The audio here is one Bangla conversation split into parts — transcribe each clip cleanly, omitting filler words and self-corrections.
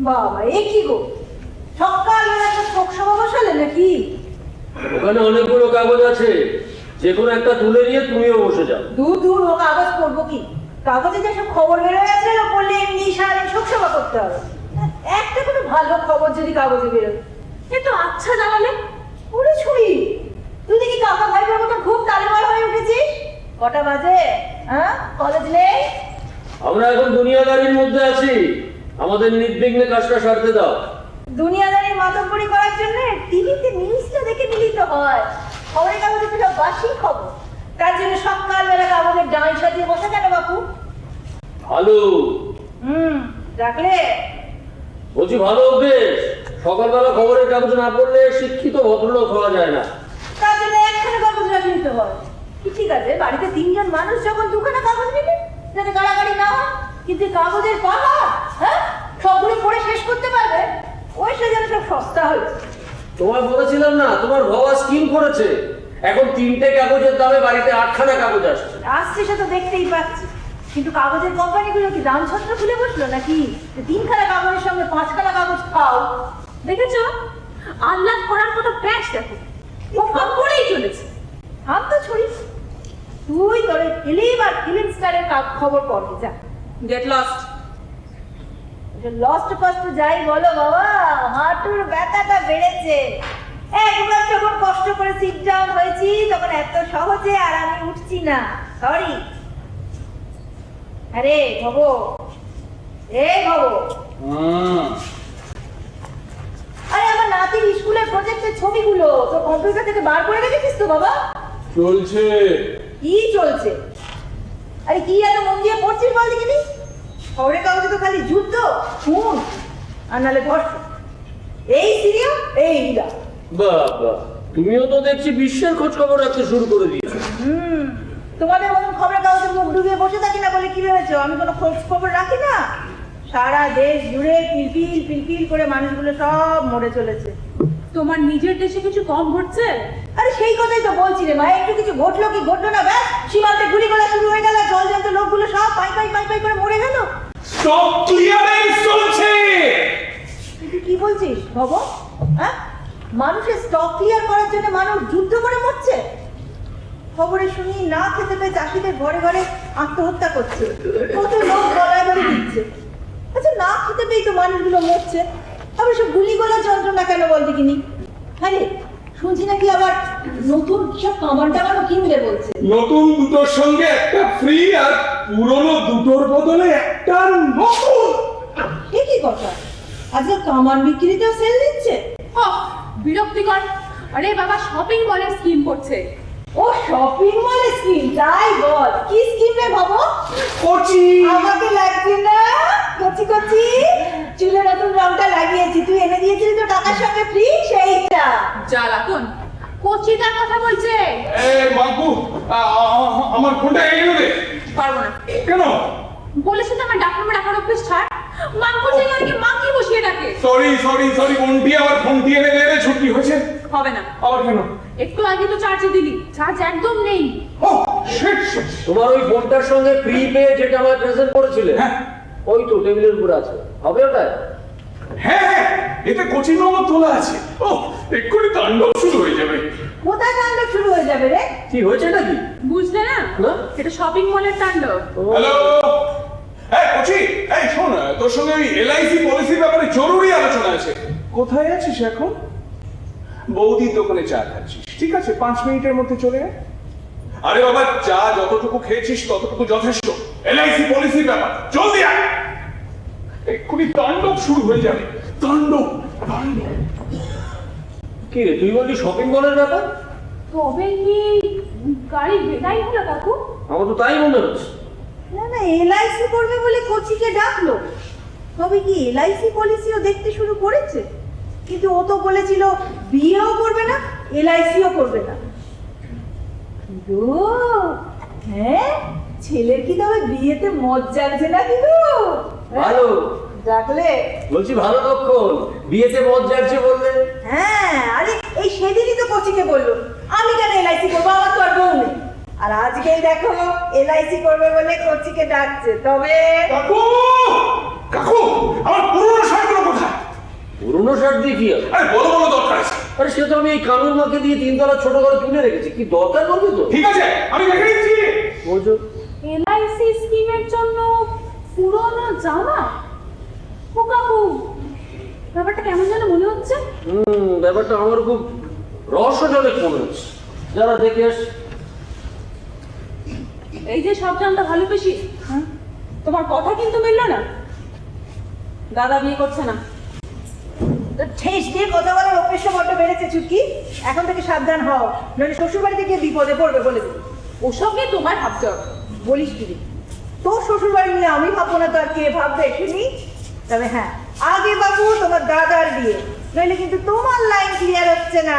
বাবা এ কি গো, সকালবেলা একটা শোকসভা বসালে নাকি? ওখানে অনেকগুলো কাগজ আছে, যে কোনো একটা তুলে নিয়ে তুমিও বসে যাও। দূর দূর ও কাগজ পড়বো কি? কাগজে যেসব খবর বেরোয় আছে পড়লে এমনি সারাদিন শোকসভা করতে হবে। একটা কোনো ভালো খবর যদি কাগজে বেরোয় এ তো আচ্ছা জানালে। ওরে ছুরি, তুই দেখি কাকা ভাইয়ের মতো খুব তালেমার হয়ে উঠেছিস। কটা বাজে? হ্যাঁ, কলেজ নেই? আমরা এখন দুনিয়াদারির মধ্যে আছি, আমাদের নির্বিঘ্নে কাজটা সারতে দাও। দুনিয়াদারির মাতব্বরি করার জন্য টিভিতে নিউজটা দেখে নিলেই তো হয়। খবরের কাগজে তো বাসি খবর, তার জন্য সকালবেলা কাগজের ডাঁই সাজিয়ে বসে কেন বাপু? ভালো ডাকলে বলছি, ভালো অভ্যেস। সকালবেলা খবরের কাগজ না পড়লে শিক্ষিত ভদ্রলোক হওয়া যায় না। তার জন্য একখানা কাগজ রাখি নিতে হয়। ঠিক আছে, বাড়িতে 3 জন মানুষ যখন দুখানা কাগজ নিবে যাতে গাড়াগাড়ি না হয়, কিন্তু কাগজের পাহাড়, হ্যাঁ, সবগুলো পড়ে শেষ করতে পারবে ওই সেজন্য সব সস্তা হয়েছে। তোমায় বলেছিলাম না, তোমার বাবা স্কিম করেছে, এখন 3টে কাগজের দামে বাড়িতে 8খানা কাগজ আসছে। আসছে সে তো দেখতেই পাচ্ছি, কিন্তু কাগজের কোম্পানিগুলো কি দাম ছত্র খুলে বসলো নাকি? 3খানা কাগজের সঙ্গে 5খানা কাগজ খাও। দেখেছো, আহ্লাদ করার মতো প্যাচ দেখো, ও ভাব করেই চলেছে। হাত তো ছড়িস তুই, তোর ফিল্ম আর ফিল্ম স্টারের খবর পড়বি যা। Get lost. লস্ট ফাস্ট যাই বলো বাবা, হাঁটুর ব্যথাটা বেড়েছে। একবার যখন কষ্ট করে সিট ডাউন হয়েছি তখন এত সহজে আর আমি উঠছি না। সরি। আরে ভবো, ভবো, আরে আমার নাতির স্কুলের প্রজেক্টের ছবিগুলো তো কম্পিউটার থেকে বার করে রেখেছিস তো বাবা? চলছে। কি চলছে? আরে কি এত মন দিয়ে পড়ছিস বল দেখিনি? খবরের কাগজে তো খালি যুদ্ধ, খুন আর নালে ধর্ষণ, এই সিরিয়াল এই হীরা। বাবা, তুমিও তো দেখছি বিশ্বের খোঁজ খবর রাখতে শুরু করে দিয়েছো। তোমাদের মতন খবরের কাগজে মুখ ডুবিয়ে বসে থাকি না বলে কি ভেবেছো আমি কোনো খোঁজ খবর রাখি না? সারা দেশ জুড়ে পিলপিল পিলপিল করে মানুষগুলো সব মরে চলেছে। তোমার নিজের দেশে কিছু কম ঘটছে? আরে সেই কথাই তো বলছি রে মা, একটু কিছু ঘটলো কি ঘটলো না, ব্যাস সীমান্তে গুলি করা শুরু হয়ে গেল, জল জ্যান্ত লোকগুলো সব পাই পাই পাই পাই করে মরে গেল। স্টপ ক্লিয়ারেন্স চলছে। তুই কি বলছিস ভব? হ্যাঁ, মানুষের স্টক ক্লিয়ার করার জন্য মানুষ যুদ্ধ করে মরছে? খবরে শুনি না খেতে পেয়ে চাষিদের ঘরে ঘরে আত্মহত্যা করছে, কত লোক গলায় ধরে দিচ্ছে। আচ্ছা, না খেতে পেয়েই তো মানুষগুলো মরছে, আবার সব গুলি গোলা যন্ত্রণা কেন বল দেখিনি? হ্যাঁ রে, শুনছি নাকি আবার নতুন সব কামান টামানো কিনবে বলছে। নতুন দুটোর সঙ্গে একটা ফ্রি, আর পুরনো দুটোর বদলে একটা নতুন। এ কি কথা? আজকাল কামান বিক্রিতেও সেল দিচ্ছে? বিরক্তিকর। আরে বাবা, শপিং মলের স্কিম করছে। ও শপিং মলে স্কিম? তাই বল, কি স্কিম রে বাবা? কোচি। আমাকে লাগছে না, কচি কচি চুলে নতুন রংটা লাগিয়েছি, তুই এনে দিয়েছিলি তো টাকার সঙ্গে ফ্রি, সেইটা। জ্বালাতন, কচিটার কথা বলছে। মাকু, আমার ফোনটা এনে দে। পারবো না। কেন? বলেছে তো আমার ডাক্তার ডাকার অভ্যেস ছাড়। মাঙ্কু জায়গাকে মাঙ্কি বসিয়ে ডাকে। সরি সরি সরি, বন্টি আবার ফোন দিয়ে এনে দে, ছুটি হয়েছে। হবে না। আবার কেন? একটু আগে তো চার্জে দিলি, চার্জ একদম নেই। ও শিট শিট। তোমার ওই ফোনটার সঙ্গে ফ্রি পেয়ে যেটা আমায় প্রেজেন্ট করেছিলে, হ্যাঁ। ওই তো টেবিলের উপর আছে, হবে ওটা? হ্যাঁ হ্যাঁ, এতে কোচি নম্বর তোলা আছে। ও, এক্ষুনি তাণ্ডব শুরু হয়ে যাবে। কোথায় তাণ্ডব শুরু হয়ে যাবে রে? কি হয়েছে নাকি? বুঝলে না? না? এটা শপিং মলের তাণ্ডব। হ্যালো, এই কোচি, এই শোন, তোর সঙ্গে ওই এলআইসি পলিসির ব্যাপারে জরুরি আলোচনা আছে। কোথায় আছিস এখন? বৌদির দোকানে চা খাচ্ছিস, ঠিক আছে, 5 মিনিটের মধ্যে চলে আয়। আরে বাবা, চা যতটুকু খেয়েছিস ততটুকু যথেষ্ট। এলআইসি পলিসির ব্যাপার, জলদি আয়। এক্ষুনি তাণ্ডব শুরু হয়ে যাবে, তাণ্ডব তাণ্ডব। কি রে, তুই বললি শপিং মলের ব্যাপার? তবে কি গাড়ি বেদাই হলো কাকু? আমার তো তাই মনে হচ্ছে। না না, এলআইসি করবে বলে কোচিকে ডাকলো, তবে কি এলআইসি পলিসিও দেখতে শুরু করেছে? কিন্তু ও তো বলেছিল বিয়েও করবে না, এলআইসিও করবে না। হ্যাঁ, ছেলের কি তবে বিয়েতে মজ জাগছে না কি গো? ভালো ডাকলে? বলছি ভালো লক্ষণ, বিয়েতে মজ জাগছে বললে। হ্যাঁ, আরে এই সেদিনই তো কোচিকে বললো আমি কেন এলআইসি করবো, আমার তো আর বউ নেই। আর আজকেই দেখো এলআইসি করবে বলে কোচিকে ডাকছে। তবে কাকু, কাকু, আমার পুরনো শাড়িগুলো কোথায়? পুরনো শার্ট দিয়ে কি হবে? আরে বলো বলো দরকার আছে। আরে সে তো আমি এই কানুর মাকে দিয়ে 3 তলা ছোট করে তুলে রেখেছি, কি দরকার করবে তো? ঠিক আছে আমি দেখে নিচ্ছি। বুঝো এলআইসি স্কিমের জন্য পুরনো জামা? ও কাকু, ব্যাপারটা কেমন যেন মনে হচ্ছে। ব্যাপারটা আমার খুব রহস্যজনক মনে হচ্ছে। যারা দেখে আস। এই যে সব জানতা ভালো বেশি, তোমার কথা কিন্তু মিলল না। দাদা বিয়ে করছে না। ঠেস দিয়ে কথা বলার অভ্যেসটা বড্ড বেড়েছে চুটকি। এখন থেকে সাবধান হও, নইলে শ্বশুর বাড়িতে গিয়ে বিপদে পড়বে বলে দিই। ওসব নিয়ে তোমার ভাবতে হবে। বলিস কি রে? তোর শ্বশুর বাড়ি নিয়ে আমি ভাববো না তো আর কে ভাববে শুনি? তবে হ্যাঁ, আগে বাবু তোমার দাদার বিয়ে, নইলে কিন্তু তোমার লাইন ক্লিয়ার হচ্ছে না।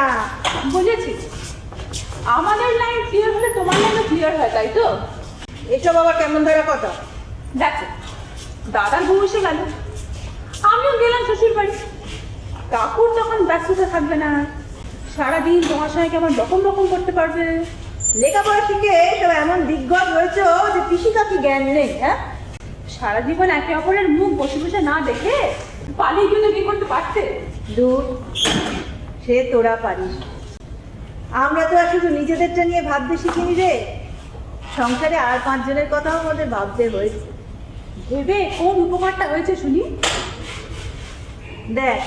বুঝেছি, আমাদের লাইন ক্লিয়ার হলে তোমার লাইনও ক্লিয়ার হয়, তাই তো? এসব আবার কেমন ধরা কথা? দেখো, দাদার বউ এসে গেল, আমিও গেলাম শ্বশুর বাড়ি। কাকুর তখন ব্যস্ততা থাকবে না, সারাদিন তোমার সঙ্গে কেমন রকম রকম করতে পারবে। লেখাপড়া শিখে সব এমন দিগ্গজ হয়েছে যে পিসিকা কি জ্ঞান নেই। হ্যাঁ, সারা জীবন একে অপরের মুখ বসে বসে না দেখে পালিয়ে গিয়ে বিয়ে করতে পারতে। দূর, সে তোরা পারিস, আমরা তো আর শুধু নিজেদেরটা নিয়ে ভাবতে শিখিনি রে, সংসারে আর 5 জনের কথাও আমাদের ভাবতে হয়েছে। ভেবে কোন উপকারটা হয়েছে শুনি। দেখ,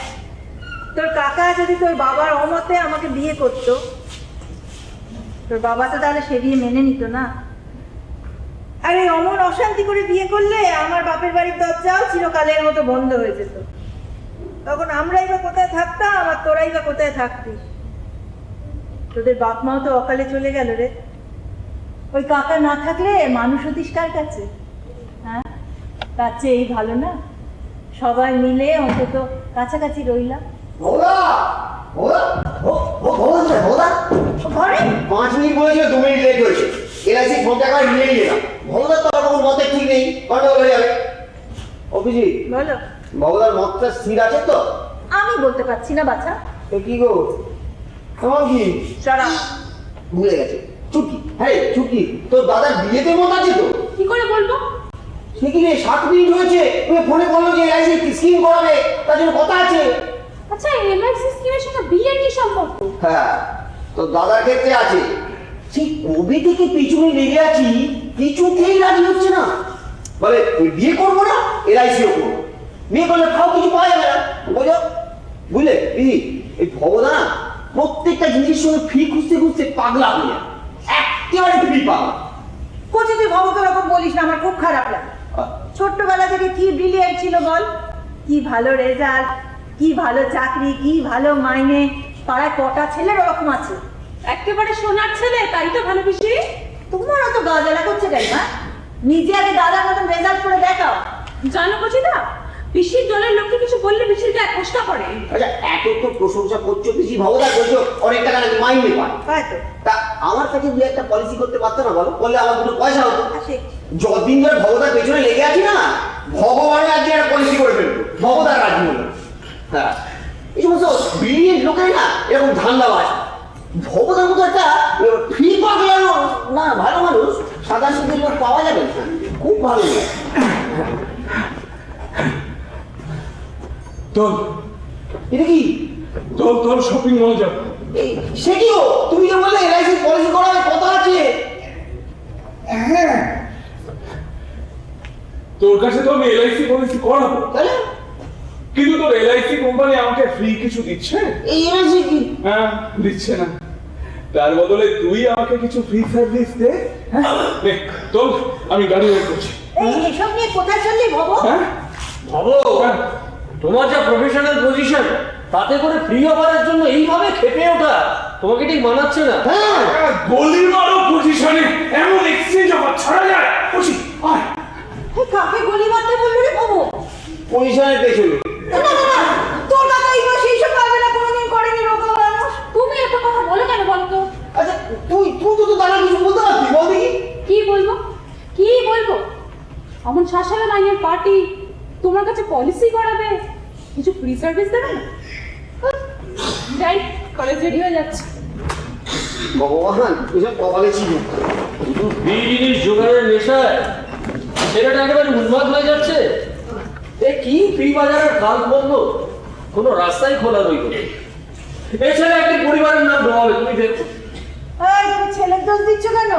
তোর কাকা যদি তোর বাবার অমতে আমাকে বিয়ে করতো, তোর বাবা তো তাহলে সে বিয়ে মেনে নিত না। আরে অমন অশান্তি করে বিয়ে করলে আমার বাপের বাড়ির দরজাও চিরকালের মতো বন্ধ হয়ে যেত। তখন আমরাই বা কোথায় থাকতাম আর তোরাই বা কোথায় থাকতিস? তোদের বাপ মাও তো অকালে চলে গেল রে। ওই কাকা না থাকলে মানুষ হতিস কার কাছে? হ্যাঁ, তার চেয়ে এই ভালো না, সবাই মিলে অন্তত কাছাকাছি রইলাম। ভোলা ভোলা ও ও ভোলা ভোলা ঘরে 5 মিনিট বলেছিল 2 মিনিট লেট হয়েছে। এলআইসি ফোনটা করে নিয়ে গেলাম। ভোলার তো কোনো মতে ঠিক নেই, কন্ট্রোল হয়ে যাবে। অফিসি বলো। ভোলার মতটা স্থির আছে তো? আমি বলতে পারছি না বাছা। এ কি গো তোমার কি সারা ভুলে গেছে? চুটকি, হ্যাঁ চুটকি, তোর দাদার বিয়েতে মত আছে তো? কি করে বলবো? সে কি রে 7 মিনিট হয়েছে, তুমি ফোনে বললো যে এলআইসি স্কিম করাবে, তার জন্য কথা আছে। আচ্ছা, এলআইসি স্কিমের সঙ্গে বিয়ের কি সম্পর্ক? হ্যাঁ, তো দাদার ক্ষেত্রে আছে। সেই কবে থেকে পিছনে লেগে আছি, কিছুতেই রাজি হচ্ছে না। বলে তুই বিয়ে করবো না, এলআইসিও করবো। বিয়ে করলে খাও কিছু পাওয়া যাবে না, বোঝো? বুঝলে দিদি, এই ভগবান না প্রত্যেকটা জিনিসের সঙ্গে ফ্রি খুঁজতে খুঁজতে পাগলা হয়ে যায়, একেবারে ফ্রি পাগলা। কোচি তুই ভবকে ওরকম বলিস না, আমার খুব খারাপ লাগে। ছোট্টবেলা থেকে কি ব্রিলিয়েন্ট ছিল বল, কি ভালো রেজাল্ট, কি ভালো চাকরি, কি ভালো মাইনে, পাড়ায় কটা ছেলের ওরকম আছে। একেবারে সোনার ছেলে, তাই তো ভালো বেশি। তোমার অত গাজালা করছে কেন? হ্যাঁ, নিজে আগে দাদার মতন রেজাল্ট করে দেখাও। জানো কচিদা, পিসির দলের লোককে কিছু বললে পিসির গায়ে কষ্ট করে। আচ্ছা, এত তো প্রশংসা করছো, বেশি ভগদা করছো, অনেক টাকা নাকি মাইনে পায়। পায় তো, তা আমার কাছে দু একটা পলিসি করতে পারতো না বলো? বললে আমার দুটো পয়সা হতো। আসে। যতদিন ধরে ভগদার পেছনে লেগে আছি না, ভগবানের আজকে একটা পলিসি করে ফেলবো, ভগদার রাজি হলো। হ্যাঁ, এই সমস্ত ব্রিলিয়েন্ট লোকের না এরকম ধান্দাবাজ। ভগদার মতো একটা ফ্রি পাগলা না, ভালো মানুষ, সাদা সিধের লোক পাওয়া যাবে না, খুব ভালো লোক। তোর এটা কি? তোর তোর শপিং মল যাব। এই সে কি গো? তুমি যে বললে এলআইসি পলিসি করাবে, কথা আছে। হ্যাঁ, তোর কাছে তো আমি এলআইসি পলিসি করাবো, তাহলে কিন্তু তোর এলআইসি কোম্পানি আমাকে ফ্রি কিছু দিচ্ছে? এই এলআইসি কি? হ্যাঁ, দিচ্ছে না। তার বদলে তুই আমাকে কিছু ফ্রি সার্ভিস দে। হ্যাঁ, নে, তোর আমি গাড়ি বের করছি। এই এসব নিয়ে কোথায় চললি ভব? হ্যাঁ, ভাবো তোমার যা প্রফেশনাল পজিশন, তাতে করে ফ্রি অফারের জন্য এইভাবে খেপে ওঠা তোমাকে ঠিক মানাচ্ছে না। হ্যাঁ, গলি মারো পজিশনে এমন এক্সচেঞ্জ অফার ছাড়া যায়? খুশি আয়। এই কাকে গুলি মারতে বললো রে ভব? পজিশনের পেছনে। না না না, তোর কাকা এই বয়সে এইসব পারবে না, কোনোদিন করেনি রোগা মানুষ। তুমি এত কথা বলো কেন বলো তো? আচ্ছা, তুই তো দাদা কিছু বলতে পারবি, বল দেখি। কি বলবো? কি বলবো? অমন শাসালা মাইনের পার্টি তোমার কাছে পলিসি করাবে, কিছু ফ্রি সার্ভিস দেবে না? যাই, কলেজ রেডি হয়ে যাচ্ছে। ভগবান, এসব কপালে ছিল। শুধু ফ্রি জিনিস জোগাড়ের নেশায় ছেলেটা একেবারে উন্মাদ হয়ে যাচ্ছে। এ কি ফ্রি বাজারের কাজ বন্ধ, কোনো রাস্তাই খোলা রইল না। এছাড়া একটি পরিবারের নাম ডোবাবে, তুমি দেখো। এই তুমি ছেলের দোষ দিচ্ছ কেন?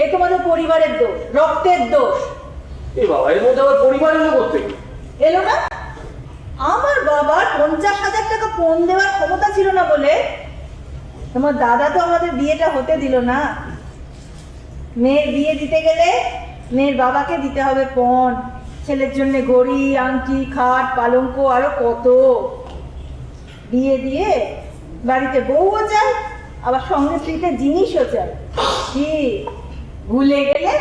এ তোমাদের পরিবারের দোষ, রক্তের দোষ। এ বাবা, এর মধ্যে আবার পরিবার এলো করতে এলো না? আমার বাবার 50,000 টাকা পণ দেওয়ার ক্ষমতা ছিল না বলে তোমার দাদা তো আমাদের বিয়েটা হতে দিল না। মেয়ের বিয়ে দিতে গেলে মেয়ের বাবাকে দিতে হবে পণ, ছেলের জন্য ঘড়ি, আংটি, খাট, পালঙ্ক, আরো কত। বিয়ে দিয়ে বাড়িতে বউও চাই, আবার সঙ্গে স্ত্রীতে জিনিসও চাই। কি ভুলে গেলে?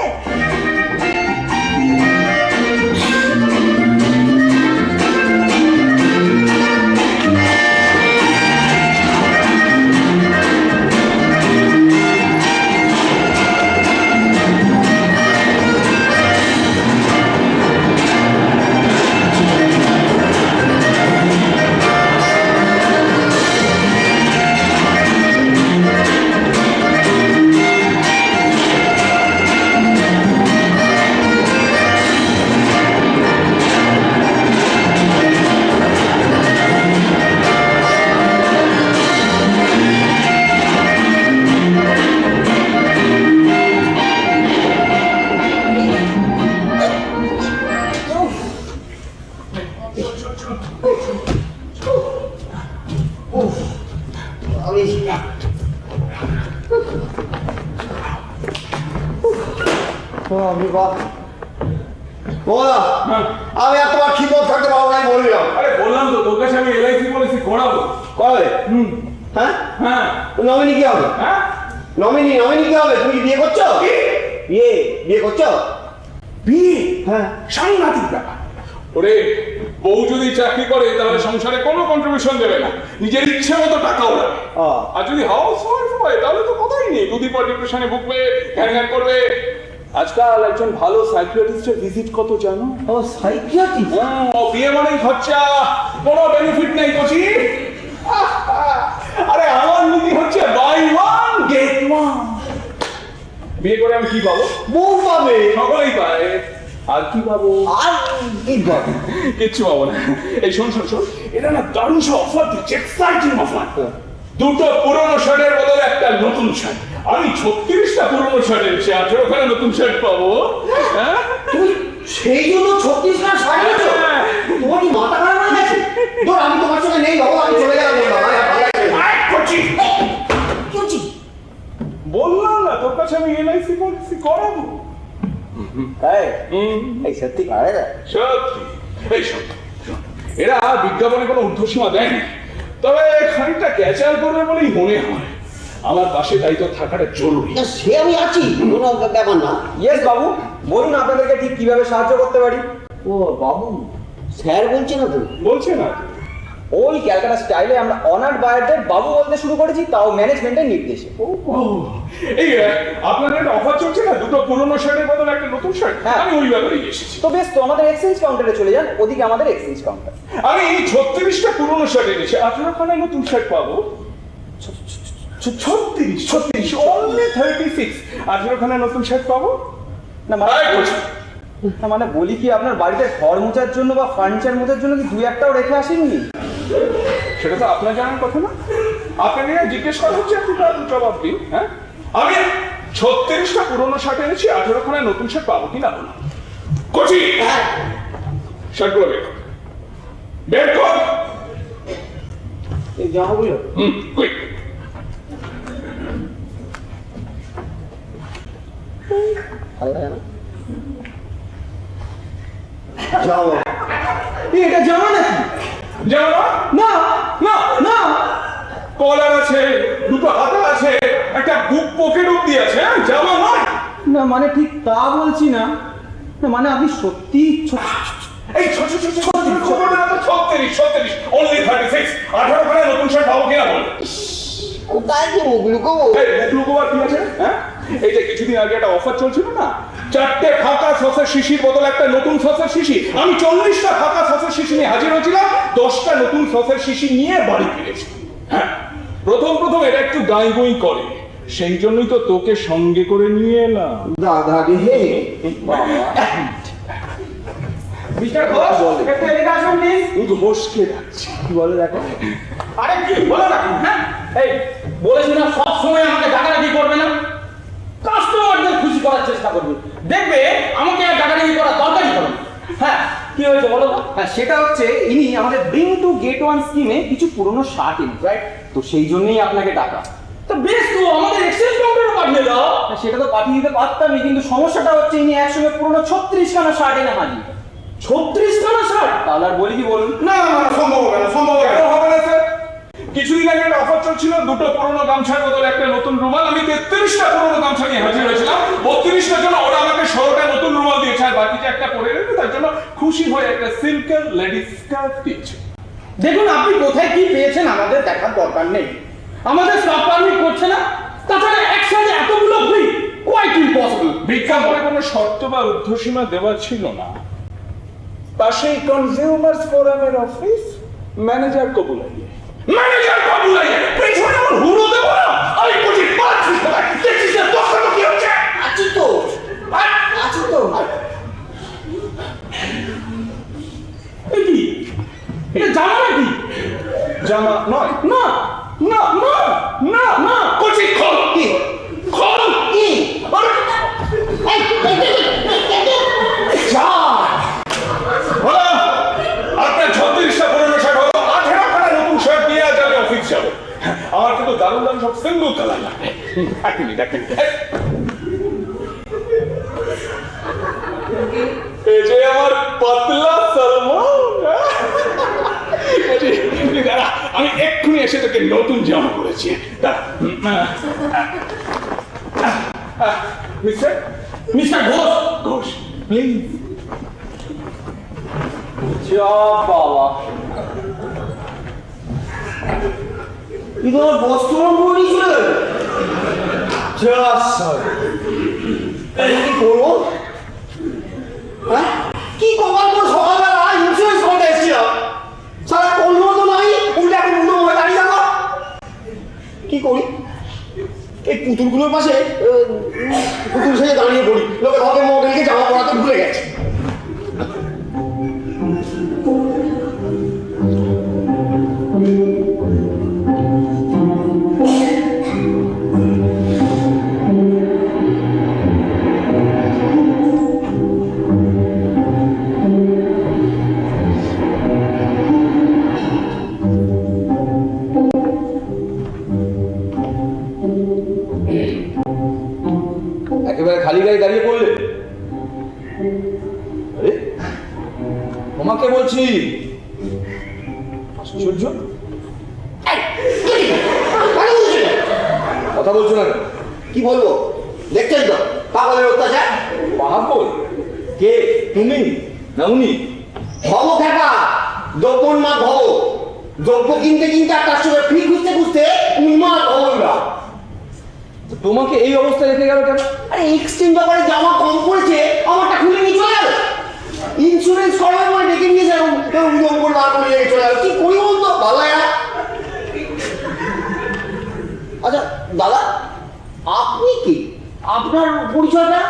আমি আমি বাপ বলা আমি আর তোমার খিদমত থাকতে পারবো না, বললাম। আরে বললাম তো তোর কাছে আমি এলআইসি পলিসি করাবো। কবে? হ্যাঁ হ্যাঁ নমিনি কি হবে? হ্যাঁ নমিনি কি হবে? তুমি কি বিয়ে করছো? বিয়ে করছো? বিয়ে? হ্যাঁ। সাংঘাতিক ব্যাপার। ওরে, বউ যদি চাকরি করে তাহলে সংসারে কোনো কন্ট্রিবিউশন দেবে না, নিজের ইচ্ছে মতো টাকা ওড়াবে। আর যদি হাউস ওয়াইফ হয় তাহলে তো কথাই নেই, দুদিন পর ডিপ্রেশনে ভুগবে, ঘ্যান করবে। আজকাল একজন ভালো সাইকিয়াট্রিস্টের ভিজিট কত জানো? ও সাইকিয়াট্রিস্ট? বিয়ে মানেই খরচা, কোনো বেনিফিট নেই কচি। আরে আমার নীতি হচ্ছে বাই ওয়ান গেট ওয়ান। বিয়ে করে আমি কি পাবো? বউ পাবে। সকলেই পায়। আর কি পাবো? আর কি পাবে? কিচ্ছু পাবো না। এই শোন, এটা না দারুণ সব অফার দিচ্ছে, এক্সাইটিং অফার। দুটো পুরনো শার্টের বদলে একটা নতুন শার্ট। আমি 36টা পুরনো শার্ট এনেছি, 18খানা নতুন শার্ট পাবো। হ্যাঁ, তুমি সেই জন্য 36 শাড়ি আছো? তোমার কি মাথা খারাপ হয়ে গেছে? ধর আমি তোমার সঙ্গে নেই বাবা, আমি চলে গেলাম। বললাম না তোর কাছে আমি এলআইসি পলিসি করাবো। এই সত্যি পারে না? সত্যি। এই সত্যি এরা বিজ্ঞাপনে কোনো ঊর্ধ্বসীমা দেয় না, তবে খানিকটা ক্যাচাল করবে বলেই মনে হয়। আমার পাশে দায়িত্ব থাকাটা জরুরি। সে আমি আছি, কোনো ব্যাপার না। ইয়েস বাবু, বলুন আপনাদেরকে ঠিক কিভাবে সাহায্য করতে পারি। ও বাবু, স্যার বলছে না তো? বলছে না ওই ক্যালকাটা স্টাইলে আমরা অনার্ড বায়ারদের বাবু বলতে শুরু করেছি, তাও ম্যানেজমেন্টের নির্দেশে। এই আপনাদের একটা অফার চলছে না, দুটো পুরনো শার্টের বদলে একটা নতুন শার্ট। হ্যাঁ। আমি ওই ব্যাপারেই এসেছি। তো বেশ, তো আমাদের এক্সচেঞ্জ কাউন্টারে চলে যান, ওদিকে আমাদের এক্সচেঞ্জ কাউন্টার। আমি 36টা পুরনো শার্ট এনেছি, 18খানা নতুন শার্ট পাবো। 36 only 36, 18খানা নতুন শার্ট পাবো। না মানে বলি কি, আপনার বাড়িতে ঘর মোছার জন্য বা ফার্নিচার মোছার জন্য কি দুই একটাও রেখে আসেননি? সেটা তো আপনার জানার কথা না। আপনাকে জিজ্ঞেস করা হচ্ছে, আপনি তার জবাব দিন। হ্যাঁ, আমি 36টা পুরনো শার্ট এনেছি, 18খানা নতুন শার্ট পাবো কি না? কচি শার্টগুলো বের কর। এই জামাগুলো কুইক। ভালো লাগে না? জামা এটা জামা নাকি? জামা না না, না, কলার আছে, দুটো হাতা আছে, একটা বুক পকেট অব্দি আছে। জামা নয়। না মানে ঠিক তা বলছি না, মানে আপনি সত্যি এই ছোট খবর না তো 36 only 36, 18খানা নতুন শার্ট পাবো কিনা বল। কোথায় যে মুখ লুকোবো? এই মুখ লুকোবার কি আছে? হ্যাঁ, এই যে কিছুদিন আগে একটা অফার চলছিল না, 4টে ফাঁকা সসের শিশির বদলে একটা নতুন সসের শিশি। আমি 40টা ফাঁকা সসের শিশি নিয়ে হাজির হয়েছিলাম, 10টা নতুন সসের শিশি নিয়ে বাড়ি ফিরেছি। হ্যাঁ, প্রথম এটা একটু গাঁই করে, সেই জন্যই তো তোকে সঙ্গে করে নিয়ে এলাম। দাদা রে, বাবা মিস্টার ঘোষ একটু এদিকে আসুন প্লিজ। ঘোষকে ডাকছি। কি বলে দেখো? আরে কি বলো না হ্যাঁ এই বলেছি না সব সময় আমাকে ডাকাডাকি করবে না, কাস্টমারদের খুশি করার চেষ্টা করবে, দেখবে আমাকে আর ডাকাডাকি করার দরকারই হবে না। হ্যাঁ কি হয়েছে বলো তো? হ্যাঁ সেটা হচ্ছে ইনি আমাদের ব্রিং টু গেট ওয়ান স্কিমে কিছু পুরনো শার্ট এনে, রাইট? তো সেই জন্যই আপনাকে ডাকা। তো বেশ, তো আমাদের এক্সচেঞ্জ কাউন্টারে পাঠিয়ে দাও। হ্যাঁ, সেটা তো পাঠিয়ে দিতে পারতামই, কিন্তু সমস্যাটা হচ্ছে ইনি একসঙ্গে পুরনো 36খানা শার্ট এনে হাজির। 36খানা শার্ট? তাহলে আর বলি কি বলুন? না না না, সম্ভব হবে না, সম্ভব হবে না। হবে না স্যার। কিছুদিন আগে একটা অফার চলছিল, দুটো পুরনো গামছার বদলে একটা নতুন রুমাল। আমি 33টা পুরনো গামছা নিয়ে হাজির হয়েছিলাম। 32টার জন্য ওরা আমাকে 16টা নতুন রুমাল দিয়েছে, আর বাকি যে একটা পরে রেখে তার জন্য খুশি হয়ে একটা সিল্কের লেডিস স্কার্ফ দিয়েছে। দেখুন আপনি কোথায় কি পেয়েছেন আমাদের দেখার দরকার নেই, আমাদের স্টক পারমিট করছে না, তাছাড়া একসাথে এতগুলো ফ্রি কোয়াইট ইম্পসিবল। বিজ্ঞাপনে কোনো শর্ত বা ঊর্ধ্বসীমা দেওয়া ছিল না। পাশেই কনজিউমার্স ফোরামের অফিস, ম্যানেজার কবুলাইয়ে। ম্যানেজার কবুলাইয়ে পেছনে আমার হুড়ো দেব না। আমি বুঝি পাচ্ছি না, দেখছিস না তোর সাথে কি হচ্ছে? আছি তো, আছি তো। এই কি এটা জামা নাকি? জামা নয়। না না না না না কোচি খোল কি খোল। কি আরে বলো, আপনার 36টা পুরনো শার্ট হলো, 18খানা নতুন শার্ট নিয়ে আজ আমি অফিস যাবো। আমার কিন্তু দারুণ দারুণ সব সিঙ্গল কালার লাগবে। এক মিনিট, এক মিনিট। এই যে আমার পাতলা সালমান। দাঁড়া, আমি এক্ষুনি এসে তোকে নতুন জামা পরেছি। Mister mister Ghosh Ghosh, please. যা বাবা, কি তোমার বস্ত্র করে নিয়েছিল? যা স্যার, কি করবো? হ্যাঁ, কি কমাল করে সকালবেলা ইন্স্যুরেন্স করতে এসেছিলাম, সারা করলো তো নাই, উল্টে এখন উল্টো হয়ে দাঁড়িয়ে থাকো। কি করি? এই পুতুলগুলোর পাশে পুতুল সেজে দাঁড়িয়ে পড়ি, লোকে ভাবে মডেলকে জামা পরাতে ভুলে গেছে। একেবারে খালি গায়ে দাঁড়িয়ে পড়লে? আরে তোমাকে বলছি, আশ্চর্য, কথা বলছো না কেন? কি বলবো, দেখছেন তো পাগলের অত্যাচার। পাগল? কে, তুমি না উনি? ভব থাকা দপন মা ভব, দ্রব্য কিনতে কিনতে আর তার সঙ্গে ফ্রি খুঁজতে খুঁজতে উন্মাদ ভবরা। তোমাকে এই অবস্থায় রেখে গেল কেন? আরে এক্সচেঞ্জ ব্যাপারে জামা কম পড়েছে, আমারটা খুলে নিয়ে চলে গেল। ইন্স্যুরেন্স করার পরে ডেকে নিয়ে যাবো, উদম করে বার করে রেখে চলে গেল। কি করি বলুন তো, ভালো লাগে না। আচ্ছা দাদা, আপনি কি, আপনার পরিচয়টা?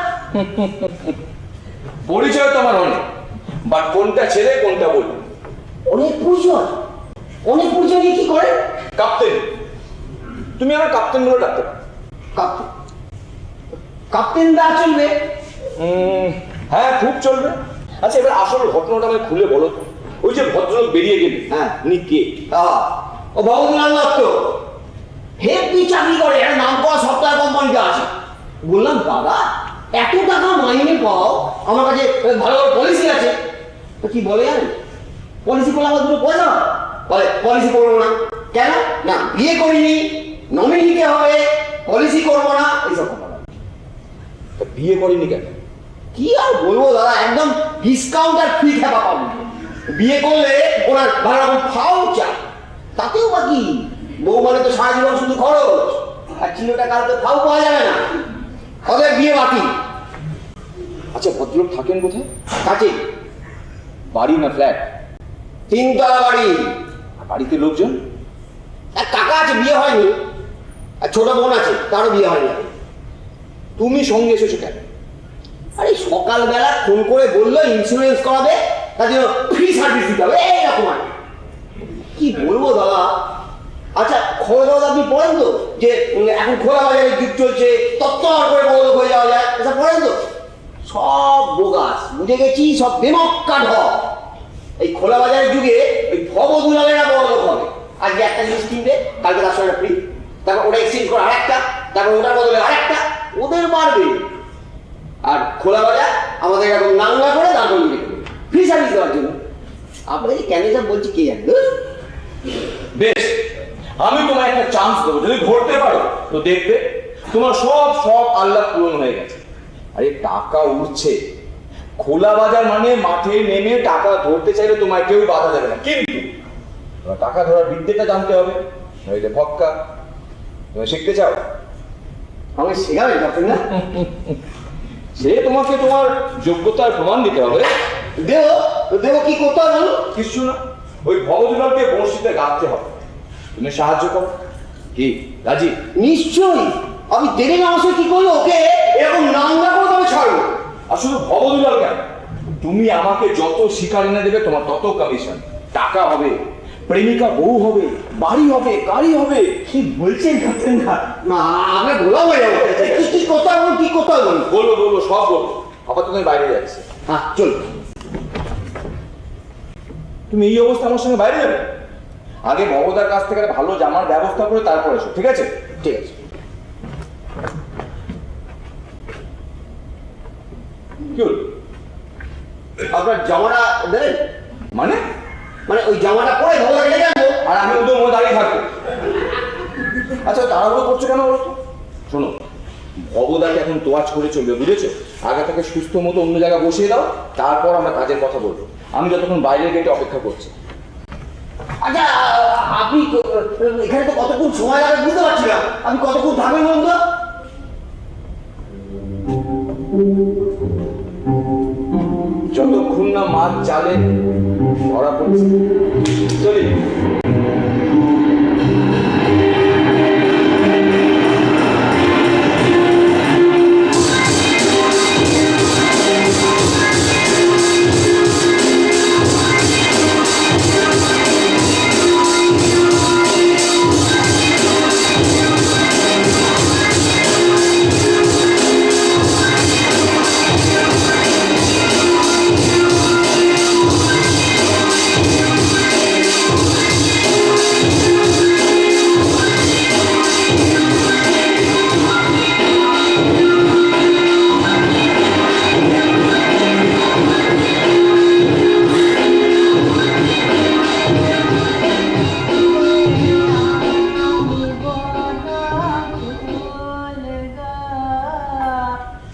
পরিচয় তো আমার অনেক, বাট কোনটা ছেলে কোনটা বলি? অনেক পরিচয়, অনেক পরিচয় দিয়ে কি করেন? কাপ্তেন, তুমি আমার কাপ্তেন বলে ডাকতে পারো। কাপ্তেন, কাপ্তেন দা চলবে? হ্যাঁ খুব চলবে। আচ্ছা এবার আসল ঘটনাটা আমায় খুলে বলো তো। ওই যে ভদ্রলোক বেরিয়ে গেলেন, হ্যাঁ। উনি কে? ও ভবদুলাল দত্ত, হেভি চাকরি করে, একটা নাম করা সফটওয়্যার কোম্পানিতে আছে। বললাম দাদা এত টাকা মাইনে পাও, আমার কাছে ভালো ভালো পলিসি আছে। তো কি বলে জানেন, পলিসি করলে আমার দুটো পয়সা হয়। বলে পলিসি করবো না। কেন না, বিয়ে করিনি, নমিনি নিতে হবে, পলিসি করবো না, এইসব কথা। তা বিয়ে করেনি কেন? কি আর বলবো দাদা, একদম ডিসকাউন্ট আর ফ্রি খেপা পাবো। বিয়ে করলে ওনার ভালো রকম ফাও চাই, তাতেও বা কি, বউ মানে তো সারা জীবন শুধু খরচ, আর চিহ্নটা কাল তো ফাও পাওয়া যাবে না, ওদের বিয়ে বাকি। আচ্ছা ভদ্রলোক থাকেন কোথায়? কাছে বাড়ি না ফ্ল্যাট? 3তলা বাড়ি। আর বাড়িতে লোকজন? এক কাকা আছে, বিয়ে হয়নি, আর ছোট বোন আছে, তারও বিয়ে হয়নি। তুমি সঙ্গে এসেছো কেন? আরে সকালবেলা ফোন করে বললো ইন্স্যুরেন্স করাবে, তার জন্য ফ্রি সার্ভিস দিতে হবে এইরকম আর কি। কি বলবো দাদা? আচ্ছা খবর দাদা আপনি পড়েন তো যে এখন খোলা বাজারে যুগ চলছে, তত্তর করে বড়লোক হয়ে যাওয়া যায়, এসব পড়েন তো? সব বোগাস, বুঝে গেছি, সব বেমক্কা ঢপ। এই খোলা বাজারের যুগে ওই ভবদুলালেরা বড়লোক হবে। আজকে একটা জিনিস কিনবে, কালকে তার সঙ্গে ফ্রি, তারপর ওটা এক্সচেঞ্জ করে আরেকটা, তারপর ওটার বদলে আরেকটা, ওদের বাড়বে। আর খোলা বাজার আমাদের এখন নাঙ্গা করে দাঁড় করে ফ্রি সার্ভিস দেওয়ার জন্য। আপনাকে কেন যা বলছি কে জানে। বেশ, আমি তোমায় একটা চান্স দেবো, যদি ধরতে পারো তো দেখবে তোমার সব শখ আল্লাহ পূরণ হয়ে গেছে। আরে টাকা উঠছে, খোলা বাজার মানে মাঠে নেমে টাকা ধরতে চাইলে তোমায় কেউ বাধা দেবে না, কিন্তু তোমার টাকা ধরার বিদ্যেটা জানতে হবে, নইলে ফক্কা। তুমি শিখতে চাও? আমাকে শেখাবেন আপনি না? সে তোমাকে তোমার যোগ্যতার প্রমাণ দিতে হবে। দেবো দেবো, কি করতে হবে বলুন? কিছু না, ওই ভবদুলালকে বড়শিতে গাঁথতে হবে। তুমি সাহায্য করো, কি রাজি? নিশ্চয়ই। আমি দেরি না আমার কি করলো, ওকে এরকম নাঙ্গা করে তবে ছাড়বো। আর শুধু ভবদুলাল কেন, তুমি আমাকে যত শিকার এনে দেবে তোমার তত কমিশন। টাকা হবে, প্রেমিকা বউ হবে, বাড়ি হবে, গাড়ি হবে। কি বলছেন captain না? না, আমি ভোলা হয়ে যাবো। কি করতে হবে বলুন, কি করতে হবে বলুন? বলবো বলবো, সব বলবো। আবার তুমি বাইরে যাচ্ছে, হ্যাঁ চল। তুমি এই অবস্থা আমার সঙ্গে বাইরে যাবে? আগে ভবদার কাছ থেকে একটা ভালো জামার ব্যবস্থা করে তারপর এসো, ঠিক আছে? ঠিক আছে। কি হলো? আপনার জামাটা দেবেন? মানে মানে ওই জামাটা পরে ভগবানকে ডেকে আনবো। আর আমি ওদের মধ্যে দাঁড়িয়ে থাকবো? আচ্ছা তাড়াহুড়ো করছো কেন বলো তো? শোনো, ভবদাকে এখন তোয়াজ করে চলবে, বুঝেছো? আগে থেকে সুস্থ মতো অন্য জায়গায় বসিয়ে দাও, তারপর আমরা কাজের কথা বলবো। আমি যতক্ষণ বাইরের গেটে অপেক্ষা করছি। আচ্ছা আপনি এখানে তো কতক্ষণ সময় লাগে বুঝতে পারছি না। আপনি কতক্ষণ থাকবেন বলুন তো? যতক্ষণ না মাছ জালে ধরা পড়ছে। চলি।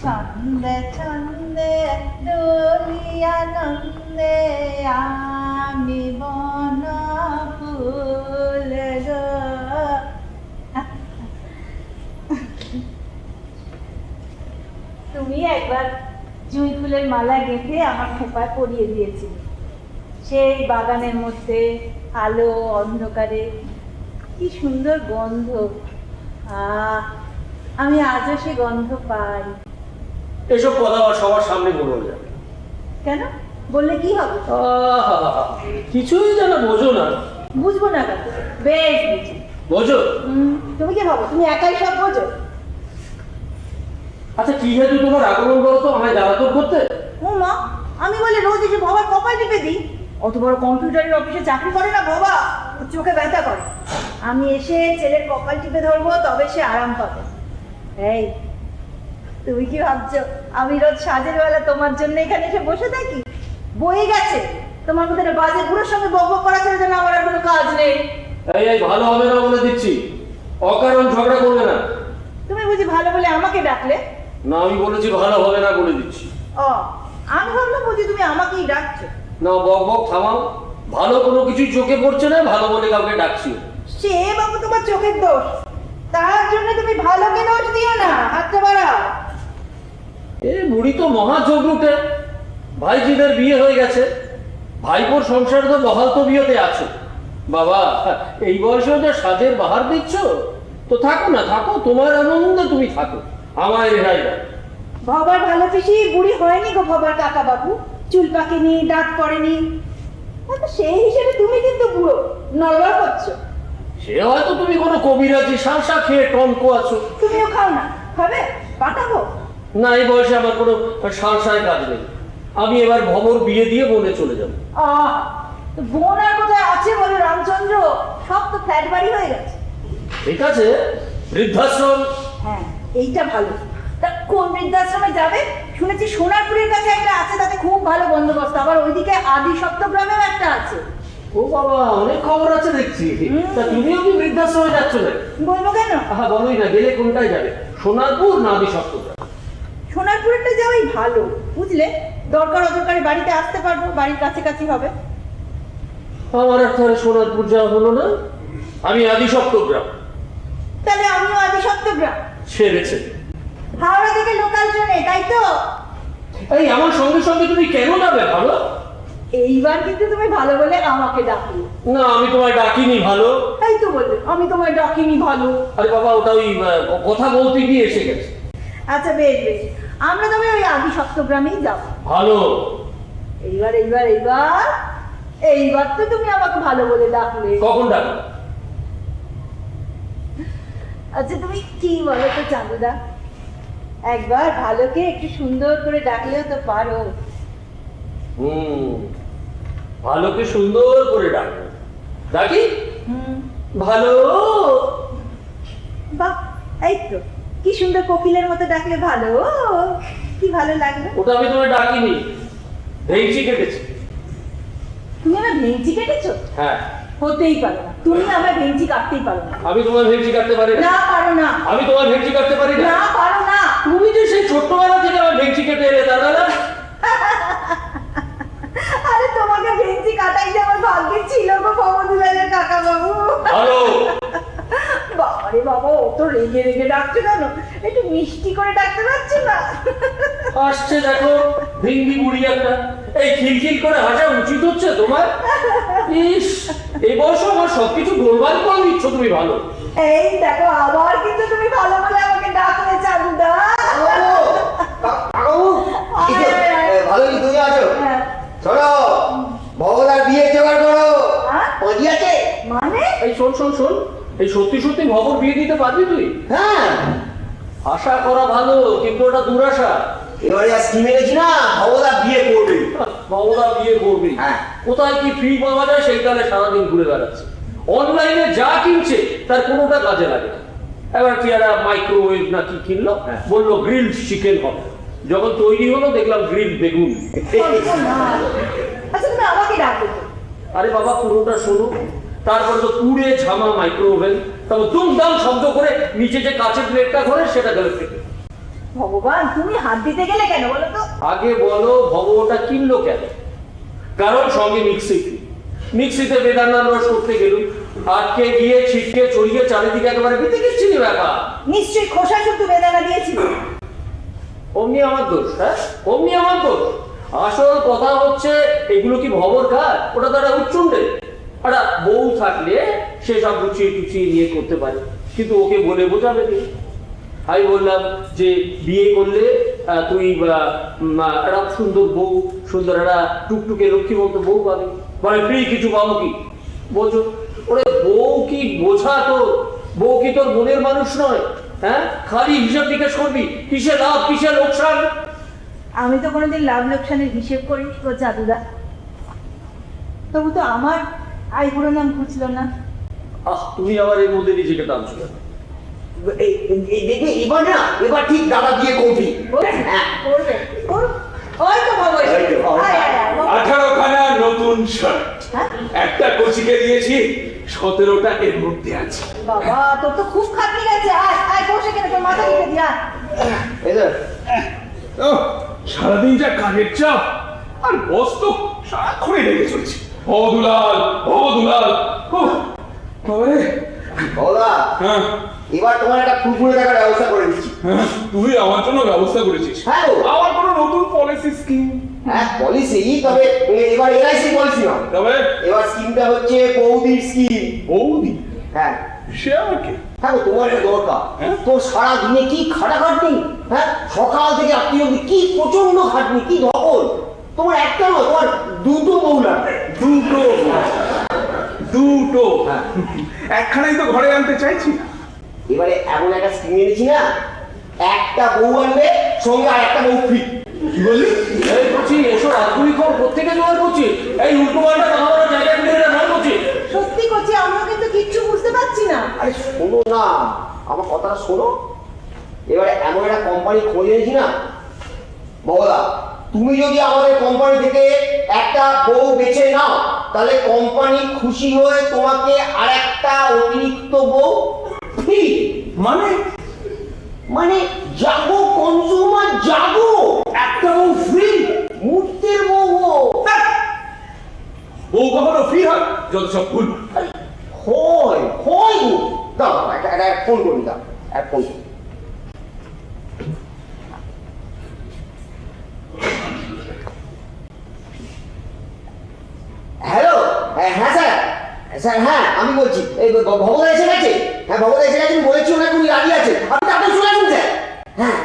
ছন্দে ছন্দে দুলিয়া নন্দে আমি বন ফুল গো। তুমি একবার জুঁই ফুলের মালা গেঁথে আমার খোপায় পরিয়ে দিয়েছিলে, সেই বাগানের মধ্যে আলো অন্ধকারে কি সুন্দর গন্ধ। আমি আজও সে গন্ধ পাই। এসব কথা আবার সবার সামনে বলবো না। কেন? বললে কি হবে? কিছুই যেন বোঝো না। বুঝবো না কেন? বেশ বুঝি। বোঝো? তুমি কি ভাবো তুমি একাই সব বোঝো? আচ্ছা কি হেতু তোমার আগমন করো তো আমায় জ্বালাতন করতে? ও মা, আমি বলে রোজ এসে বাবার কপাল টিপে দিই? অত বড় কম্পিউটারের অফিসে চাকরি করে না বাবা, ওর চোখে ব্যথা করে। আমি এসে ছেলের কপাল টিপে ধরবো, তবে সে আরাম পাবে। এই তুমি কি ভাবছো আমি রোজ সাজের বেলা তোমার জন্য এখানে এসে বসে থাকি? বয়ে গেছে তোমার মধ্যে বাজে বুড়োর সঙ্গে বকবক করা ছেড়ে যেন আমার আর কোনো কাজ নেই। এই ভালো হবে না বলে দিচ্ছি, অকারণ ঝগড়া করবে না। তুমি বুঝি ভালো বলে আমাকে ডাকলে? না, আমি বলেছি ভালো হবে না বলে দিচ্ছি। ও, আমি ভাবলাম বুঝি তুমি আমাকেই ডাকছো। না, বক বক থামাও। ভালো কোনো কিছু চোখে পড়ছে না, ভালো বলে কাউকে ডাকছি। সে বাবু তোমার চোখের দোষ, তার জন্য তুমি ভালোকে দোষ দিও না। হাতটা বাড়াও। এ বুড়ি তো মহা চোখ উঠে। ভাইজিদের বিয়ে হয়ে গেছে, ভাইপোর সংসার তো বহাল তো বিয়েতে আছে। বাবা, এই বয়সেও যে সাজের বাহার দিচ্ছ, তো থাকো না, থাকো, তোমার আনন্দে তুমি থাকো, আমায় রেহাই দাও। বাবার ভালো পিসি বুড়ি হয়নি গো বাবার কাকা বাবু। চুল পাকেনি, দাঁত পড়েনি। সেই হিসেবে তুমি কিন্তু বুড়ো, নড়বড় করছো। সে হয়তো তুমি কোনো কবিরাজি শাঁসা খেয়ে টনকো আছো। তুমিও খাও না, খাবে? পাঠাবো? না, এই বয়সে আমার কোনো শাঁসায় কাজ নেই। আমি এবার ভবর বিয়ে দিয়ে বনে চলে যাব। তো বোন আর কোথায় আছে বলো রামচন্দ্র? সব তো ফ্ল্যাট বাড়ি হয়ে গেছে। ঠিক আছে, বৃদ্ধাশ্রম। হ্যাঁ, এইটা ভালো। তা কোন বৃদ্ধাশ্রমে যাবে? শুনেছি সোনারপুরের কাছে একটা আছে, তাতে খুব ভালো বন্দোবস্ত। আবার ওইদিকে আদি সপ্তগ্রামেও একটা আছে। ও বাবা, অনেক খবর আছে দেখছি। তা তুমিও কি বৃদ্ধাশ্রমে যাচ্ছ না? বলবো কেন? হ্যাঁ, বলোই না। গেলে কোনটায় যাবে, সোনারপুর না আদি সপ্তগ্রাম? সোনারপুরেরটা যাওয়াই ভালো, বুঝলে? দরকার অদরকারে বাড়িতে আসতে পারবো, বাড়ির কাছাকাছি হবে। আমার আর তাহলে সোনারপুর যাওয়া হলো না, আমি আদি সপ্তগ্রাম। তাহলে আমিও আদি সপ্তগ্রাম। সেরেছে। হাওড়া থেকে লোকাল ট্রেনে, তাই তো? এই আমার সঙ্গে সঙ্গে তুমি কেন যাবে? ভালো। এইবার কিন্তু তুমি ভালো বলে আমাকে ডাকলে। না, আমি তোমায় ডাকিনি। ভালো। তাই তো বললে আমি তোমায় ডাকিনি ভালো। আরে বাবা, ওটা ওই কথা বলতে গিয়ে এসে গেছে। আচ্ছা বেশ বেশ, আমরা তবে ওই আদি সপ্তগ্রামেই যাব। ভালো। এইবার এইবার এইবার এইবার তো তুমি আমাকে ভালো বলে ডাকলে। কখন ডাকবে? আচ্ছা তুমি কি বলো তো চাঁদুদা, একবার ভালোকে একটু সুন্দর করে ডাকলেও তো পারো। ভালোকে সুন্দর করে ডাকবে। ডাকি? ভালো। বাহ, এই তো কি সুন্দর কোকিলের মতো ডাকলে ভালো, কি ভালো লাগলো। ওটা আমি তোমায় ডাকিনি, ভেঙচি কেটেছি। তুমি আমার ভেঙচি কেটেছো? হ্যাঁ। হতেই পারো না, তুমি আমার ভেঙচি কাটতেই পারো না। আমি তোমার ভেঙচি কাটতে পারি না। না পারো না। আমি তোমার ভেঙচি কাটতে পারি না। না পারো না। তুমি যে সেই ছোট্টবেলা থেকে আমার ভেঙচি কেটে এলে, দাদা না? আরে তোমাকে ভেঙচি কাটাই যে আমার ভাগ্যে ছিল গো ভবদুলালের কাকা বাবু। ভালো। বাবারে বাবা, ও তো রেগে রেগে ডাকছে কেন? একটু মিষ্টি করে ডাকতে পারছি না? আসছে দেখো, ভিঙ্গি বুড়ি একটা। এই খিলখিল করে হাসা উচিত হচ্ছে তোমার? ইস, এই বয়সে আমার সবকিছু গোলমাল করে দিচ্ছ তুমি। ভালো। এই দেখো, আবার কিন্তু তুমি ভালো বলে আমাকে ডাকলে চাঁদুদা। ভালো কি তুমি আছো? হ্যাঁ। শোনো, ভগদার বিয়ে জোগাড় করো। হ্যাঁ? পাঁজি আছে? মানে? এই শোন শোন শোন, এই সত্যি সত্যি ভবর বিয়ে দিতে পারবি তুই? হ্যাঁ। আশা করা ভালো, কিন্তু ওটা দুরাশা। এবারে স্কিমে গেছি না, ভগদা বিয়ে করবে। ভবরা বিয়ে করবি? হ্যাঁ। কোথায় কি ফ্রি পাওয়া যায় সেই কালে সারাদিন ঘুরে বেড়াচ্ছে। অনলাইনে যা কিনছে তার কোনোটা কাজে লাগে না। এবার কি একটা মাইক্রোওয়েভ না কি কিনলো, বললো গ্রিল চিকেন হবে। যখন তৈরি হলো দেখলাম গ্রিল বেগুন। আচ্ছা তুমি আমাকে ডাকো। আরে বাবা, পুরোটা শোনো। তারপর তো পুড়ে ঝামা মাইক্রোওভেন, তারপর দুমদাম শব্দ করে নিচে যে কাঁচের প্লেটটা ধরে সেটা গেলে ফেটে। ভগবান, তুমি হাত দিতে গেলে কেন বলো তো? আগে বলো, ভবটা কিনলো কেন? কারণ সঙ্গে মিক্সি। মিক্সিতে বেদানার রস করতে গেলুম, আটকে গিয়ে ছিটকে ছড়িয়ে চারিদিকে একেবারে বিতে গেছিল ব্যাপার। নিশ্চয়ই খোসা শুদ্ধ বেদানা দিয়েছিল। অমনি আমার দোষ? হ্যাঁ, অমনি আমার দোষ। আসল কথা হচ্ছে, এগুলো কি ভবর খায়? ওটা তো একটা উচ্চুন্ডে। একটা বউ থাকলে সে সব গুছিয়ে টুচিয়ে নিয়ে করতে পারে, কিন্তু ওকে বলে বোঝাবে নি। আমি বললাম যে বিয়ে করলে তুই একটা সুন্দর বউ, সুন্দর একটা টুকটুকে লক্ষ্মীমন্ত বউ পাবি, মানে ফ্রি কিছু পাবো কি? বোঝো। ওরে বউ কি বোঝা তোর? বউ কি তোর মনের মানুষ নয়? হ্যাঁ, খালি হিসাব নিকাশ করবি, কিসে লাভ কিসে লোকসান। আমি তো কোনোদিন লাভ লোকসানের হিসেব করিনি গো চাঁদুদা। তবু তো আমার আইবুড়ো নাম ঘুচলো না। তুমি আবার এর মধ্যে নিজেকে টানছো কেন? দেখবি এবার না, এবার ঠিক দাদা বিয়ে করবি। হ্যাঁ। করবে, করো। ওই তো বাবা, এই তো, আয়, আয়, আয়, বাবা। 18খানা নতুন শার্ট, হ্যাঁ? একটা কোচিকে দিয়েছি, 17টা এর মধ্যে আছে। বাবা, তোর তো খুব খাটনি গেছে। আয় আয়, বসে কেন, তোর মাথা কেটে দিয়া। এই তো, সারাদিন যা কাজের চাপ, আর বস তো সারাক্ষণই লেগে চলছে। ও দুলাল, ও দুলাল। বাবারে। ভগদা, হ্যাঁ, এবার তোমার একটা কুকুরে দেখার ব্যবস্থা করে দিচ্ছি। হ্যাঁ, তুই আমার জন্য ব্যবস্থা করেছিস। হ্যাঁ গো। আমার কোনো নতুন পলিসি স্কিম। হ্যাঁ, পলিসি, তবে এবার এলআইসি পলিসি না। তবে এবার স্কিমটা হচ্ছে বৌদির স্কিম। বৌদি, হ্যাঁ। সে আমার কি? হ্যাঁ গো, তোমার তো দরকার। হ্যাঁ? তোর সারা দিনে কি খাটাখাটনি, হ্যাঁ, সকাল থেকে রাত্রি অবধি কি প্রচন্ড খাটনি, কি ধকল। তোমার একটা নয়, তোমার দুটো বউ লাগবে। দুটো একখানেই তো ঘরে আনতে চাইছি না। এবারে এমন একটা স্কিম এনেছি না, একটা বউ আনবে সঙ্গে আর একটা বউ ফ্রি। কি বললি? এই করছি এসব আধুনিক খবর কোথেকে জোগাড় করছি? এই উল্টো পাল্টা কথা বলার জায়গা থেকে নয় করছি। সত্যি করছি, আমিও কিন্তু কিচ্ছু বুঝতে পারছি না। আরে শোনো না, আমার কথাটা শোনো। এবারে এমন একটা কোম্পানি খুলে এনেছি না বলা, তুমি যদি আমাদের কোম্পানি থেকে একটা বউ বেছে নাও তাহলে কোম্পানি খুশি হয়ে তোমাকে আর একটা অতিরিক্ত বউ ফ্রি। মানে জাগো কনজিউমার জাগো, একটা বউ ফ্রি, মুহূর্তের বউ। বউ কখনো ফ্রি হয়? যত সব ভুল। হয় হয় গো। দাও একটা ফোন করি, দাও এক ফোন করি। হ্যালো, হ্যাঁ স্যার, হ্যাঁ আমি বলছি, এই ভগবান এসে গেছে। হ্যাঁ ভগবান এসে গেছে, বলেছি ওনার তুমি রাজি আছে, আপনি তাড়াতাড়ি চলে আসুন স্যার। হ্যাঁ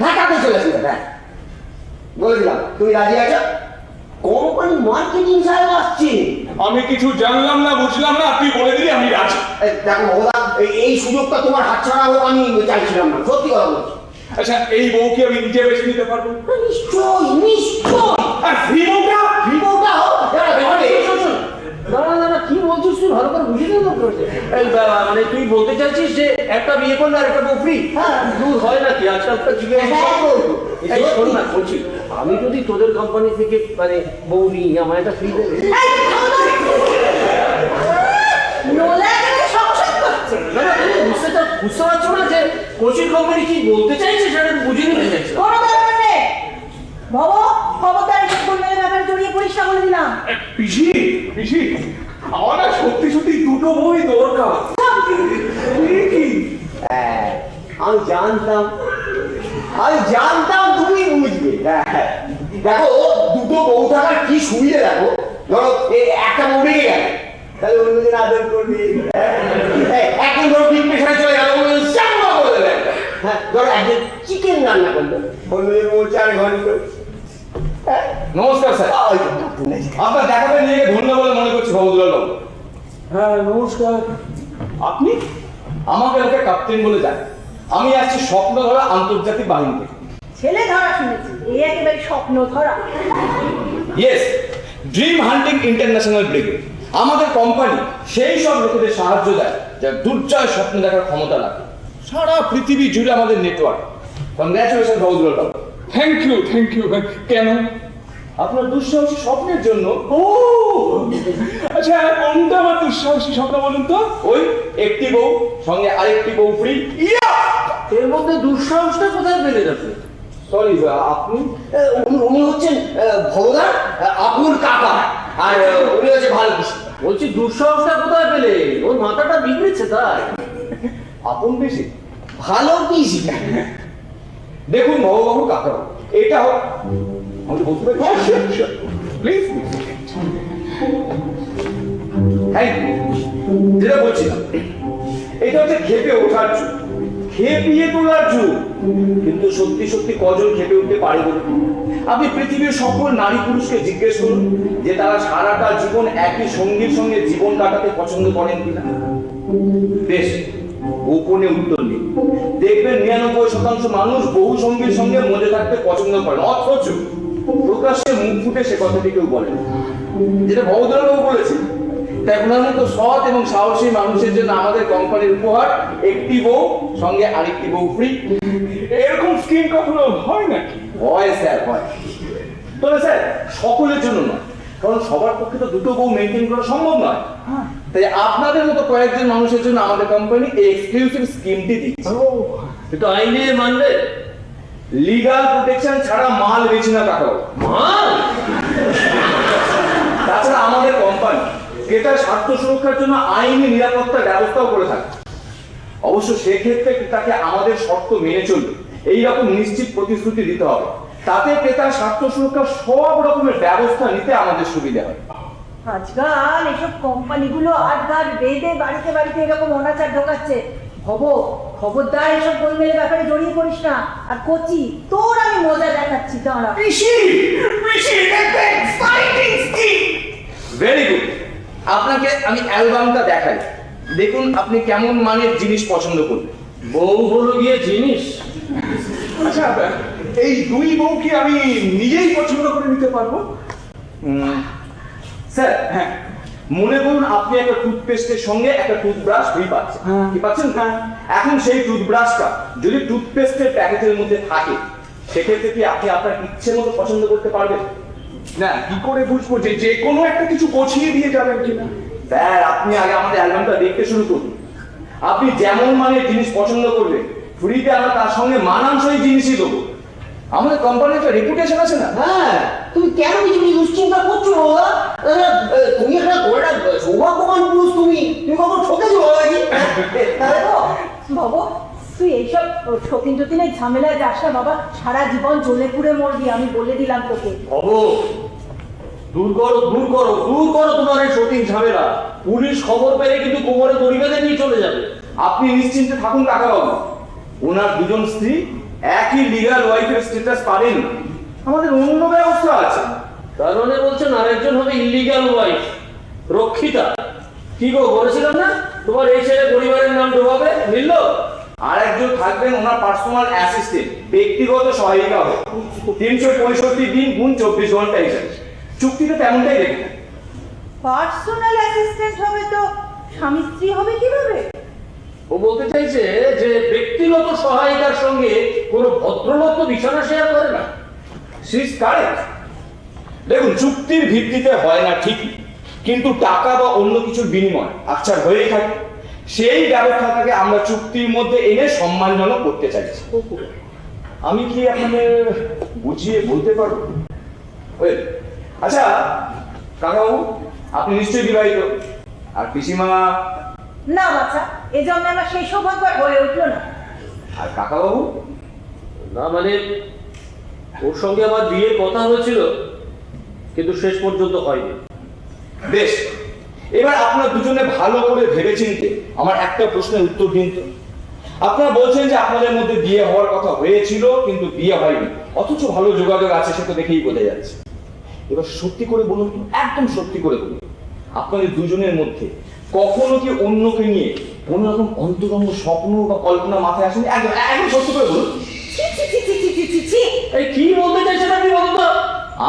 তাড়াতাড়ি চলে আসুন স্যার। হ্যাঁ বলে দিলাম তুমি রাজি আছো। কোম্পানি মার্কেটিং সাহেব আসছে। আমি কিছু জানলাম না, বুঝলাম না, তুই বলে দিলি আমি রাজি। দেখো ভগবান, এই সুযোগটা তোমার হাতছাড়া হোক আমি চাইছিলাম না, সত্যি কথা বলছি। আচ্ছা, এই বউ কি আমি নিজে বেছে নিতে পারবো? নিশ্চয়। আর ফ্রি বউটা? বিপদটা হোক, না কি বলছিস তুই ভালো করে বুঝে নেব। মানে তুই বলতে চাইছিস যে একটা বিয়ে করলে আর একটা বউ ফ্রি? হ্যাঁ। দূর হয় নাকি আজকালকার যুগে? হ্যাঁ, বলবো। এই শোন না, বলছি আমি যদি তোদের কোম্পানি থেকে মানে বউ নিই, আমার একটা ফ্রি দেবে? না তুমি বুঝতে পারছো না যে কোচিং কোম্পানি কি বলতে চাইছে সেটা বুঝে নিতে চাইছে। কোনো দরকার নেই বাবা, খবরদার এসব কন্যাদের ব্যাপারে জড়িয়ে পড়িস না বলে দিলাম। পিসি আমার না সত্যি সত্যি দুটো বই দরকার। কি? হ্যাঁ, আমি জানতাম তুমি বুঝবে। হ্যাঁ, দেখো দুটো বউ থাকার কি সুবিধা দেখো। ধরো একটা বউ রেগে গেল, তাহলে অন্যদিন আদর করবে। একদিন ধরো ডিম পেশায় চলে গেল, শ্যামা করে দেবে। হ্যাঁ, ধরো একদিন চিকেন রান্না করলো, অন্যদিন বলছে 4 ঘন্টা। নমস্কার স্যার, আপনার দেখাতে নিয়ে ধন্য বলে মনে করছি ভবদুলাল বাবু। হ্যাঁ নমস্কার। আপনি? আমাকে লোকে ক্যাপ্টেন বলে যায়। আমি আসছি স্বপ্ন ধরা আন্তর্জাতিক বাহিনী থেকে। ছেলে ধরা শুনেছি, এই একেবারে স্বপ্ন ধরা। ইয়েস, ড্রিম হান্টিং ইন্টারন্যাশনাল ব্রিগেড। আমাদের কোম্পানি সেই সব লোকেদের সাহায্য দেয় যার দুর্জয় স্বপ্ন দেখার ক্ষমতা রাখে। সারা পৃথিবী জুড়ে আমাদের নেটওয়ার্ক। কংগ্রাচুলেশন ভবদুলাল বাবু। Thank you. কেন? আপনার দুঃসাহসী স্বপ্নের জন্য। ও আচ্ছা, কোনটা আমার দুঃসাহসী স্বপ্ন বলুন তো? ওই একটি বউ সঙ্গে আরেকটি বউ ফ্রি। এর মধ্যে দুঃসাহসটা কোথায় পেলে যাচ্ছে? সরি আপনি? উনি হচ্ছেন ভগবান, আপুর কাকা, আর উনি হচ্ছে ভালো কৃষ্ণ। বলছি দুঃসাহসটা কোথায় পেলে? ওর মাথাটা বিগড়েছে তাই। আপন বেশি ভালো কৃষ্ণ। দেখুন ভববাবু কাকা, এটা হোক আমি বলতে পারি। প্লিজ। Thank you. যেটা বলছিলাম, এটা হচ্ছে খেপে ওঠার যুগ, খেপিয়ে তোলার যুগ। কিন্তু সত্যি সত্যি কজন খেপে উঠতে পারে বলুন? আপনি পৃথিবীর সকল নারী পুরুষকে জিজ্ঞেস করুন যে তারা সারাটা জীবন একই সঙ্গীর সঙ্গে জীবন কাটাতে পছন্দ করেন কিনা। বেশ, গোপনে উত্তর দিন। দেখবেন 99% মানুষ বহু সঙ্গীর সঙ্গে মজে থাকতে পছন্দ করেন, অথচ প্রকাশ্যে মুখ ফুটে সে কথাটি কেউ বলেন। যেটা ভবদুলাল বলেছে, তাই ওনার মতো সৎ এবং সাহসী মানুষের জন্য আমাদের কোম্পানির উপহার একটি বউ সঙ্গে আরেকটি বউ ফ্রি। এরকম স্কিম কখনো হয় নাকি? হয় স্যার, হয়। তবে স্যার সকলের জন্য নয়, কারণ সবার পক্ষে তো দুটো বউ মেনটেন করা সম্ভব নয়। তাই আপনাদের মতো কয়েকজন মানুষের জন্য আমাদের কোম্পানি এই এক্সক্লুসিভ স্কিমটি দিচ্ছে। কিন্তু আইনে মানবে? লিগাল প্রোটেকশন ছাড়া মাল বেচি না কাকা। মাল? তাছাড়া আমাদের কোম্পানি ক্রেতার স্বার্থ সুরক্ষার জন্য আইনি নিরাপত্তার ব্যবস্থাও করে থাকে। অবশ্য সেক্ষেত্রে তাকে আমাদের শর্ত মেনে চলবে এইরকম নিশ্চিত প্রতিশ্রুতি দিতে হবে। তাতে ক্রেতার স্বার্থ সুরক্ষার সব রকমের ব্যবস্থা নিতে আমাদের সুবিধা হয়। আজকাল এসব কোম্পানিগুলো আটঘাট বেঁধে বাড়িতে বাড়িতে এরকম অনাচার ঢোকাচ্ছে। ভব খবরদার এসব গোলমেলের ব্যাপারে জড়িয়ে পড়িস না। আর কচি, তোর আমি মজা দেখাচ্ছি, দাঁড়া। Very good. আপনাকে আমি অ্যালবামটা দেখাই, দেখুন আপনি কেমন মানের জিনিস পছন্দ করবেন। বউ হলো গিয়ে জিনিস। আচ্ছা এই দুই বউ কি আমি নিজেই পছন্দ করে নিতে পারবো? স্যার হ্যাঁ, মনে করুন আপনি একটা টুথপেস্টের সঙ্গে একটা টুথব্রাশ ফ্রি পাচ্ছেন, কি পাচ্ছেন? এখন সেই টুথব্রাশটা যদি টুথপেস্টের প্যাকেটের মধ্যে থাকে, সেক্ষেত্রে কি আপনি আপনার ইচ্ছে মতো পছন্দ করতে পারবেন? না, কি করে বুঝবো যে যে কোনো একটা কিছু পছিয়ে দিয়ে যাবেন কিনা? স্যার আপনি আগে আমাদের অ্যালবামটা দেখতে শুরু করুন। আপনি যেমন মানের জিনিস পছন্দ করবেন, ফ্রিতে আমরা তার সঙ্গে মানানসই জিনিসই দেবো। আমাদের কোম্পানির তো রেপুটেশন আছে না? হ্যাঁ, তুমি কেন কিছু নিয়ে দুশ্চিন্তা করছো বাবা? তুমি একটা সৌভাগ্যবান পুরুষ, তুমি কখন ঠকেছো বাবা নাকি? তাই তো? বাবু, তুই এইসব সতীন টতিনের ঝামেলায় যাস না বাবা, সারা জীবন জ্বলে পুড়ে মরবি, আমি বলে দিলাম তোকে। দূর করো তোমার এই সতীন ঝামেলা। পুলিশ খবর পেলে কিন্তু কোমরে দড়ি বেঁধে নিয়ে চলে যাবে। আপনি নিশ্চিন্তে থাকুন কাকাবাবু, ওনার দুজন স্ত্রী একই লিগ্যাল ওয়াইফের স্ট্যাটাস পাবেন না, আমাদের অন্য ব্যবস্থা আছে। তার মানে বলছেন আরেকজন হবে ইলিগাল ওয়াইফ, রক্ষিতা। কি গো, বলেছিলাম না তোমার এই ছেলে পরিবারের নাম ডোবাবে, মিলল? আর একজন থাকবেন ওনার পার্সোনাল অ্যাসিস্ট্যান্ট, ব্যক্তিগত সহায়িকা হবে। 365 দিন গুণ 24 ঘন্টা হিসাবে, চুক্তিতে তেমনটাই রেখে। পার্সোনাল অ্যাসিস্ট্যান্ট হবে তো স্বামী স্ত্রী হবে কিভাবে? ও বলতে চাইছে যে ব্যক্তিগত সহায়িকার সঙ্গে কোনো ভদ্রলোক তো বিছানা শেয়ার করে না। সিজ কারেক্ট। দেখুন, চুক্তির ভিত্তিতে হয় না ঠিক, কিন্তু টাকা বা অন্য কিছুর বিনিময় আচ্ছা হয়েই থাকে। সেই ব্যবস্থাটাকে আমরা চুক্তির মধ্যে এনে সম্মানজনক করতে চাইছি। আমি কি আপনাদের বুঝিয়ে বলতে পারবো? ওয়েল, আচ্ছা কাকাবাবু, আপনি নিশ্চয়ই বিবাহিত, আর পিসিমা? না বাচ্চা, এজন্য আমার সেই সৌভাগ্য আর হয়ে উঠলো না। আর কাকাবাবু? না মানে ওর সঙ্গে আমার বিয়ের কথা হয়েছিল, কিন্তু শেষ পর্যন্ত হয়নি। বেশ, এবার আপনারা দুজনে ভালো করে ভেবেচিন্তে আমার একটা প্রশ্নের উত্তর দিন তো। আপনারা বলছেন যে আপনাদের মধ্যে বিয়ে হওয়ার কথা হয়েছিল কিন্তু বিয়ে হয়নি, অথচ ভালো যোগাযোগ আছে, সে তো দেখেই বোঝা যাচ্ছে। এবার সত্যি করে বলুন, একদম সত্যি করে বলুন, আপনাদের দুজনের মধ্যে কখনো কি অন্যকে নিয়ে কোন রকম অন্তরঙ্গ স্বপ্ন বা কল্পনা মাথায় আসেনি? একদম একদম সত্যি করে বলুন। এই কি বলতে চাইছেন আপনি বলুন তো?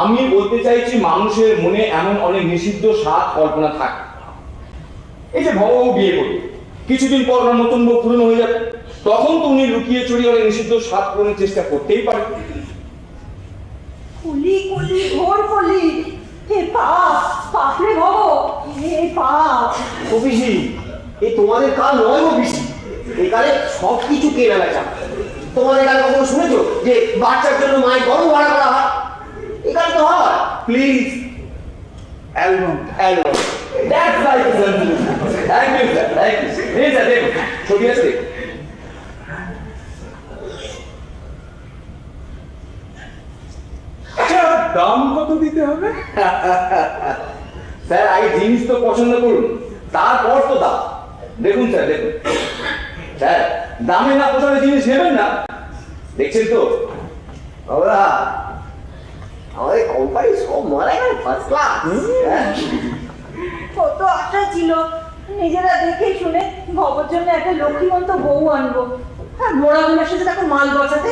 আমি বলতে চাইছি, মানুষের মনে এমন অনেক নিষিদ্ধ স্বাদ কল্পনা থাকে। এই যে ভববাবু বিয়ে করবে, কিছুদিন পর ওনার নতুন বউ পুরনো হয়ে যাবে, তখন তো উনি লুকিয়ে চুরিয়ে অনেক নিষিদ্ধ স্বাদ পূরণের চেষ্টা করতেই পারে। কলি কলি ঘোর কলি, হে পাপ, পাপ রে ভব, হে পাপ। অফিসি, এই তোমাদের কাল নয় অফিসি, এই কালে সব কিছু কেনা বেচা। তোমাদের কালে কখনো শুনেছো যে বাচ্চার জন্য মায়ের গর্ভ ভাড়া করা হয়? এই কালে তো হয়। Please, album album, that's like something. Thank you sir, thank you. এই স্যার দেখুন, ছবি আছে। আচ্ছা, দাম কত দিতে হবে? স্যার আগে জিনিস তো পছন্দ করুন, তারপর তো দাম। দেখুন স্যার, দেখুন স্যার, দামে না পোষালে জিনিস নেবেন না, দেখছেন তো? বাবা, আমাদের কোম্পানি সব মারা গেল ফার্স্ট ক্লাস। কত আশা ছিল নিজেরা দেখে শুনে ভবর জন্য একটা লক্ষ্মীমন্ত বউ আনবো, হ্যাঁ মোড়া গুলোর সাথে তাকে মাল বসাতে।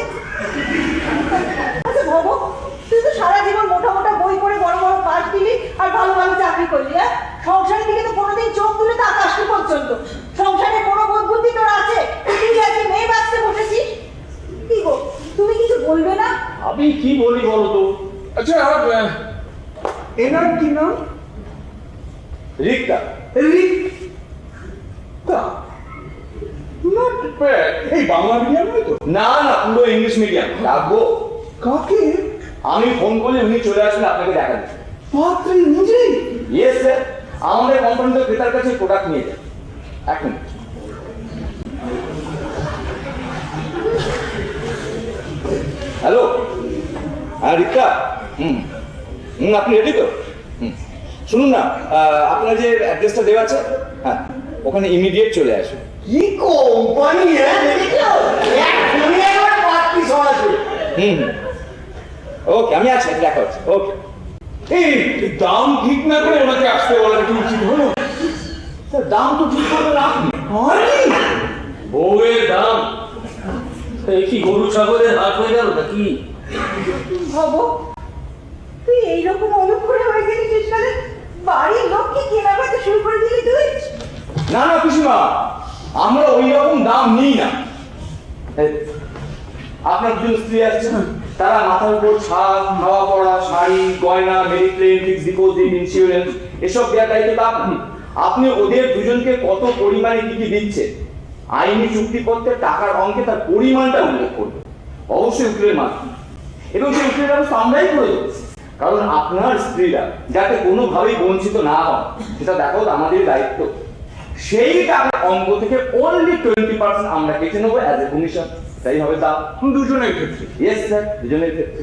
আচ্ছা ভব, তুই তো সারা জীবন মোটা মোটা বই পড়ে বড় বড় পাস দিলি আর ভালো ভালো চাকরি করলি, হ্যাঁ সংসারের দিকে তো কোনোদিন চোখ তুলে তাকাসনি পর্যন্ত। সংসারে কোনো বোধ বুদ্ধি তোর আছে? তুই আজকে মেয়ে বাঁচতে বসেছিস। কি গো, তুমি কিছু বলবে না? আমি কি বলি বলো তো? আচ্ছা, এনার কি নাম? রিক্তা। রিক্তা? Not bad. এই বাংলা মিডিয়াম নয় তো? না না, পুরো ইংলিশ মিডিয়াম। ডাকবো? কাকে? আমি ফোন করলে উনি চলে আসবেন আপনাকে দেখাবেন। পাত্রী নিজেই? ইয়েস স্যার, আমাদের কোম্পানিতে ক্রেতার কাছে প্রোডাক্ট নিয়ে যান। এখন হ্যালো, হ্যাঁ রিক্তা, আপনি রেডি তো? শুনুন না, আপনার যে অ্যাড্রেসটা দেওয়া আছে, হ্যাঁ ওখানে ইমিডিয়েট চলে আসুন। কি কোম্পানি দেখেছো? এক ফোনে একবার পাত্রী সরাসরি। ওকে, আমি আছি, দেখা হচ্ছে। ওকে। এই দাম ঠিক না করে ওনাকে আসতে বলা কি উচিত হলো? স্যার, দাম তো ঠিক করবে না আপনি। বউয়ের দাম এই কি গরু ছাগলের হাট হয়ে গেল নাকি? ভব, তুই এইরকম অনুপ্রে হয়ে গেছিস মানে বাড়ির লোককে কেনাকাটা শুরু করে দিলি তুই? না না পিসিমা, আমরা ওই রকম দাম নিই না। এই, আপনার দুজন স্ত্রী আসছেন, তারা মাথার উপর ছাদ, খাওয়া পড়া, শাড়ি, গয়না, মেডিক্লেম, ফিক্সড ডিপোজিট, ইন্স্যুরেন্স এসব দেওয়ার দায়িত্ব তো আপনি। আপনি ওদের দুজনকে কত পরিমাণে কি কি দিচ্ছেন, আইনি চুক্তিপত্রে টাকার অঙ্কে তার পরিমাণটা উল্লেখ করবে, অবশ্যই উকিলের মাধ্যমে। এবং সেই উকিলের ব্যবস্থা আমরাই করে দেবো, কারণ আপনার স্ত্রীরা যাতে কোনোভাবেই বঞ্চিত না হয় সেটা দেখাও তো আমাদের দায়িত্ব। সেই টাকার অঙ্ক থেকে অনলি 20% আমরা কেটে নেবো অ্যাজ এ কমিশন। তাই হবে দাম দুজনের ক্ষেত্রে। ইয়েস স্যার, দুজনের ক্ষেত্রে।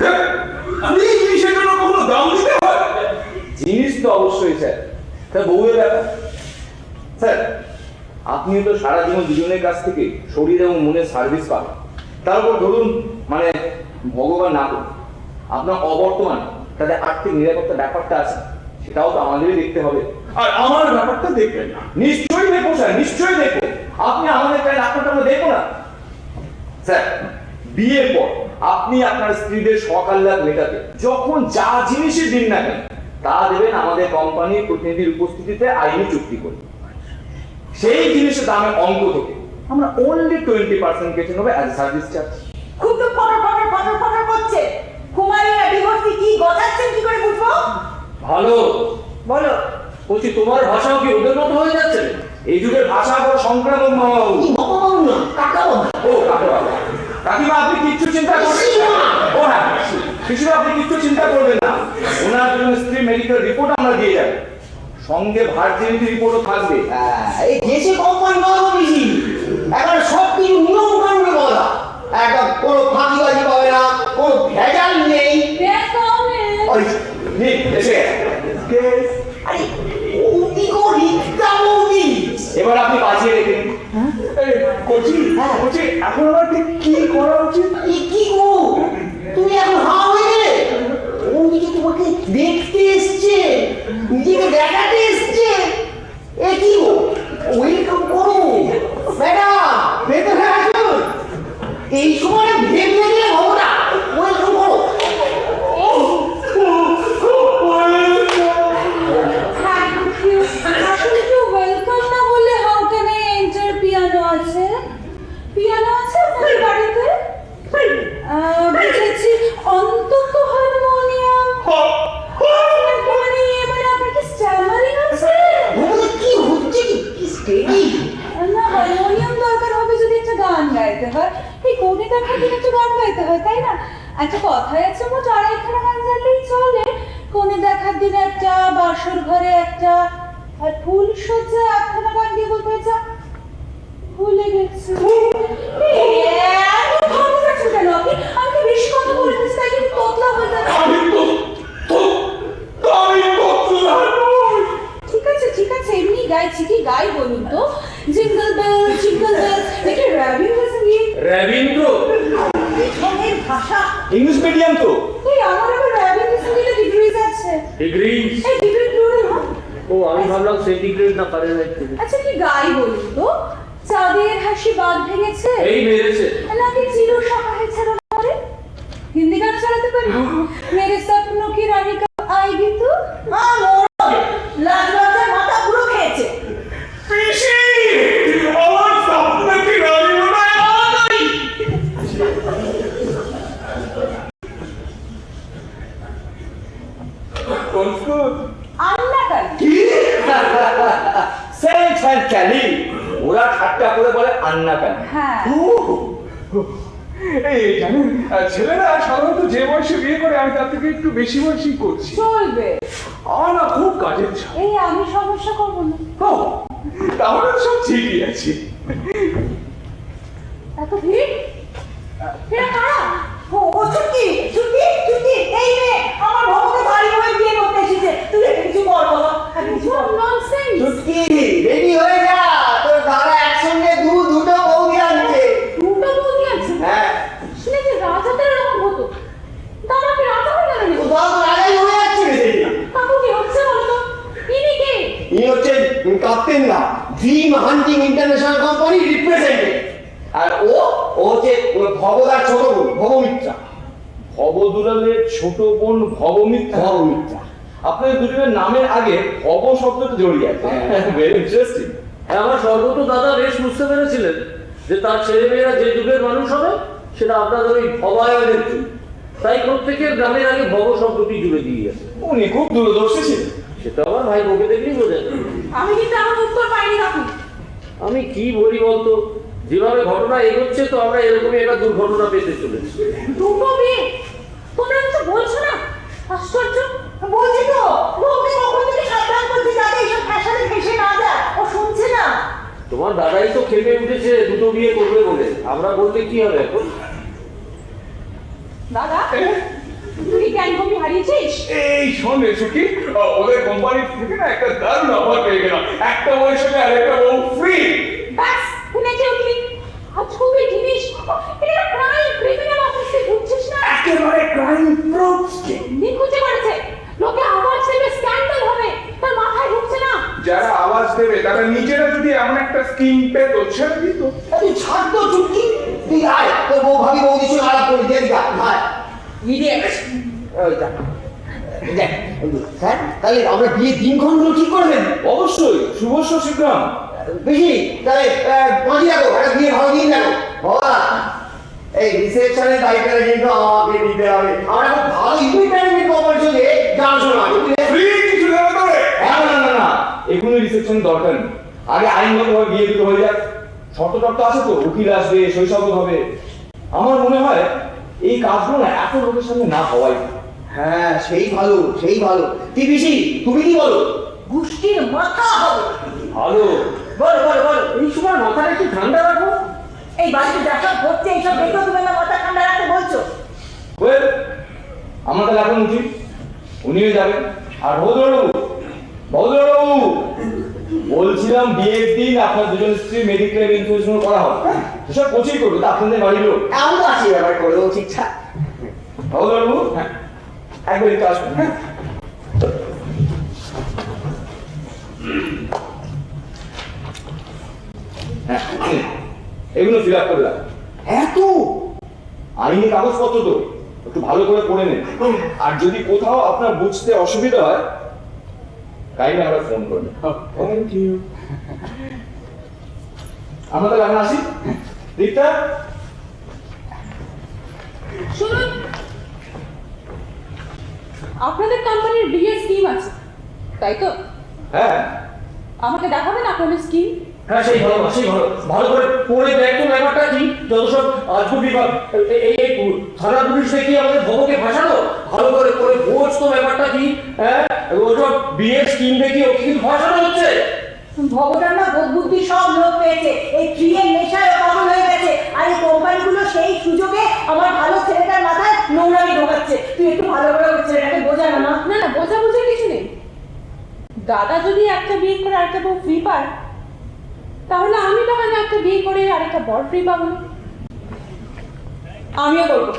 এই জিনিসের জন্য কখনো দাম দিতে হয়? জিনিস তো অবশ্যই স্যার, স্যার বউয়ের ব্যাপার। স্যার, আপনিও তো সারা জীবন দুজনের কাছ থেকে শরীর এবং মনের সার্ভিস পাবেন। তারপর ধরুন মানে ভগবান না করুন আপনার অবর্তমানে তাদের আর্থিক নিরাপত্তা ব্যাপারটা আছে, সেটাও তো আমাদেরই দেখতে হবে। আর আমার ব্যাপারটা দেখবেন না? নিশ্চয়ই দেখো স্যার, নিশ্চয়ই দেখো। আপনি আমাদের কাছে আপনারটা আমরা দেখো না স্যার। বিয়ের পর আপনি আপনার স্ত্রীদের সকাল্লাদ মেটাতে যখন যা জিনিসই দিন না কেন তা দেবেন আমাদের কোম্পানির প্রতিনিধির উপস্থিতিতে আইনি চুক্তি করে। সেই জিনিসের দামের অঙ্ক থেকে আমরা অনলি 20% কেটে নেবো অ্যাজ সার্ভিস চার্জ। খুব তো ফটাফট করছে। কুমারীরা ডিভোর্সি কি গজাচ্ছেন কি করে বুঝবো? ভালো বলো। বলছি, তোমার ভাষাও কি ওদের মতো হয়ে যাচ্ছে? এই যুগের ভাষা বড় সংক্রামক মামাবাবু। বাবা বাবু না, কাকা বাবা। ও কাকিমা, কাকিমা আপনি কিচ্ছু চিন্তা করবেন না। ও হ্যাঁ পিসিমা, আপনি কিচ্ছু চিন্তা করবেন না। ওনার জন্য স্ত্রী মেডিকেল রিপোর্ট আমরা দিয়ে যাবো, সঙ্গে ভার্জিনিটি রিপোর্টও থাকবে। এই দেশে কোম্পানি বাবা বেশি, এখন সব কিছু নিয়ম কানুনে বলা, একটা কোনো ফাঁকিবাজি পাবে না, কোনো ভেজাল নেই। ওই নিন, এসে গেছে। আরে বৌদি গো, রিক্তা বৌদি। এবার আপনি বাজিয়ে রেখে দিন। এই কোচি, কোচি এখন আমার ঠিক কি করা উচিত? এ কি গো, তুমি এখন হাঁ হয়ে গেলে? বৌদি যে তোমাকে দেখতে এসছে, নিজেকে দেখাতে এসছে। এ কি গো, ওয়েলকাম করো ম্যাডাম, ভেতরে আসুন। এই সময় ভেবে দিলে হবো না, ওয়েলকাম করো। আসলে কেউ ওয়েলকাম না বললে how can I enter? Piano আছে, পিয়ানো আছে আপনাদের বাড়িতে? বুঝেছি, অন্তত হারমোনিয়াম। মানে আপনার কি স্ট্যামারিং আছে? বৌদি কি হচ্ছে, কি স্টেডি? না, হারমোনিয়াম দরকার হবে যদি একটা গান গাইতে হয়। এই কোনে দেখার দিন একটা গান গাইতে হয়, তাই না? একটা কথাই আছে, মোট 2.5 গান জানলেই চলে। কোনে দেখার দিন একটা, বাসর ঘরে একটা, আর ফুল সজ্জা 1 গান দিয়ে বলতে হয়েছে ভুলে গেছি। আমি বেশি কথা বলে দিচ্ছি, তাই কিন্তু তোতলা হয়ে যাবে। ঠিক আছে, এমনি গাইছি। কি গাই বলুন তো? জিঙ্গল বেল নাকি র্যাবিং বেল? রবীন্দ্র পেছনের ভাষা। ইংলিশ মিডিয়াম তো। এই আমার আবার র্যাবিং বেল ডিগ্রিজ আছে। ডিগ্রি? এই ডিগ্রি প্লুরাল না? ও, আমি ভাবলাম সেন্টিগ্রেড না ফারেনহাইট থেকে। আচ্ছা, কি গাই বলুন তো? চাঁদের হাসি বাদ ভেঙেছে, এই মেরেছে। নাকি চির সকালে ছাড়া করে? হিন্দি গান চালাতে পারি? মেরে স্বপ্ন কি রানী কা আয়েগি তু? লাজ লজ্জায় মাথা পুরো খেয়েছে। পিসি, আমার স্বপ্ন কি রানী মনে হয়? কনফুজ। আন্না গান। সেন্ট অ্যান্ড ক্যালি, ওরা ঠাট্টা করে বলে আন্না কেন। হ্যাঁ। এই জানেন, ছেলেরা সাধারণত যে বয়সে বিয়ে করে আমি তার থেকে একটু বেশি বয়সই করছি। চলবে। আমার না খুব কাজের চাপ। এই আমি সমস্যা করব না। ও, তাহলে তো সব ঠিকই আছে। এত ভিড়? এরা কারা? ও ছুটি, এই মেয়ে আমার ভবকে বাড়ি হয়ে বিয়ে করতে এসেছে। তুই একটু কিছু বল বাবা, কিছু বল। ননসেন্স। চুটকি রেডি হয়ে যা, তোর দাদা একসঙ্গে 2 তিনি কাঁদতেন না। ড্রিম হান্টিং ইন্টারন্যাশনাল কোম্পানি রিপ্রেজেন্টেটিভ। আর ও হচ্ছে ভবদার ছোট বোন ভবমিত্রা। ভবদুলালের ছোট বোন ভবমিত্রা। ভবমিত্রা। আপনাদের দুজনের নামের আগে ভব শব্দটা জড়িয়ে আছে। Very interesting. আমার সর্বত দাদা বেশ বুঝতে পেরেছিলেন যে তার ছেলেমেয়েরা যে যুগের মানুষ হবে সেটা আপনাদের ওই ভবায়নের যুগ। তাই প্রত্যেকের গ্রামের আগে ভব শব্দটি জুড়ে দিয়ে গেছে। উনি খুব দূরদর্শী ছিলেন। সেটা আমার ভাই বকে দেখলেই বোঝা যায়। আমি কিন্তু আমার উত্তর পাইনি কাকু। আমি কি বলি বলতো, যেভাবে ঘটনা এগোচ্ছে তো আমরা এরকমই একটা দুর্ঘটনা পেতে চলেছি। দুটো বিয়ে তোমরা কিছু বলছো না? আশ্চর্য। বলছি তো বউকে কখন থেকে সাবধান করছি যাতে এইসব ফ্যাশনে ফেসে না যায়, ও শুনছে না। তোমার দাদাই তো খেপে উঠেছে দুটো বিয়ে করবে বলে, আমরা বললে কি হবে এখন? দাদা তুই জ্ঞান কমি হারিয়েছিস? এই শোন সুখী, ওদের কোম্পানি থেকে না একটা দারুণ অফার পেয়ে গেলাম, একটা বউয়ের সঙ্গে আরেকটা বউ ফ্রি। ব্যাস নেচে উঠলি। আর ছবি জিনিস এটা ক্রাইম ক্রিমিনাল অফিসে বুঝছিস না? একেবারে ক্রাইম প্রুফ। নিখুঁজে করেছে। লোকে আওয়াজ দেবে, স্ক্যান্ডাল হবে, তার মাথায় ঢুকছে না। যারা আওয়াজ দেবে তারা নিজেরা যদি এমন একটা স্কিম পেতো ছেড়ে দিত। তুই ছাড় তো চুটকি। তুই আয় তোর বউ ভাবি বৌদির সঙ্গে আলাপ করে দিয়ে যা। আয় ইডিয়েট। ওই যা দেখ স্যার, তাহলে আমরা বিয়ে দিনক্ষণগুলো ঠিক করবেন? অবশ্যই শুভ শশীগ্রাম। বেশি তাহলে পাঁচই রাখো, একটা বিয়ে ভালো দিন রাখো। বাবা এই রিসেপশনের দায়িত্বটা কিন্তু আমাকে নিতে হবে। আমরা খুব ভালো ইন্ডিপেন্ডেন্ট কোম্পানির সঙ্গে জানাশোনা আছে, বুঝলে? ফ্রি কিছু দেওয়া তবে না, এগুলো রিসেপশন দরকার নেই। আগে আইনগতভাবে বিয়ে দিতে হয়ে যাক। শর্ত টর্ত আছে তো, উকিল আসবে, শৈশব হবে। আমার মনে হয় এই কাজগুলো না এত লোকের সামনে না হওয়াই ভালো। হ্যাঁ সেই ভালো, সেই ভালো। কি বেশি তুমি কি বলো? গোষ্ঠীর মাথা হবে। ভালো। বল বল বল, এই সময় মাথাটা একটু ঠান্ডা রাখো। এই বাড়িতে যা সব হচ্ছে এইসব দেখেও তুমি আমার মাথা ঠান্ডা রাখতে বলছো? ওয়েল, আমার তাহলে এখন উচিত, উনিও যাবেন। আর ভদ্রবাবু বলছিলাম বিয়ের দিন আপনার দুজন স্ত্রী মেডিক্লেম ইন্স্যুরেন্স করা হবে, সেসব কোচিং করবে তো আপনাদের বাড়ির লোক। এমন তো আছি ব্যাপার করে দেবো ঠিকঠাক। ভদ্রবাবু হ্যাঁ একবার একটু আসবেন। হ্যাঁ এগুলো ফিল আপ করে রাখুন। এত আইনি কাগজপত্র তো একটু ভালো করে পড়ে নেন। আর যদি কোথাও আপনার বুঝতে অসুবিধা হয় কাইন্ডলি আমরা ফোন করবেন। Thank you. আমরা তাহলে এখন আসি। দীপ্তা শুনুন, আপনাদের কোম্পানির বিয়ের স্কিম আছে তাই তো? হ্যাঁ আমাকে দেখাবেন আপনাদের স্কিম? হ্যাঁ সেই ভালো, সেই ভালো, ভালো করে পড়ে দেখ তো ব্যাপারটা কি। যত সব আজব বিভাগ, এই থানা পুলিশ দেখি আমাদের ভবকে ভাসানো, ভালো করে পড়ে বোঝ তো ব্যাপারটা কি। হ্যাঁ ওসব বিয়ের স্কিম দেখি ওকে কিন্তু ভাসানো হচ্ছে। ভগবান না বোধ বুদ্ধি সব লোক পেয়েছে, এই ফ্রিয়ের নেশায় পাগল হয়ে গেছে। আর এই কোম্পানিগুলো সেই সুযোগে আমার ভালো ছেলেটার মাথায় নোংরামি ঢোকাচ্ছে। তুই একটু ভালো করে ওই ছেলেটাকে বোঝা না। না না, বোঝার কিছু নেই। দাদা যদি একটা বিয়ে করে আরেকটা বউ ফ্রি পায়, তাহলে আমি তো কেন একটা বিয়ে করে আরেকটা বর ফ্রি পাবো না? আমিও করবো।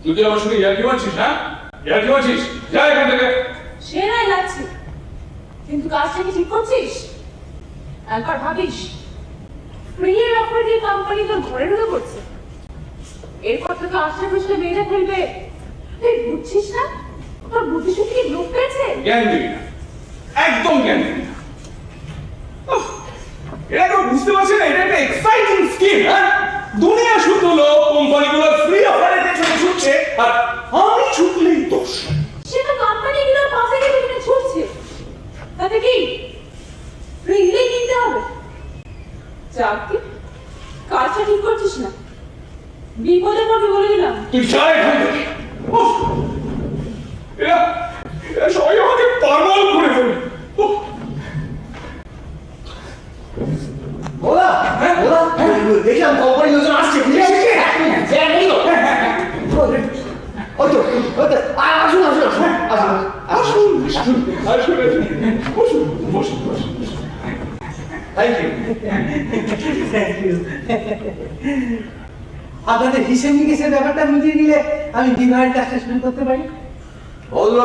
তুই কি আমার সঙ্গে ইয়ার্কি মারছিস? হ্যাঁ, ইয়ার্কি মারছিস? যা এখান থেকে। সে নাই লাগছে, কিন্তু কাজটা কি ঠিক করছিস? একবার ভাবিস, প্রিয়ের অফার দিয়ে কোম্পানি তোর ঘরে ঢুকে পড়ছে, এরপর তোকে আশ্রয় বসলে মেয়েরা ফেলবে। তুই বুঝছিস না তোর বুদ্ধি শুদ্ধি লোক পেয়েছে? জ্ঞান দিবি না, একদম জ্ঞান দিবি না। উফ, এটা কেউ বুঝতে পারছে না এটা একটা এক্সাইটিং স্কিম। হ্যাঁ, দুনিয়া শুধু লোক কোম্পানিগুলো ফ্রি অফারের পেছনে ছুটছে আর আমি ছুটলেই দোষ। সে তো কোম্পানিগুলোর পাশে গিয়ে পেছনে ছুটছে, তাতে কি ফ্রিজেই কিনতে হবে? যাক, কাজটা ঠিক করছিস না, বিপদে পড়বি বলে দিলাম। তুই যা এখান থেকে। উফ, এরা সবাই আমাকে পাগল করে দেবে। উফ, ওরা ওরা দেখলাম কোম্পানি লোকজন আসছে, বুঝে আসছে। ওই তো আসুন আসুন আসুন আসুন আসুন। বসুন বসুন বসুন। Thank you. আপনাদের হিসেব নিকেশের ব্যাপারটা মিটিয়ে নিলে আমি ডিভাইড কাজটা শুরু করতে পারি।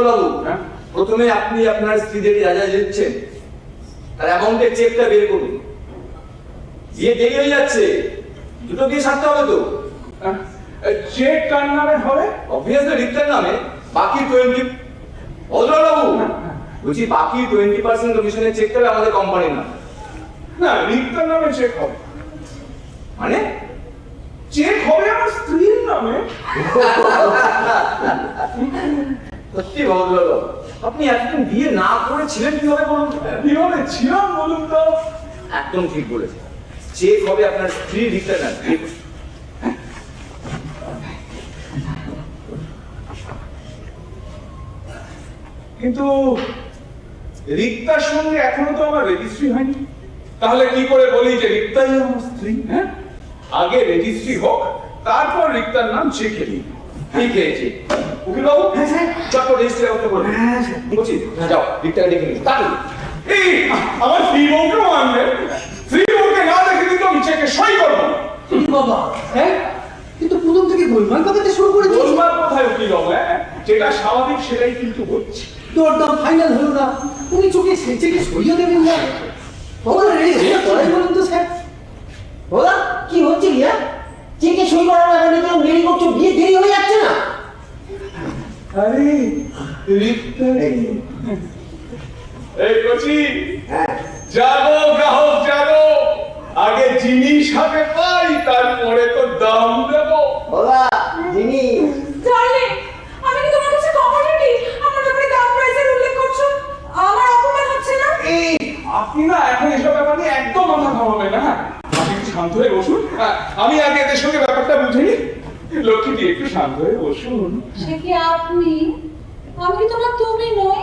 বাবু, প্রথমে আপনি আপনার স্ত্রীদের যা যা দিচ্ছেন তার অ্যামাউন্টের চেকটা বের করুন। দিয়ে দেরি হয়ে যাচ্ছে, দুটো দিয়ে সারতে হবে তো। চেক কার নামে হবে? অবভিয়াসলি রিক্তার নামে, বাকি 20। বাবু বলছি বাকি 20% কমিশনের চেকটা আমাদের কোম্পানির নামে। না, রিক্তার নামে চেক হবে। মানে চেক হবে আমার স্ত্রীর নামে। সত্যি বাবু, আপনি এতদিন বিয়ে না করেছিলেন কিভাবে বলুন? কিভাবে ছিলাম বলুন তো? একদম ঠিক বলেছেন, চেক হবে আপনার স্ত্রী রিক্তার নামে। কিন্তু রিক্তার সঙ্গে এখনো তো আমার রেজিস্ট্রি হয়নি। তাহলে কি করে বলি যে রিক্তাই আমার স্ত্রী? হ্যাঁ, আগে রেজিস্ট্রি হোক, তারপর রিক্তার নাম চেকে দিই। ঠিক আছে উকিল বাবু, চটপট রেজিস্ট্রি করতে বলুন। বলছি যাও রিক্তাকে ডেকে নিন তাড়াতাড়ি। এই আমার স্ত্রী বউকেও আনবে, স্ত্রী বউকে না দেখে কিন্তু আমি চেকে সই করবো। বাবা হ্যাঁ, কিন্তু প্রথম থেকে গোলমাল করতে শুরু করেছিস। গোলমাল কোথায় উকিল বাবু? হ্যাঁ, যেটা স্বাভাবিক সেটাই কিন্তু বলছি। তোর দাম ফাইনাল হলো না, উনি চোখে সেচে কি সরিয়ে দেবেন না? বাবা রেডি হয়ে পড়াই বলুন তো স্যার। ওরা কি হচ্ছে গিয়া? চেকে সই করার ব্যাপারে তো দেরি করছো, বিয়ে দেরি হয়ে যাচ্ছে না? আরে রিক্তা, এই কচি, জাগো গ্রাহক জাগো, আগে জিনিস হাতে পাই তারপরে তো দাম দেবো। ওরা যিনি ডার্লিং, আমি কি তোমার কাছে কমোডিটি? আমার ব্যাপারে দাম প্রাইসের উল্লেখ করছো, আমার অপমান হচ্ছে না? এই আপনি না এখন এসব ব্যাপার নিয়ে একদম মাথা ঘামাবেন না। হ্যাঁ, আপনি একটু শান্ত হয়ে বসুন। হ্যাঁ, আমি আগে এদের সঙ্গে ব্যাপারটা বুঝে নিই। লক্ষ্মীটি একটু শান্ত হয়ে বসুন। সে কি আপনি? আমি কি তোমার তুমি নই?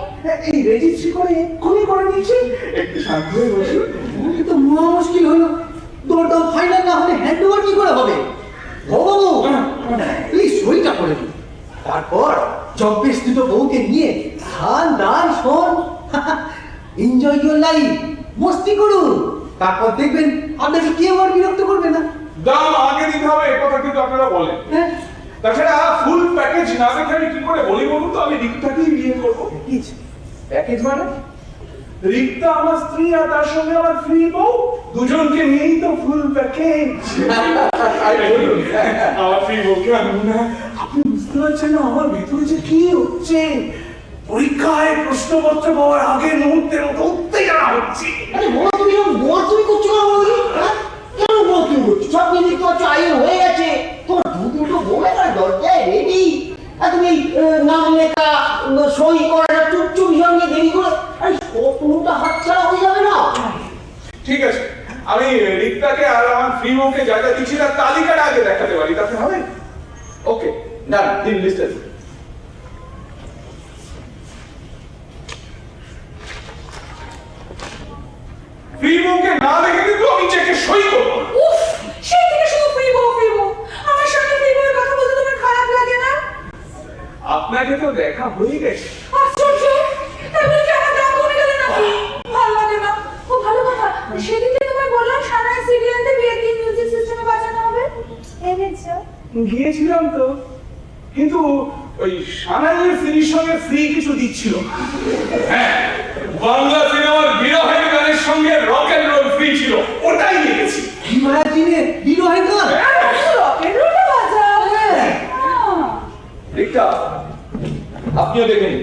এই রেজিস্ট্রি করে এক্ষুনি করে নিচ্ছি, একটু শান্ত হয়ে বসুন। কিন্তু মহা মুশকিল হলো, তোর দাম ফাইনাল না হলে হ্যান্ড ওভার কি করে হবে? ও বাবু প্লিজ সইটা করে দিন, তারপর চব্বিশ দুটো বউকে নিয়ে খান দান শোন, এনজয় ইউর লাইফ, মস্তি করুন। তারপর দেখবেন আপনাকে কেউ আর বিরক্ত করবে না। দাম আগে দিতে হবে এ কথা কিন্তু আপনারা বলেন। হ্যাঁ, তাছাড়া ফুল প্যাকেজ না দেখে আমি কি করে বলি বলুন তো? আমি রিক্তাকেই বিয়ে করবো। প্যাকেজ মানে রিক্তা আমার স্ত্রী আর তার সঙ্গে আমার ফ্রি বউ, দুজনকে নিয়েই তো ফুল প্যাকেজ। আমার ফ্রি বউকে আনবো না? আপনি বুঝতে পারছেন না আমার ভিতরে যে কি হচ্ছে? পরীক্ষায় প্রশ্নপত্র পাওয়ার আগের মুহূর্তের মতো উত্তেজনা হচ্ছে। আরে বড় তুমি এরকম বড় তুমি করছো না বলি? হ্যাঁ, কেন বড় তুমি করছো? সব মিলিয়ে তো আইন হয়ে গেছে, তোমার দুটো বউয়ের দরজায় রেডি, আর তুমি নাম লেখা সই করাটা চুপ সঙ্গে দেরি করে, আরে কতটা হাতছাড়া হয়ে যাবে না? ঠিক আছে, আমি রিক্তাকে আর আমার ফ্রি বউকে যা যা দিচ্ছি তার তালিকাটা আগে দেখাতে পারি, তাতে হবে? ওকে ডান, দিন লিস্ট আছে। ফ্রি বউকে না দেখে কিন্তু আমি চেকে সই করবো। উফ, সেই থেকে শুধু ফিরবো। আমার সঙ্গে ফিরবোর কথা বলতে তোমার খারাপ লাগে না? আপনাকে তো দেখা হয়ে গেছে। আশ্চর্য, তাহলে কি আমার দাম কমে গেল নাকি? ভালো লাগে না। ও ভালো কথা, সেদিন যে তোমায় বললাম সানায় সিরিয়ালতে বিয়ের দিন মিউজিক সিস্টেমে বাজানো হবে, এনেছো? গিয়েছিলাম তো, কিন্তু ওই সানাইয়ের ফ্রির সঙ্গে ফ্রি কিছু দিচ্ছিল। হ্যাঁ, বাংলা সিনেমার বিরহের গানের সঙ্গে রক এন্ড রোল ফ্রি ছিল, ওটাই নিয়েছি। হিমালয় বিরোহের গান রকেট রোলটা বাজাও। রিক্তা, আপনিও দেখেন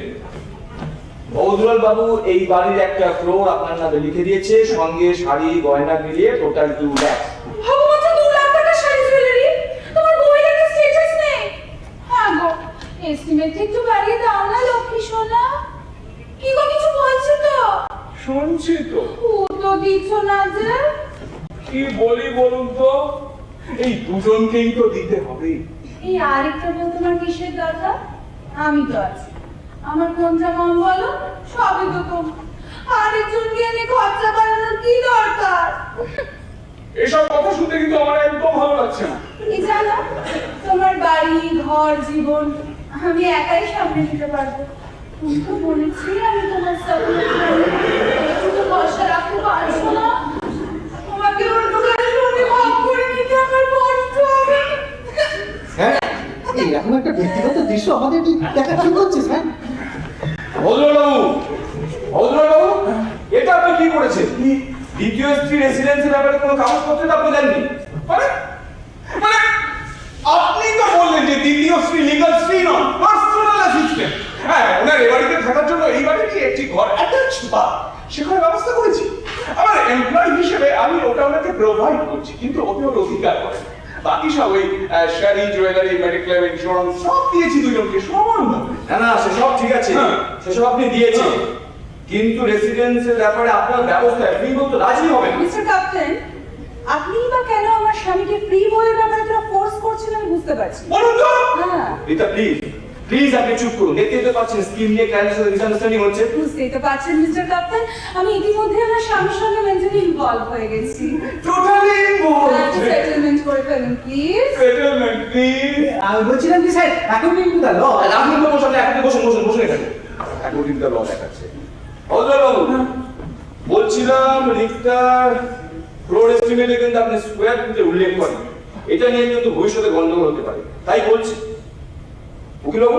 বৌদুলাল বাবু এই বাড়ির একটা ফ্লোর আপনার নামে লিখে দিয়েছে, সঙ্গে শাড়ি গয়না মিলিয়ে টোটাল 2 লাখ। ভগবান, 2 লাখ টাকা শাড়ি জুয়েলারি, তোমার বউয়ের একটা স্টেটাস নেই। হ্যাঁ গো, এস্টিমেট একটু বাড়িয়ে দাও না লক্ষ্মী সোনা। কি গো, কিছু বলছো তো? শুনছি তো। ও তো দিচ্ছ না যে। কি বলি বলুন তো, এই দুজনকেই তো দিতে হবে। এই আরেকটা বউ তোমার কিসের দরকার? আমি তো আছি, আমার কোনটা মন বলো, সবই তো তোমার। আরেকজনকে এনে খরচা বাড়ানোর কি দরকার? এসব কথা শুনতে কিন্তু আমার একদম ভালো লাগছে না। কি জানো, তোমার বাড়ি ঘর জীবন আমি একাই সামনে নিতে পারবো। তুমি তো বলেছি আমি তোমার সাথে একটু তো ভরসা রাখতে পারছো না। তোমাকে উল্টো করে সঙ্গে ভাগ করে নিতে আমার কষ্ট হবে। হ্যাঁ এরকম একটা ব্যক্তিগত দৃশ্য আমাদের দেখা ঠিক হচ্ছে স্যার। বৌদুলাল বাবু, এটা আপনি কি করেছেন? দ্বিতীয় স্ত্রী রেসিডেন্সির ব্যাপারে কোনো কাগজপত্র তো আপনি দেননি। মানে মানে আপনি তো বললেন যে দ্বিতীয় স্ত্রী লিগ্যাল স্ত্রী নন, পার্সোনাল অ্যাসিস্ট্যান্ট। হ্যাঁ, ওনার এই বাড়িতে থাকার জন্য এই বাড়িতে একটি ঘর অ্যাটাচ বা সেখানে ব্যবস্থা করেছি। আমার এমপ্লয়ি হিসেবে আমি ওটা ওনাকে প্রোভাইড করছি, কিন্তু ওতে ওর অধিকার করে। বাকি সব ওই শাড়ি জুয়েলারি মেডিক্লেম ইন্স্যুরেন্স সব দিয়েছি দুজনকে সমানভাবে। না সেসব ঠিক আছে, হ্যাঁ। সেসব আপনি দিয়েছেন, কিন্তু রেসিডেন্সের ব্যাপারে আপনার ব্যবস্থায় ফ্রি বলতে রাজি হবেন। মিস্টার ক্যাপ্টেন, আপনি বা কেন আমার স্বামীকে ফ্রি বইয়ের ব্যাপারে তোরা ফোর্স করছেন আমি বুঝতে পারছি না। বলুন তো। হ্যাঁ, রিতা প্লিজ আপনি চুপ করুন। দেখতেই তো পাচ্ছেন স্কিম নিয়ে ক্লায়েন্টের সাথে মিসআন্ডারস্ট্যান্ডিং হচ্ছে। বুঝতেই তো পারছেন মিস্টার ক্যাপ্টেন, আমি ইতিমধ্যে আমার স্বামীর সঙ্গে মেন্টালি ইনভলভ হয়ে গেছি। টোটালি সেটেলমেন্ট করে ফেলুন প্লিজ। Settlement please. আমি বলছিলাম কি sir according to the law আপনি তো বসে আপনি বসুন এখানে। অ্যাকর্ডিং টু দ্য ল দেখাচ্ছে। বৌদুলাল বাবু, বলছিলাম রিক্তার ফ্লোর এস্টিমেটে কিন্তু আপনি স্কোয়ার ফুটে উল্লেখ করেন, এটা নিয়ে কিন্তু ভবিষ্যতে গন্ডগোল হতে পারে, তাই বলছি উকিলবাবু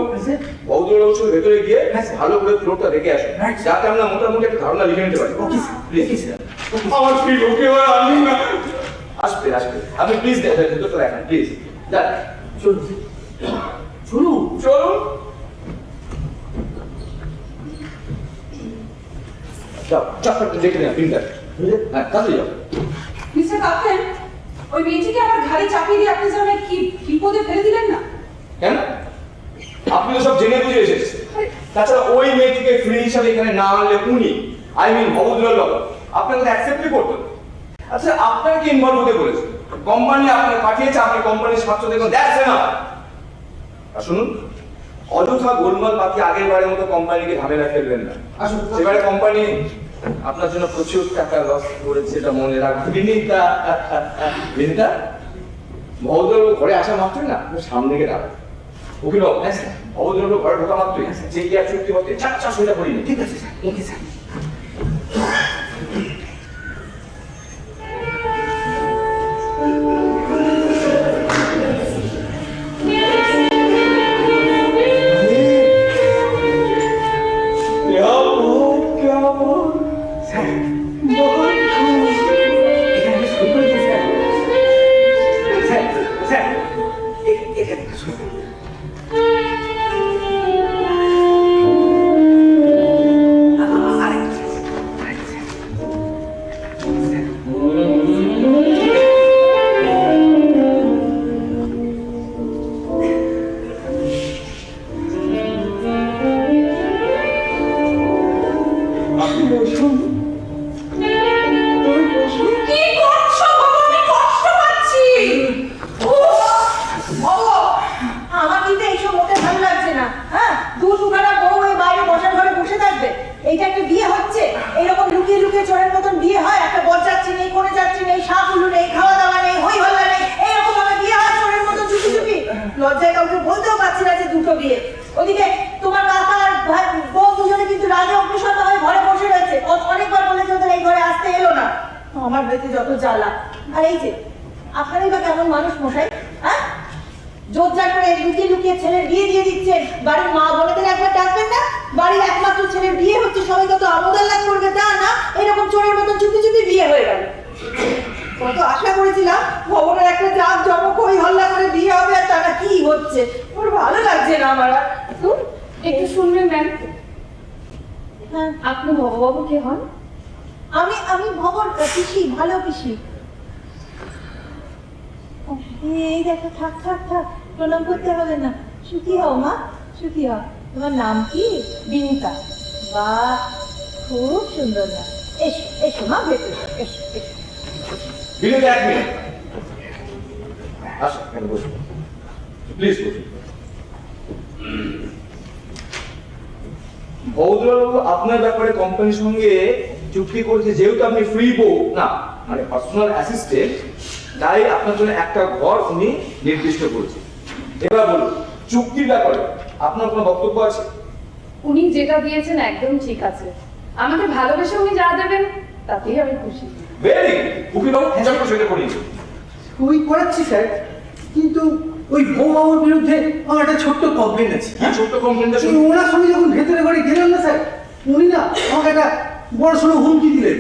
বৌদুলাল বাবুর সঙ্গে ভেতরে গিয়ে ভালো করে ফ্লোরটা দেখে আসুন, যাতে আমরা মোটামুটি একটা ধারণা লিখে নিতে পারি। ওকে স্যার প্লিজ আমার ঠিক ওকে আর আমি না। আসবে আপনি প্লিজ ভেতরটা দেখেন প্লিজ। যান চলুন চলুন চলুন। যাও চটপট দেখে নেন প্রিন্টার। হ্যাঁ কাজে যাও। মিস্টার ক্যাপ্টেন, ওই মেয়েটিকে আমার ঘাড়ে চাপিয়ে দিয়ে আপনি যেন কি বিপদে ফেলে দিলেন না। কেন? আপনি তো সব জেনে বুঝে এসেছেন। তাছাড়া ওই মেয়েটিকে ফ্রি হিসাবে এখানে না আনলে উনি বৌদুলাল বাবু আপনাকে অ্যাকসেপ্টই করতেন। আচ্ছা আপনাকে ইনভলভ হতে বলেছে, কোম্পানি আপনাকে পাঠিয়েছে, আপনি কোম্পানির স্বার্থ দেখুন, দ্যাটস এনাফ। আর শুনুন, অযথা গোলমাল পাতি আগের বারের মতো কোম্পানিকে ঝামেলা ফেলবেন না। আসুন সেবারে কোম্পানি আপনার জন্য প্রচুর টাকা লস করেছে, এটা মনে রাখবেন। বিনীতা বৌদুলাল ঘরে আসা মাত্রই না আপনি সামনে গিয়ে দাঁড়ান। উকিল বাবু, বৌদুলাল ঘরে ঢোকা মাত্রই যে কি এক চুক্তি হতে চার সোজা করি ঠিক আছে স্যার ওকে স্যার কি করছো বাবা, আমি কষ্ট পাচ্ছি। আমার কিন্তু এইসব মোটে ভালো লাগছে না। হ্যাঁ, দুখানা বউ এই বাইরে বসার ঘরে বসে থাকবে, এইটা একটা বিয়ে হচ্ছে? এরকম লুকিয়ে লুকিয়ে চোরের মতন বিয়ে হয়? একটা বরযাত্রী নেই, কোনো যাত্রী নেই, শাকুলু নেই, খাওয়া দাওয়া নেই, হই হল্লা নেই, এইরকম ভাবে বিয়ে হয় চোরের মতো চুপি চুপি? লজ্জায় কাউকে বলতেও পারছি না যে দুটো বিয়ে। ওদিকে তোমার কাকা আর বউ দুজনে কিন্তু রাগে অগ্নিশর্মা হয়ে ঘরে বসে রয়েছে। অনেকবার বলেছে ওদের এই ঘরে আসতে এলো না। আমার বাড়িতে যত জ্বালা। আর এই যে আপনারই বা কেমন মানুষ মশাই, হ্যাঁ? জোরজার করে লুকিয়ে লুকিয়ে ছেলের বিয়ে দিয়ে দিচ্ছেন। বাড়ির মা বোনেদের একবার ডাকবেন না? বাড়ির একমাত্র ছেলের বিয়ে হচ্ছে, সবাই কত আমোদ আহ্লাদ করবে, তা না এরকম চোরের মতন চুপি চুপি বিয়ে হয়ে গেল। কত আশা করেছিলাম ভবনের একটা জাক জমক হই হল্লা করে বিয়ে হবে, আর তারা কি হচ্ছে, ওর ভালো লাগছে না আমার আর। একটু শুনবেন ম্যাম, হ্যাঁ, আপনি ভববাবু কে হন? আমি ভবন পিসি, ভালো পিসি। এই দেখো, থাক থাক থাক, প্রণাম করতে হবে না। সুখী হও মা, সুখী হও। তোমার নাম কি? বিনিতা। বাহ, খুব সুন্দর নাম। এসো এসো মা, ভেতরে এসো এসো। বিনীতা, 1 মিনিট আসুন, এখানে বসুন প্লিজ, বসুন। ভৌদ্রবাবু আপনার ব্যাপারে কোম্পানির সঙ্গে চুক্তি করেছে, যেহেতু আপনি ফ্রি বউ না মানে পার্সোনাল অ্যাসিস্ট্যান্ট, তাই আপনার জন্য একটা ঘর উনি নির্দিষ্ট করেছে। এবার বলুন, চুক্তির ব্যাপারে আপনার কোনো বক্তব্য আছে? উনি যেটা দিয়েছেন একদম ঠিক আছে। আমাকে ভালোবেসে উনি যা দেবেন তাতেই আমি খুশি। ভেরি উকিলবাবু হিসাবটা সেটা করিয়ে দিন। ওই করাচ্ছি স্যার, কিন্তু ওই বৌমামার বিরুদ্ধে আমার একটা ছোট্ট কমপ্লেন আছে। কি ছোট্ট কমপ্লেনটা এই শুনুন। ওনার সঙ্গে যখন ভেতরে ঘরে গেলাম না স্যার, উনি না আমাকে একটা বড় সড়ো হুমকি দিলেন,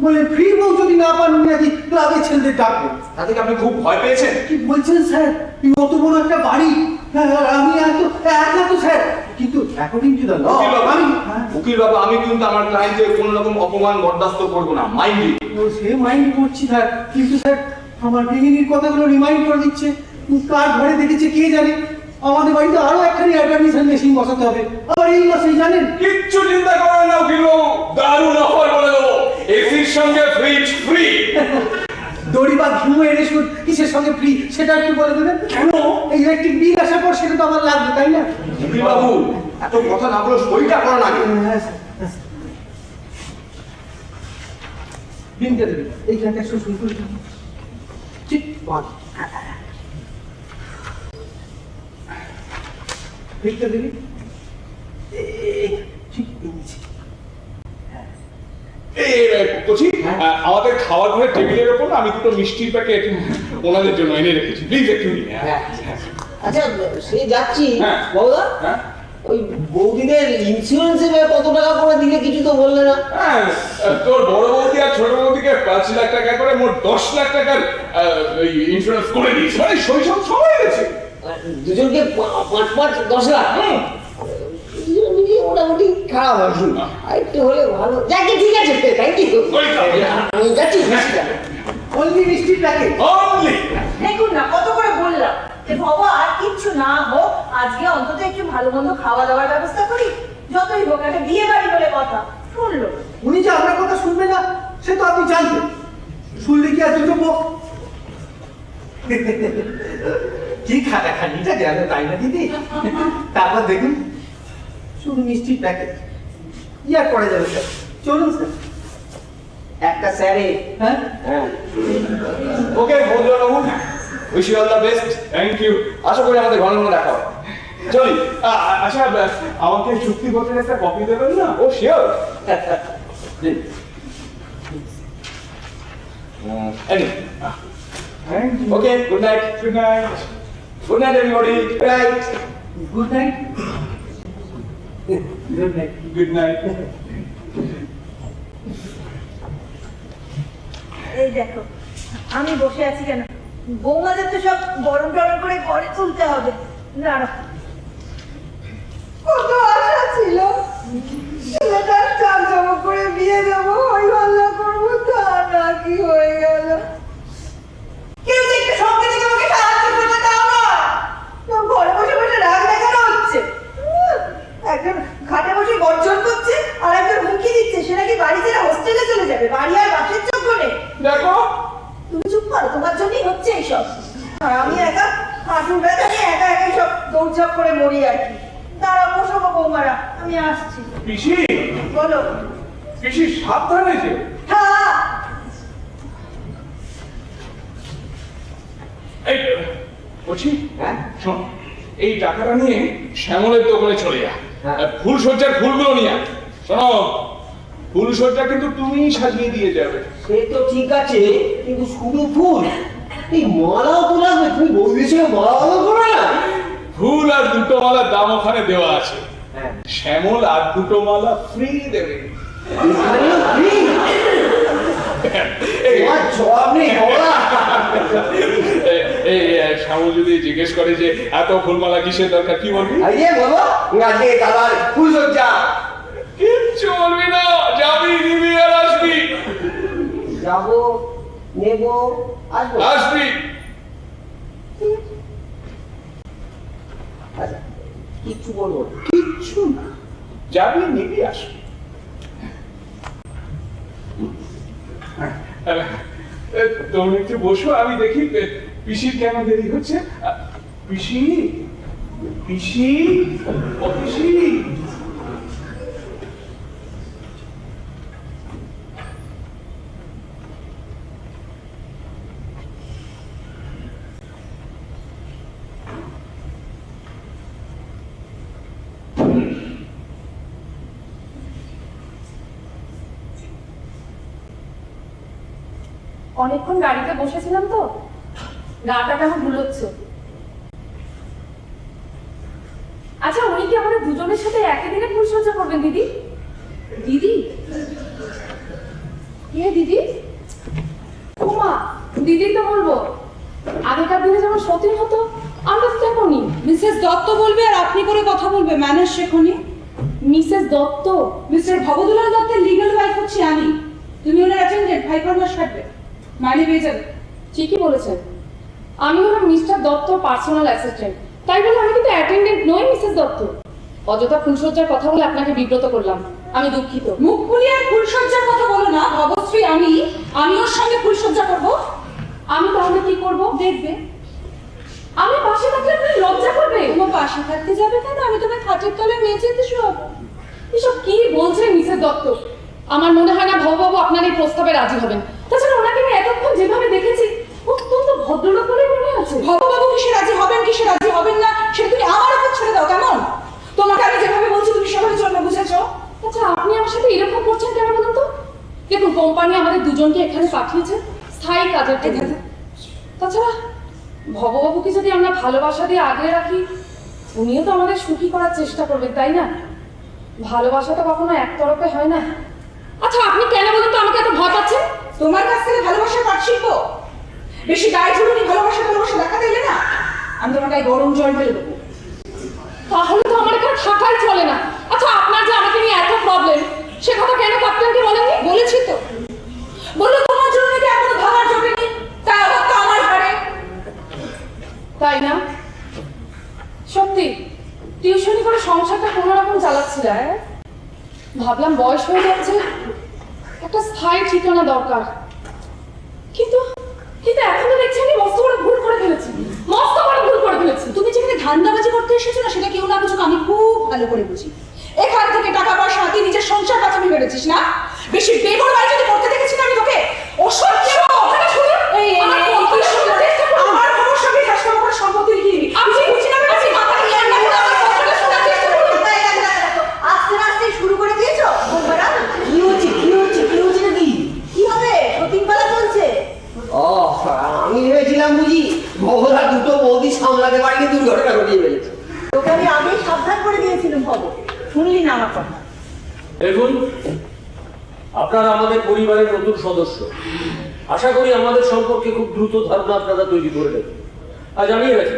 বলে ফ্রি বউ যদি না পান উনি নাকি ক্লাবের ছেলেদের ডাকবেন। তাতে কি আপনি খুব ভয় পেয়েছেন? কি বলছেন স্যার, এই অত বড় একটা বাড়ি, আর আমি একা তো স্যার, কিন্তু অ্যাকর্ডিং টু দ্য ল আমি উকিলবাবু, আমি কিন্তু আমার ক্লায়েন্টের কোনো রকম অপমান বরদাস্ত করবো না, মাইন্ডলি। সে মাইন্ড করছি স্যার, কিন্তু স্যার আমার গৃহিণীর কথাগুলো রিমাইন্ড করে দিচ্ছে। কার ঘরে দেখেছে কে জানে, আমাদের বাড়িতে আরো একখানি অ্যাডমিশন মেশিন বসাতে হবে, আবার এই মাসেই জানেন। কিচ্ছু চিন্তা করেন না উকিলবাবু, দারুণ অফার বলে দেবো, এসির সঙ্গে ফ্রিজ ফ্রি। দড়ি বা ঘুমের রেশুট কিসের সঙ্গে ফ্রি সেটা একটু বলে দেবেন। কেন এই ইলেকট্রিক বিল আসার পর সেটা তো আমার লাগবে, তাই না? উকিলবাবু, এত কথা না বলে সইটা করা না। হ্যাঁ স্যার, হ্যাঁ স্যার। বিলটা দেবেন, এইখানটা একটু শুরু করে দিন। ঠিক বাদ বিলটা দেবেন, ঠিক নিচে। বলছি, আমাদের খাওয়ার ঘরের টেবিলের ওপর না আমি দুটো মিষ্টির প্যাকেট ওনাদের জন্য এনে রেখেছি, প্লিজ একটু নিন। আচ্ছা সে যাচ্ছি হ্যাঁ। বৌদা, হ্যাঁ ওই বৌদিদের ইন্স্যুরেন্সে কত টাকা করে দিলে কিছু তো বললে না। হ্যাঁ, তোর বড় বৌদি আর ছোট বৌদিকে 5 লাখ টাকা করে মোট 10 লাখ টাকার ইন্স্যুরেন্স করে দিয়েছে, মানে শৈশব সময় গেছে। দুজনকে 5-5-10 লাখ, দুজন মিলিয়ে মোটামুটি খারাপ হয়নি, আর একটু হলে ভালো। যাকে ঠিক আছে, থ্যাংক ইউ। আমি যাচ্ছি। অনলি মিষ্টির প্যাকেট। Only! দেখুন না, কত করে বললাম যে বাবা আর কিচ্ছু না হোক, আজকে অন্তত একটু ভালো মন্দ খাওয়া দাওয়ার ব্যবস্থা করি। যতই হোক একটা বিয়ে বাড়ি বলে কথা, শুনলো। উনি যে আপনার কথা শুনবে না সে তো আপনি জানতেন, শুনলে কি আর দুটো বক। কি খাটাখানিটা গেল, তাই না দিদি? তারপর দেখুন শুধু মিষ্টির প্যাকেট, ইয়ার করা যাবে স্যার। চলুন স্যার। একটা স্যারে হ্যাঁ ওকে ভৌদ্রবাবু, wish you all the best. Thank you. আশা করি আমাদের ঘন ঘন দেখা হবে। চলি। আচ্ছা, আমাকে চুক্তিপত্রের একটা কপি দেবেন না? Oh sure. Thank you. Okay, good night. Good night. Good night everybody. Right. Good night. Good night. Good night. এই দেখো, আমি বসে আছি কেন? বৌমাদের তো সব গরম টরম করে ঘরে তুলতে হবে। দাঁড়া, কত আশা ছিল ছেলেটার চাকজমক করে বিয়ে দেবো, ওই হল্লা করবো, তা না কি হয়ে গেল। কেউ যে একটু সঙ্গে থেকে আমাকে সাহায্য করতে দাও না, সব ঘরে বসে বসে রাগ দেখানো হচ্ছে। একজন খাটে বসে গর্জন করছে, আর একজন হুমকি দিচ্ছে সে নাকি বাড়ি ছেড়ে হোস্টেলে চলে যাবে। বাড়ি আর বাসের যোগ্য নেই। দেখো, তুমি চুপ করো, তোমার জন্যই হচ্ছে এইসব। আর আমি একা হাঁটুর ব্যথা নিয়ে একা একাই সব দৌড়ঝাঁপ করে মরি আর কি। দাঁড়াও, বসো গো বৌমারা, আমি আসছি। পিসি, বলো। পিসি সাবধানে যে। হ্যাঁ, এই বলছি, হ্যাঁ শোন, এই টাকাটা নিয়ে শ্যামলের দোকানে চলে যা, ফুলসজ্জার ফুলগুলো নিয়ে আয়। শোনো, ফুলসজ্জা কিন্তু তুমিই সাজিয়ে দিয়ে যাবে। সে তো ঠিক আছে, কিন্তু শুধু ফুল এই মালাও তো লাগবে, তুমি বৌদির সঙ্গে মালা করবে না? ফুল আর দুটো মালার দাম ওখানে দেওয়া আছে। হ্যাঁ। শ্যামল আর দুটো মালা ফ্রি দেবে। এখানেও free? তোমার জবাব নেই বাবা। শ্যামল যদি জিজ্ঞেস করে যে এত ফুলমালা কিসের দরকার, কি বলবি? আরে বাবা, আজকে দাদার ফুল সজ্জা। কিচ্ছু বলবি না, যাবি নিবি আর আসবি। যাবো, নেবো, আসবো। আসবি। আচ্ছা, কিচ্ছু বলবো না। কিচ্ছু না, যাবি নিবি আসবি। তুমি একটু বসো, আমি দেখি পিসির কেন দেরি হচ্ছে। পিসি, পিসি, ও পিসি। অনেকক্ষণ গাড়িতে বসেছিলাম তো, গাটা কেমন ভুলোচ্ছে। আচ্ছা, উনি কি আমাদের দুজনের সাথে একই দিনে ফুলসজ্জা করবেন দিদি? দিদি কে দিদি? ওমা, দিদি তো বলবো। আগেকার দিনে যেমন সতীন হতো, আমরা তো তেমনই। মিসেস দত্ত বলবে আর আপনি করে কথা বলবে, ম্যানেজ শেখনি। মিসেস দত্ত? মিস্টার ভবদুলাল দত্তের লিগ্যাল ওয়াইফ হচ্ছে আমি। তুমি ওনার অ্যাটেন্ডেন্ট, 5 মাস থাকবে, মাইনে পেয়ে যাবে। ঠিকই বলেছেন, আমি হলাম মিস্টার দত্ত পার্সোনাল অ্যাসিস্ট্যান্ট। তাই বলে আমি কিন্তু অ্যাটেন্ডেন্ট নই মিসেস দত্ত। অযথা ফুলসজ্জার কথা বলে আপনাকে বিব্রত করলাম, আমি দুঃখিত। মুখ খুলিয়ে আর ফুলসজ্জার কথা বলো না। ভবশ্রী আমি ওর সঙ্গে ফুলসজ্জা করবো। আমি তাহলে কি করব? দেখবে আমি পাশে থাকলে আপনি লজ্জা করবে। তোমার পাশে থাকতে যাবে কেন? আমি তোমার খাটের তলে মেঝেতে শোয়াব। এসব কি বলছেন মিসেস দত্ত? আমার মনে হয় না ভববাবু আপনার এই প্রস্তাবে রাজি হবেন। তাছাড়া ওনাকে আমি এতক্ষণ যেভাবে দেখেছি, অত্যন্ত ভদ্রলোক বলে মনে হচ্ছে। ভববাবু কিসে রাজি হবেন কিসে রাজি হবেন না সেটা তুমি আমার উপর ছেড়ে দাও, কেমন? তোমাকে আমি যেভাবে বলছি তুমি সেভাবে চলবে, বুঝেছো? আচ্ছা, আপনি আমার সাথে এরকম করছেন কেন বলুন তো? দেখুন, কোম্পানি আমাদের দুজনকে এখানে পাঠিয়েছে স্থায়ী কাজের জন্য। তাছাড়া ভববাবুকে যদি আমরা ভালোবাসা দিয়ে আগলে রাখি, উনিও তো আমাদের সুখী করার চেষ্টা করবেন, তাই না? ভালোবাসা তো কখনো একতরফে হয় না। আচ্ছা, আপনি কেন বলুন তো আমাকে এত ভয় পাচ্ছেন? তোমার কাছ থেকে ভালোবাসার পাঠ শিখবো? বেশি গায়ে ঝুলুনি ভালোবাসা দেখাতে এলে না, আমি তোমার গায়ে গরম জল ঢেলে দেবো। তাহলে তো আমার এখানে থাকাই চলে না। আচ্ছা, আপনার যে আমাকে নিয়ে এত প্রবলেম, সে কথা কেন ক্যাপ্টেনকে বলেননি? বলেছি তো, বললো তোমার জন্য নাকি এখনো ভাবার জোটেনি, তাই আবার তো আমার ঘরে। তাই না? সত্যি টিউশনি করে সংসারটা কোনো রকম চালাচ্ছিল। ভাবলাম বয়স হয়ে যাচ্ছে, একটা স্থায়ী ঠিকানা দরকার। কিন্তু কিন্তু এখন তো দেখছি আমি মস্ত বড় ভুল করে ফেলেছি, মস্ত বড় ভুল করে ফেলেছি। তুমি যেখানে ধান্দাবাজি করতে এসেছো না, সেটা কেউ না বুঝুক আমি খুব ভালো করে বুঝি। এখান থেকে টাকা পয়সা হাতিয়ে নিজের সংসার বাঁচাবি বেড়েছিস না? বেশি বেগরবাই যদি করতে দেখেছি না আমি তোকে, অসহ্য। এই আমার কথাটা শোনার চেষ্টা করুন। আমার খবর সঙ্গে কাস্টমার করে সম্পত্তি লিখে দিবি। আমি বুঝি না, আমি মাথাটা জ্ঞান না করে আমার কথাটা শোনার চেষ্টা করুন। আস্তে আস্তে শুরু করে দিয়েছো বলবারা। কি হচ্ছে নাকি? কি হবে? সতীনপালা চলছে। ও, আমি ভেবেছিলাম বুঝি ভবরা দুটো বৌদি সামলাতে পারিনি, দুর্ঘটনা ঘটিয়ে ফেলেছে। তোকে আমি আগেই সাবধান করে দিয়েছিলাম ভব, শুনলি না আমার কথা। দেখুন, আপনারা আমাদের পরিবারের নতুন সদস্য। আশা করি আমাদের সম্পর্কে খুব দ্রুত ধারণা আপনারা তৈরি করে নেবেন। আর জানিয়ে রাখি,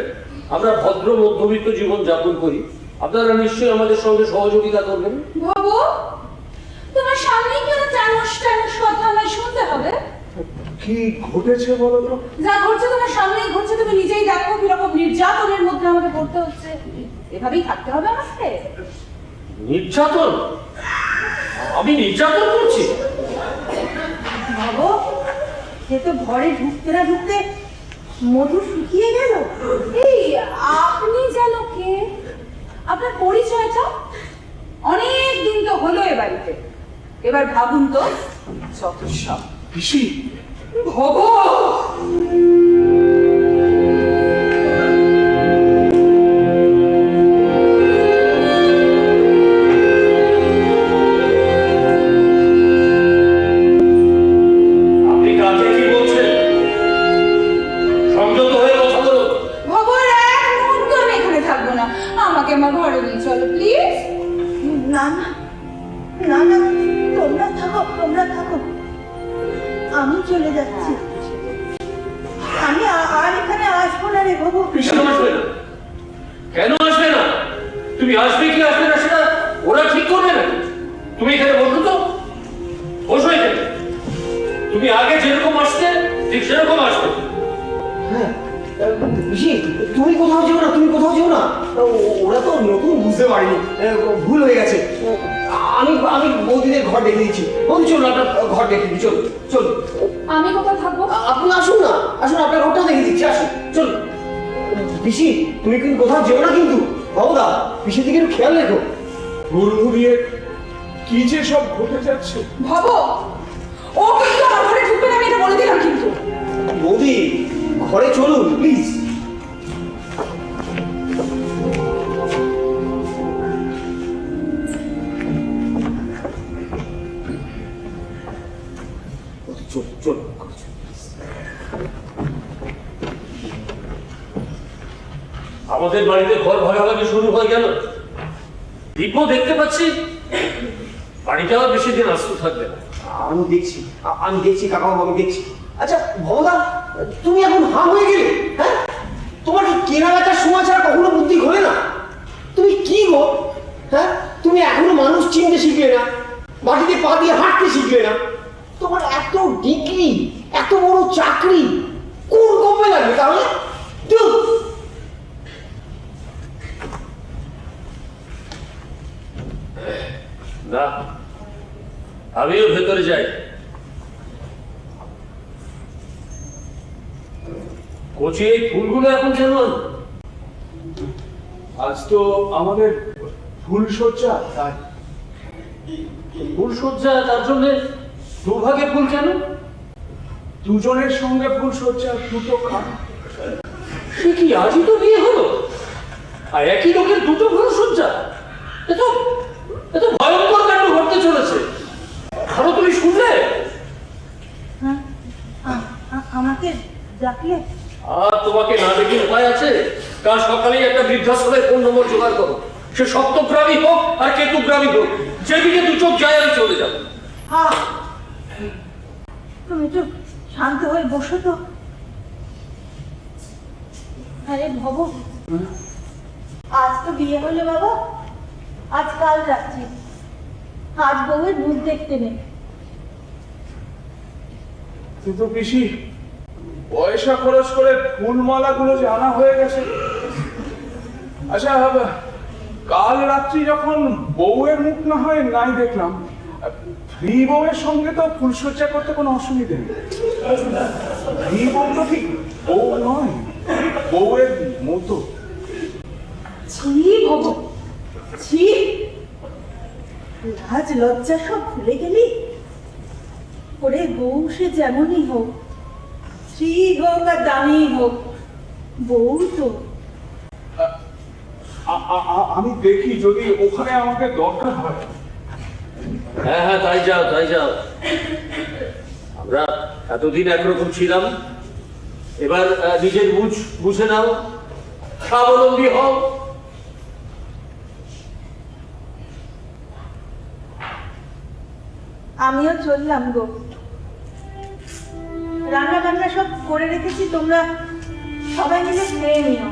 আমরা ভদ্র মধ্যবিত্ত জীবন যাপন করি। আপনারা নিশ্চয়ই আমাদের সঙ্গে সহযোগিতা করবেন। ভব, তোমার সামনেই কেন চানুষ কথা আমায় শুনতে হবে? কি ঘটেছে বলো তো? যা ঘটছে তোমার সামনেই ঘটছে, তুমি নিজেই দেখো কিরকম নির্যাতনের মধ্যে আমাকে পড়তে হচ্ছে। এভাবেই থাকতে হবে আমাকে? নির্যাতন? আমি নির্যাতন করছি? ভাবো, সে তো ঘরে ঢুকতে না ঢুকতে মধু শুকিয়ে গেল। এই আপনি যেন কে? আপনার পরিচয়টা? অনেক দিন তো হলো এ বাড়িতে, এবার ভাবুন তো। যত সব পিসি, ভব, আপনি কাকে কি বলছেন? না না না না, তোমরা থাকো, তোমরা থাকো, আমি চলে যাচ্ছি। আমি আর এখানে আসবো না রে বাবু। কেন আসবে না? কেন আসবে না? তুমি আসবে কি আসবে না সেটা ওরা ঠিক করবে না। তুমি এখানে বসো তো, বসো এখানে। তুমি আগে যেরকম আসতে ঠিক সেরকম আসবে। হ্যাঁ পিসি, তুমি কোথাও যেও না, তুমি কোথাও যেও না। ওরা তো নতুন বুঝতে পারেনি, ভুল হয়ে গেছে। আমি আমি বৌদিদের ঘর দেখে দিচ্ছি। বৌদি চলুন, আপনার ঘর দেখে দিই, চলুন চলুন। আমি কোথায় থাকবো? আপনি আসুন না, আসুন, আপনার ঘরটা দেখে দিচ্ছি, আসুন চলুন। পিসি, তুমি কিন্তু কোথাও যেও না কিন্তু। বাবুদা, পিসির দিকে একটু খেয়াল রেখো। হুড়মুড়িয়ে কি যে সব ঘটে যাচ্ছে। ভাবো, ও কিন্তু আমার ঘরে ঢুকবে না, আমি এটা বলে দিলাম কিন্তু। বৌদি, ঘরে চলুন প্লিজ। চলুন চলুন। আমাদের বাড়িতে ঘর ভাগাভাগি শুরু হয়ে গেল। দীপও দেখতে পাচ্ছি বাড়িটা আর বেশি দিন আসতে থাকবে না। আমি দেখছি, আমি দেখছি কাকাবাবু, আমি দেখছি। আচ্ছা ভবদা, তুমি এখন হাঁ হয়ে গেলে? হ্যাঁ, তোমার কি কেনা বেচার সময় ছাড়া কখনো বুদ্ধি ঘোরে না? তুমি কি গো? হ্যাঁ, তুমি এখনো মানুষ চিনতে শিখলে না, মাটিতে পা দিয়ে হাঁটতে শিখলে না। তোমার এত ডিগ্রি, এত বড় চাকরি, কোন কমে লাগবে তাহলে? ধুর। না, আমিও ভেতরে যাই। কোচি, এই ফুলগুলো এখন কেন? আজ তো আমাদের ফুলসজ্জা, তাই ফুলসজ্জা, তার জন্য দুভাগে ফুল কেন? দুজনের সঙ্গে ফুলসজ্জা, দুটো খান। সে কি, আজই তো বিয়ে হলো আর একই লোকের দুটো ফুলসজ্জা? এত এত ভয়ঙ্কর কাণ্ড ঘটতে চলেছে। ধরো, তুমি শুনলে? হ্যাঁ, আমাকে ডাকলে? আর তোমাকে না দেখে উপায় আছে? কাল সকালেই একটা বৃদ্ধাশ্রমের ফোন নম্বর জোগাড় করো। সে সপ্তগ্রামী হোক আর কেতুগ্রামী হোক, যেদিকে দু চোখ যায় আমি চলে যাবো। তুমি একটু শান্ত হয়ে বসো তো। আরে ভব, আজ তো বিয়ে হলো বাবা, আজ কাল রাত্রি, আজ বউয়ের মুখ দেখতে নেই। কিন্তু পিসি, পয়সা খরচ করে ফুলমালাগুলো যে আনা হয়ে গেছে। আচ্ছা, কাল রাত্রি যখন বউয়ের মুখ না হয় নাই দেখলাম, ফ্রি বউয়ের সঙ্গে তো ফুলসজ্জা করতে কোনো অসুবিধে নেই। ফ্রি বউ তো ঠিক বউ নয়, বউয়ের মতো। ছি ভব, ছি, লাজ লজ্জা সব ভুলে গেলি? ওরে বউ সে যেমনই হোক, স্ত্রী হোক আর দামি হোক, বউ তো। আমি দেখি যদি ওখানে আমাকে দরকার হয়। হ্যাঁ হ্যাঁ, তাই যাও তাই যাও। আমরা এতদিন একরকম ছিলাম, এবার নিজের বুঝে নাও, স্বাবলম্বী হও। আমিও চললাম গো। রান্না বান্না সব করে রেখেছি, তোমরা সবাই মিলে খেয়ে নিও।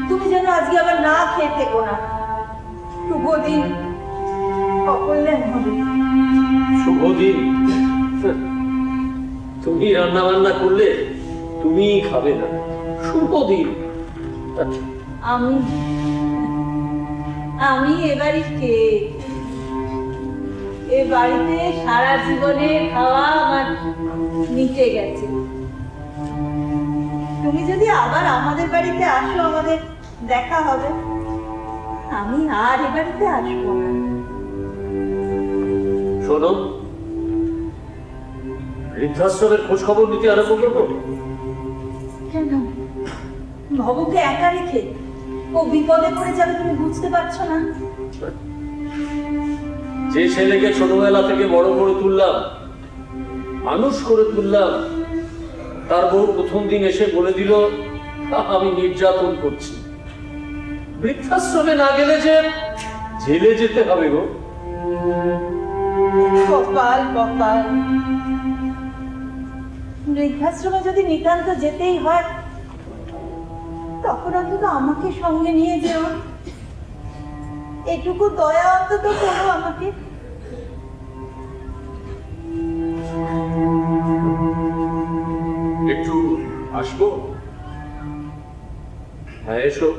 তুমি যেন আজকে আবার না খেয়ে থেকো না। শুভ দিন, অকল্যাণ হবে। শুভ দিন? তুমি রান্না বান্না করলে তুমিই খাবে না। শুভ দিন? আমি এবারই কে? এ বাড়িতে সারা জীবনে খাওয়া আমার মিটে গেছে। তুমি যদি আবার আমাদের বাড়িতে আসো, আমাদের দেখা হবে। আমি আর এ বাড়িতে আসবো না। শোনো, বৃদ্ধাশ্রমের খোঁজ খবর নিতে আরম্ভ করবো। কেন? ভবকে একা রেখে ও বিপদে পড়ে যাবে, তুমি বুঝতে পারছো না? যে ছেলেকে ছোটবেলা থেকে বড় করে তুললাম, মানুষ করে তুললাম, তার বউ প্রথম দিন এসে বলে দিল আমি নির্যাতন করছি। বৃদ্ধাশ্রমে না গেলে যে জেলে যেতে হবে গো। কপাল কপাল, বৃদ্ধাশ্রমে যদি নিতান্ত যেতেই হয় তখন অন্তত আমাকে সঙ্গে নিয়ে যেও, এটুকু দয়া অন্তত করো আমাকে। একটু আসবো? হ্যাঁ এসো।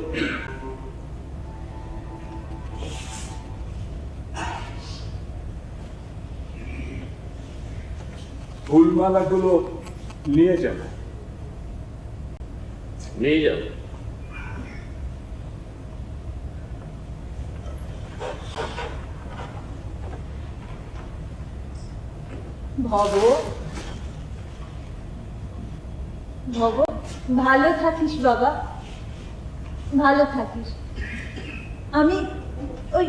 ফুলমালাগুলো নিয়ে যাবে। নিয়ে যাও। ভব ভব, ভালো থাকিস বাবা, ভালো থাকিস। আমি ওই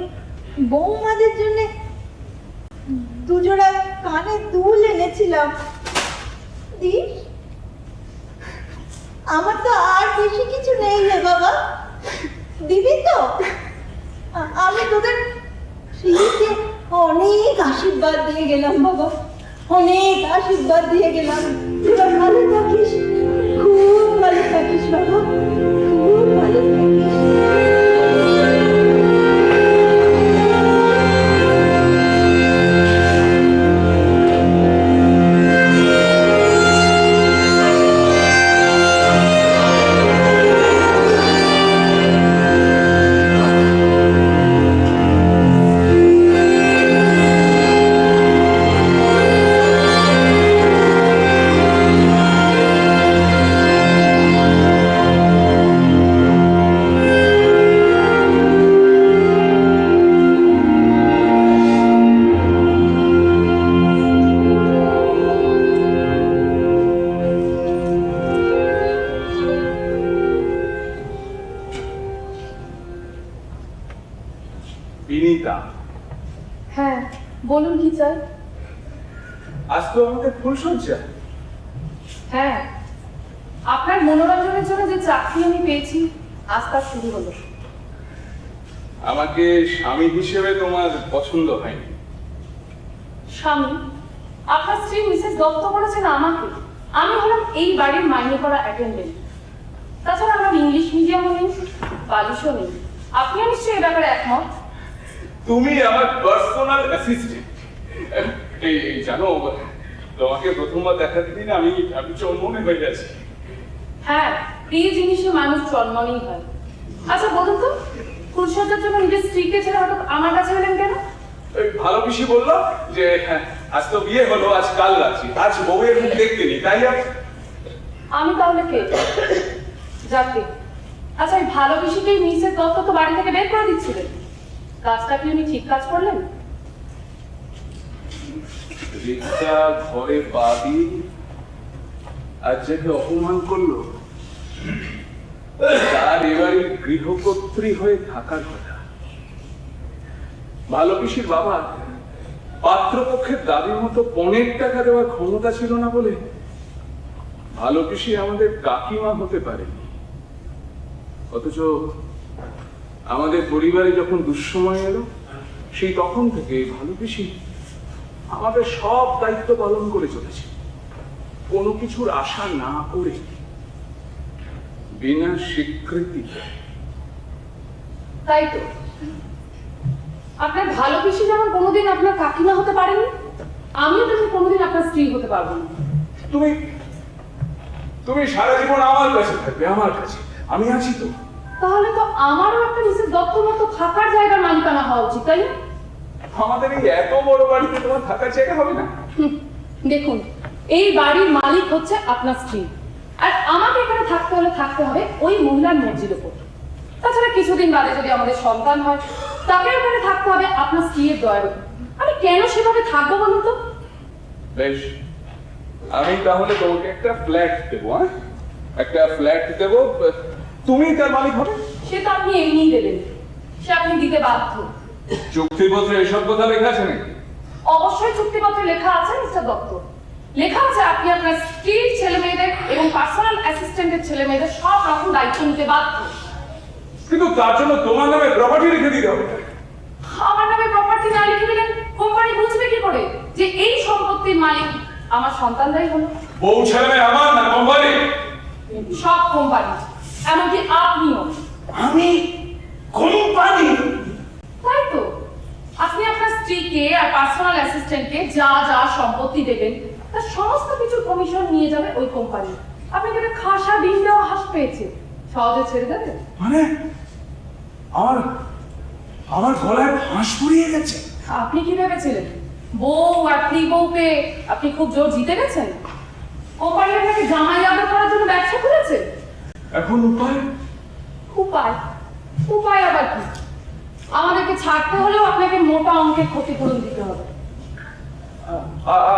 বৌমাদের জন্য দুজোড়া কানে দুল এনেছিলাম, দিস? আমার তো আর বেশি কিছু নেই রে বাবা, দিবি তো? আমি তোদের শ্রীকে অনেক আশীর্বাদ দিয়ে গেলাম বাবা, অনেক আশীর্বাদ দিয়ে গেলাম। তোরা ভালো থাকিস, খুব ভালো থাকিস বাবা, খুব ভালো থাকিস। বিনীতা, হ্যাঁ বলুন কি চাই? আজ তো আমাদের ফুলসজ্জা। হ্যাঁ, আপনার মনোরঞ্জনের জন্য যে চাকরি আমি পেয়েছি আজ তার শুরু হলো। আমাকে স্বামী হিসেবে তোমার পছন্দ হয়নি। স্বামী? আপনার স্ত্রী মিসেস দত্ত বলেছেন আমাকে। আমি হলাম এই বাড়ির মাইনে করা অ্যাটেন্ডেন্ট। তাছাড়া আমার ইংলিশ মিডিয়ামও নেই, বালিশও নেই। আপনিও নিশ্চয়ই এ ব্যাপারে একমত। তুমি আমার পার্সোনাল অ্যাসিস্ট্যান্ট। এই জানো, তোমাকে প্রথমবার দেখার দিন আমি চন্মনে হয়ে গেছি। হ্যাঁ, প্রিয় জিনিসে মানুষ চন্মনেই হয়। আচ্ছা বলুন তো, ফুলসজ্জার জন্য নিজের স্ত্রীকে ছেড়ে হঠাৎ আমার কাছে এলেন কেন? ওই ভালো পিসি বললো যে আজ তো বিয়ে হলো, আজ কাল রাখছি, আজ বউয়ের মুখ দেখতে নি, তাই আমি তাহলে কে? যাকে। আচ্ছা এই ভালো পিসিকেই মিসেস দত্ত তো বাড়ি থেকে বের করে দিচ্ছিলেন। কাজটা কি উনি ঠিক কাজ করলেন? রিক্সা ঘরে পা দিয়ে আজ যাকে অপমান করলো তার এবারে গৃহকর্ত্রী হয়ে থাকার কথা। ভালো পিসির বাবা পাত্রপক্ষের দাবির মতো 15 টাকা দেওয়ার ক্ষমতা ছিল না বলে ভালো পিসি আমাদের কাকিমা হতে পারেনি। অথচ আমাদের পরিবারে যখন দুঃসময় এলো সেই তখন থেকে ভালো পিসি আমাদের সব দায়িত্ব পালন করে চলেছে, কোনো কিছুর আশা না করে, বিনা স্বীকৃতি। তাই তো, আপনার ভালো পিসি যেমন কোনোদিন আপনার কাকিমা হতে পারেনি, আমিও তেমন কোনোদিন আপনার স্ত্রী হতে পারবো না। তুমি তুমি সারা জীবন আমার কাছে থাকবে, আমার কাছে। আমি আছি তো। তাহলে তো আমারও একটা মিসেস দত্তর মতো থাকার জায়গার মালিকানা হওয়া উচিত, তাই না? আমাদের এই এত বড় বাড়িতে তোমার থাকার জায়গা হবে না? দেখুন, এই বাড়ির মালিক হচ্ছে আপনার স্ত্রী, আর আমাকে এখানে থাকতে হলে থাকতে হবে ওই মহিলার মর্জির উপর। তাছাড়া কিছুদিন বাদে যদি আমাদের সন্তান হয়, তাকে এখানে থাকতে হবে আপনার স্ত্রীর দয়ার উপর। আমি কেন সেভাবে থাকবো বলুন তো? বেশ, আমি তাহলে তোমাকে একটা ফ্ল্যাট দেবো। একটা ফ্ল্যাট দেবো, তুমি তার মালিক হবে। সে তো আপনি এমনিই দেবেন, সে আপনি দিতে বাধ্য। চুক্তিপত্রে এসব কথা লেখা আছে নাকি? অবশ্যই চুক্তিপত্রে লেখা আছে মিস্টার দত্ত, লেখা আছে আপনি আপনার স্ত্রীর ছেলে মেয়েদের এবং পার্সোনাল অ্যাসিস্ট্যান্টের ছেলে মেয়েদের সব রকম দায়িত্ব নিতে বাধ্য। কিন্তু তার জন্য তোমার নামে প্রপার্টি লিখে দিতে হবে। আমার নামে প্রপার্টি না লিখে দিলেন কোম্পানি বুঝবে কি করে যে এই সম্পত্তির মালিক আমার সন্তানরাই হলো? বউ ছেলে মেয়ে আমার না কোম্পানি? সব কোম্পানি, এমনকি আপনিও। আমি কোম্পানি? তাই তো, আপনি আপনার স্ত্রীকে আর পার্সোনাল অ্যাসিস্ট্যান্টকে যা যা সম্পত্তি দেবেন তার সমস্ত কিছু কমিশন নিয়ে যাবে ওই কোম্পানি। আপনাকে একটা খাসা ডিম দেওয়া হাঁস পেয়েছে, সহজে ছেড়ে দেবে? মানে আমার আমার গলায় ফাঁস পড়িয়ে গেছে। আপনি কি ভেবেছিলেন বউ আর স্ত্রী বউকে আপনি খুব জোর জিতে গেছেন? কোম্পানি আপনাকে জামাই আদর করার জন্য ব্যবসা খুলেছে। এখন উপায়? উপায়? উপায় আবার কি? আমাদেরকে ছাড়তে হলেও আপনাকে মোটা অঙ্কের ক্ষতিপূরণ দিতে হবে।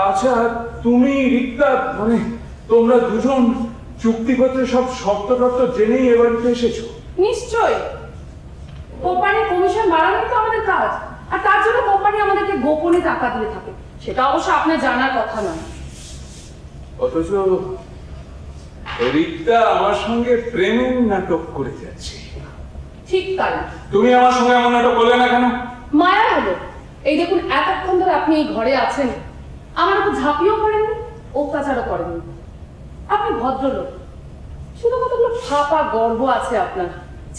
আচ্ছা, তুমি রিক্তা মানে তোমরা দুজন চুক্তিপত্রে সব শর্ত টর্ত জেনেই এ বাড়িতে এসেছো? নিশ্চয়ই, কোম্পানির কমিশন বাড়ানোই তো আমাদের কাজ, আর তার জন্য কোম্পানি আমাদেরকে গোপনে টাকা দিয়ে থাকে। সেটা অবশ্য আপনার জানার কথা নয়। অথচ রিক্তা আমার সঙ্গে প্রেমের নাটক করে যাচ্ছে। ঠিক তাই। তুমি আমার সঙ্গে এমন নাটক করলে না কেন? মায়া হলো। এই দেখুন, এতক্ষণ ধরে আপনি এই ঘরে আছেন, আমার উপর ঝাঁপিয়েও পড়েননি, অত্যাচারও করেননি। আপনি ভদ্রলোক, শুধু কতগুলো ফাঁপা গর্ব আছে আপনার,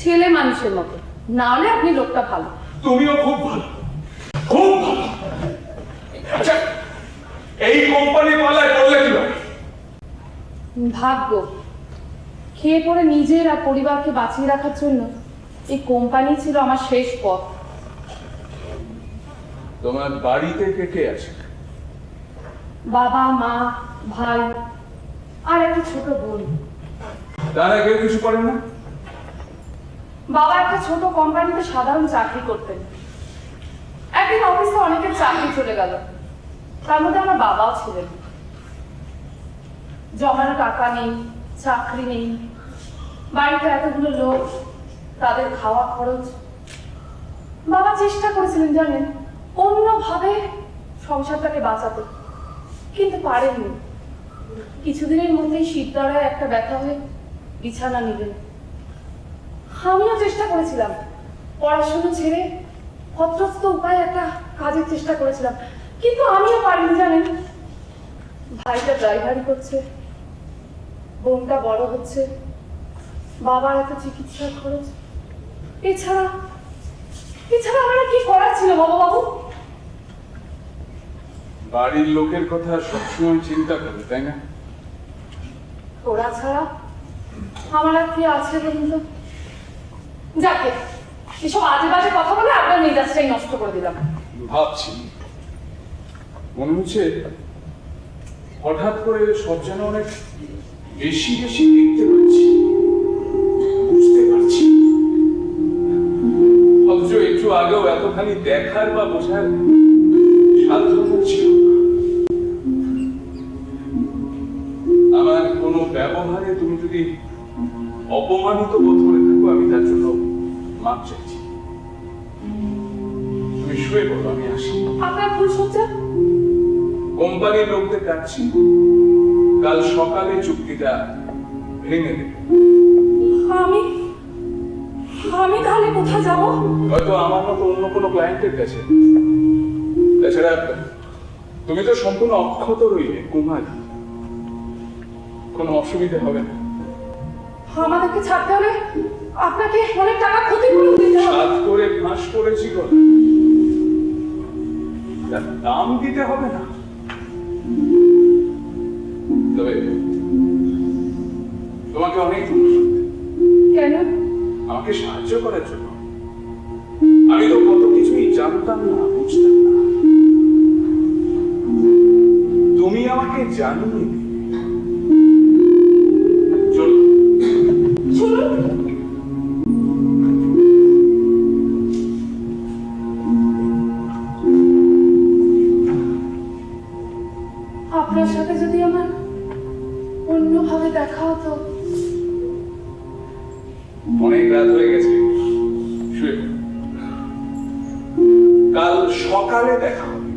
ছেলে মানুষের মতো। না হলে আপনি লোকটা ভালো। তুমিও খুব ভালো, খুব ভালো। আচ্ছা, এই কোম্পানি পাল্লায় পড়লে কি হবে? ভাগ্য। খেয়ে পড়ে নিজের আর পরিবারকে বাঁচিয়ে রাখার জন্য এই কোম্পানি ছিল আমার শেষ পথ। তোমার বাড়িতে কে কে আছে? বাবা, মা, ভাই আর একটা ছোট বোন। তারা কেউ কিছু করে না? বাবা একটা ছোট কোম্পানিতে সাধারণ চাকরি করতেন। একদিন অফিসে অনেকের চাকরি চলে গেল, তার মধ্যে আমার বাবাও ছিলেন। জমানো টাকা নেই, চাকরি নেই, বাড়িতে এতগুলো লোক, তাদের খাওয়া খরচ। বাবা চেষ্টা করেছিলেন জানেন, অন্যভাবে সংসারটাকে বাঁচাতে, কিন্তু পারেননি। কিছুদিনের মধ্যেই শিরদাঁড়ায় একটা ব্যথা হয়ে বিছানা নিলেন। আমিও চেষ্টা করেছিলাম, পড়াশোনা ছেড়ে ভদ্রস্থ উপায়ে একটা কাজের চেষ্টা করেছিলাম, কিন্তু আমিও পারিনি জানেন। ভাইটা ড্রাইভারি করছে, বোনটা বড় হচ্ছে, বাবার এত চিকিৎসার খরচ। এছাড়া আমার কি করার ছিল বাবা বাবু? বাড়ির লোকের কথা সবসময় চিন্তা করে, তাই না? ওরা ছাড়া আমার আর কি আছে বলুন তো? যাকে এসব আজে বাজে কথা বলে আপনার মেজাজটাই নষ্ট করে দিলাম। ভাবছি, মনে হচ্ছে হঠাৎ করে সব যেন অনেক বেশি বেশি দেখতে পাচ্ছি, বুঝতে পারছি। অথচ একটু আগেও এতখানি দেখার বা বোঝার সাধ্য ছিল না। আমার কোনো ব্যবহারে তুমি যদি অপমানিত বোধ করে থাকো, আমি তার জন্য মাপ চাইছি। তুমি শুয়ে পড়ো, আমি আসি। আপনার ভুল সজ্জা। কোম্পানির লোকদের ডাকছি, কাল সকালে চুক্তিটা ভেঙে দেবে। আমি তাহলে কোথায় যাব? হয়তো আমার মতো অন্য কোনো ক্লায়েন্টের কাছে। তাছাড়া তুমি তো সম্পূর্ণ অক্ষত রইলে, কুমারী। কোনো অসুবিধা হবে না। আমাদেরকে ছাড়তে হলে আপনাকে অনেক টাকা ক্ষতিপূরণ দিতে হবে। সাত করে ফাঁস করেছি গো, তার দাম দিতে হবে না। তবে তোমাকে অনেক ধন্যবাদ। কেন? আমাকে সাহায্য করার জন্য। আমি তো কত কিছুই জানতাম না, বুঝতাম না। তুমি আমাকে জানিয়ে দিলে। চলো। শুনুন, আপনার সাথে যদি আমার অন্যভাবে দেখা হতো। অনেক রাত হয়ে গেছে, শুয়ে পড়ো। কাল সকালে দেখা হবে।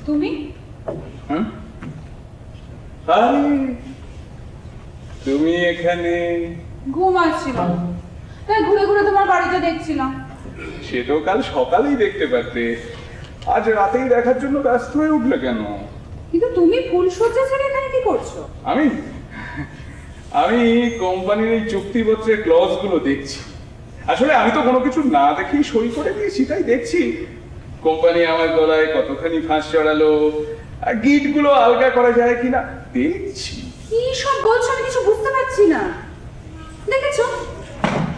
তুমি? হ্যাঁ? আরে, তুমি এখানে? ঘুমাচ্ছিলাম, তাই ঘুরে ঘুরে তোমার বাড়িতে দেখছিলাম। সে তো কাল সকালেই দেখতে পারতে, আজ রাতেই দেখার জন্য ব্যস্ত হয়ে উঠলে কেন? কিন্তু তুমি ফুলসজ্জা ছেড়ে এখানে কি করছো? আমি আমি কোম্পানির এই চুক্তিপত্রের ক্লজ গুলো দেখছি। আসলে আমি তো কোনো কিছু না দেখেই সই করে দিয়েছি, তাই দেখছি কোম্পানি আমার গলায় কতখানি ফাঁস চড়ালো, আর গিট গুলো আলগা করা যায় কিনা দেখছি। কি সব বলছো আমি কিছু বুঝতে পারছি না। দেখেছো,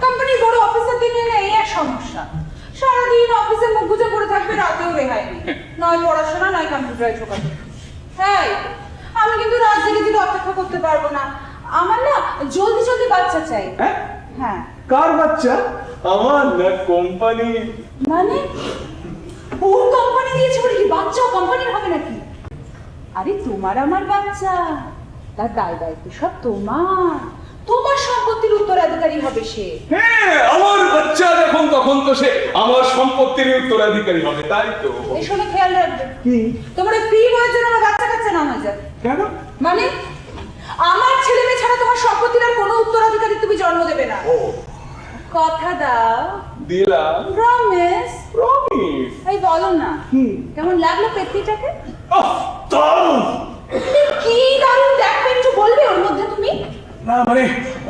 কোম্পানির বড় অফিসারদের নিয়ে না এই এক সমস্যা। সারাদিন অফিসে মুখ গুজে পড়ে থাকবে, রাতেও রেহাই নেই। নয় পড়াশোনা, নয় কম্পিউটারে ঢোকাবে। হ্যাঁ, আমি কিন্তু রাত জেগে জেগে অপেক্ষা করতে পারবো না। আমার না জলদি জলদি বাচ্চা চাই। হ্যাঁ? হ্যাঁ। কার বাচ্চা? আমার না কোম্পানি। মানে ওর কোম্পানি দিয়েছে বলে কি বাচ্চাও কোম্পানির হবে নাকি? আরে তোমার আমার বাচ্চা, তার দায় দায়িত্ব সব তোমার। তোমার সম্পত্তির উত্তরাধিকারী হবে সে। হ্যাঁ, আমার বাচ্চা যখন তখন তো সে আমার সম্পত্তির উত্তরাধিকারী হবে, তাই তো। এই শোনো, খেয়াল রাখবে কি? তোমার ফ্রি বয়ের জন্য আমার বাচ্চা কাচ্চা না হয়ে যায়। কেন? মানে আমার ছেলে মেয়ে ছাড়া তোমার সম্পত্তির আর কোনো উত্তরাধিকারী তুমি জন্ম দেবে না। ও, কথা দাও। দিলাম। প্রমিস। প্রমিস। এই বলো না, কি? কেমন লাগলো পেত্নিটাকে? দারুণ। কি দারুণ, দেখবে একটু বলবে ওর মধ্যে তুমি? না মানে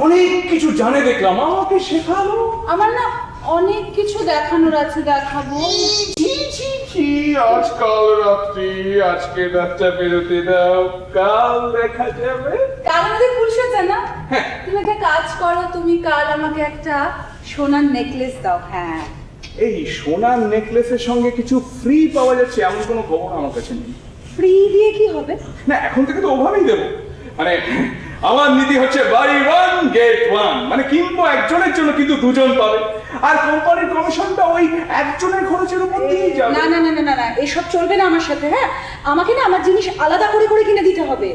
অনেক কিছু জানে দেখলাম, আমাকে শেখালো। আমার না অনেক কিছু দেখানোর আছে, দেখাবো। আজকাল রাত্রি, আজকে রাতটা বেরোতে দাও, কাল দেখা যাবে। কাল আমাদের ফুলসজ্জা না? হ্যাঁ। তুমি একটা কাজ করো, তুমি কাল আমাকে একটা সোনার নেকলেস দাও। হ্যাঁ। এই সোনার নেকলেসের সঙ্গে কিছু ফ্রি পাওয়া যাচ্ছে এমন কোনো খবর আমার কাছে নেই। ফ্রি দিয়ে কি হবে? না, এখন থেকে তো ওভাবেই দেবো। মানে আমার নীতি হচ্ছে বাই ওয়ান গেট ওয়ান, মানে কিনবো একজনের জন্য কিন্তু দুজন পাবে, আর কোম্পানির কমিশনটা ওই একজনের খরচের উপর দিয়ে যাবে। না না না না না না, এসব চলবে না আমার সাথে। হ্যাঁ, আমাকে না আমার জিনিস আলাদা করে করে কিনে দিতে হবে।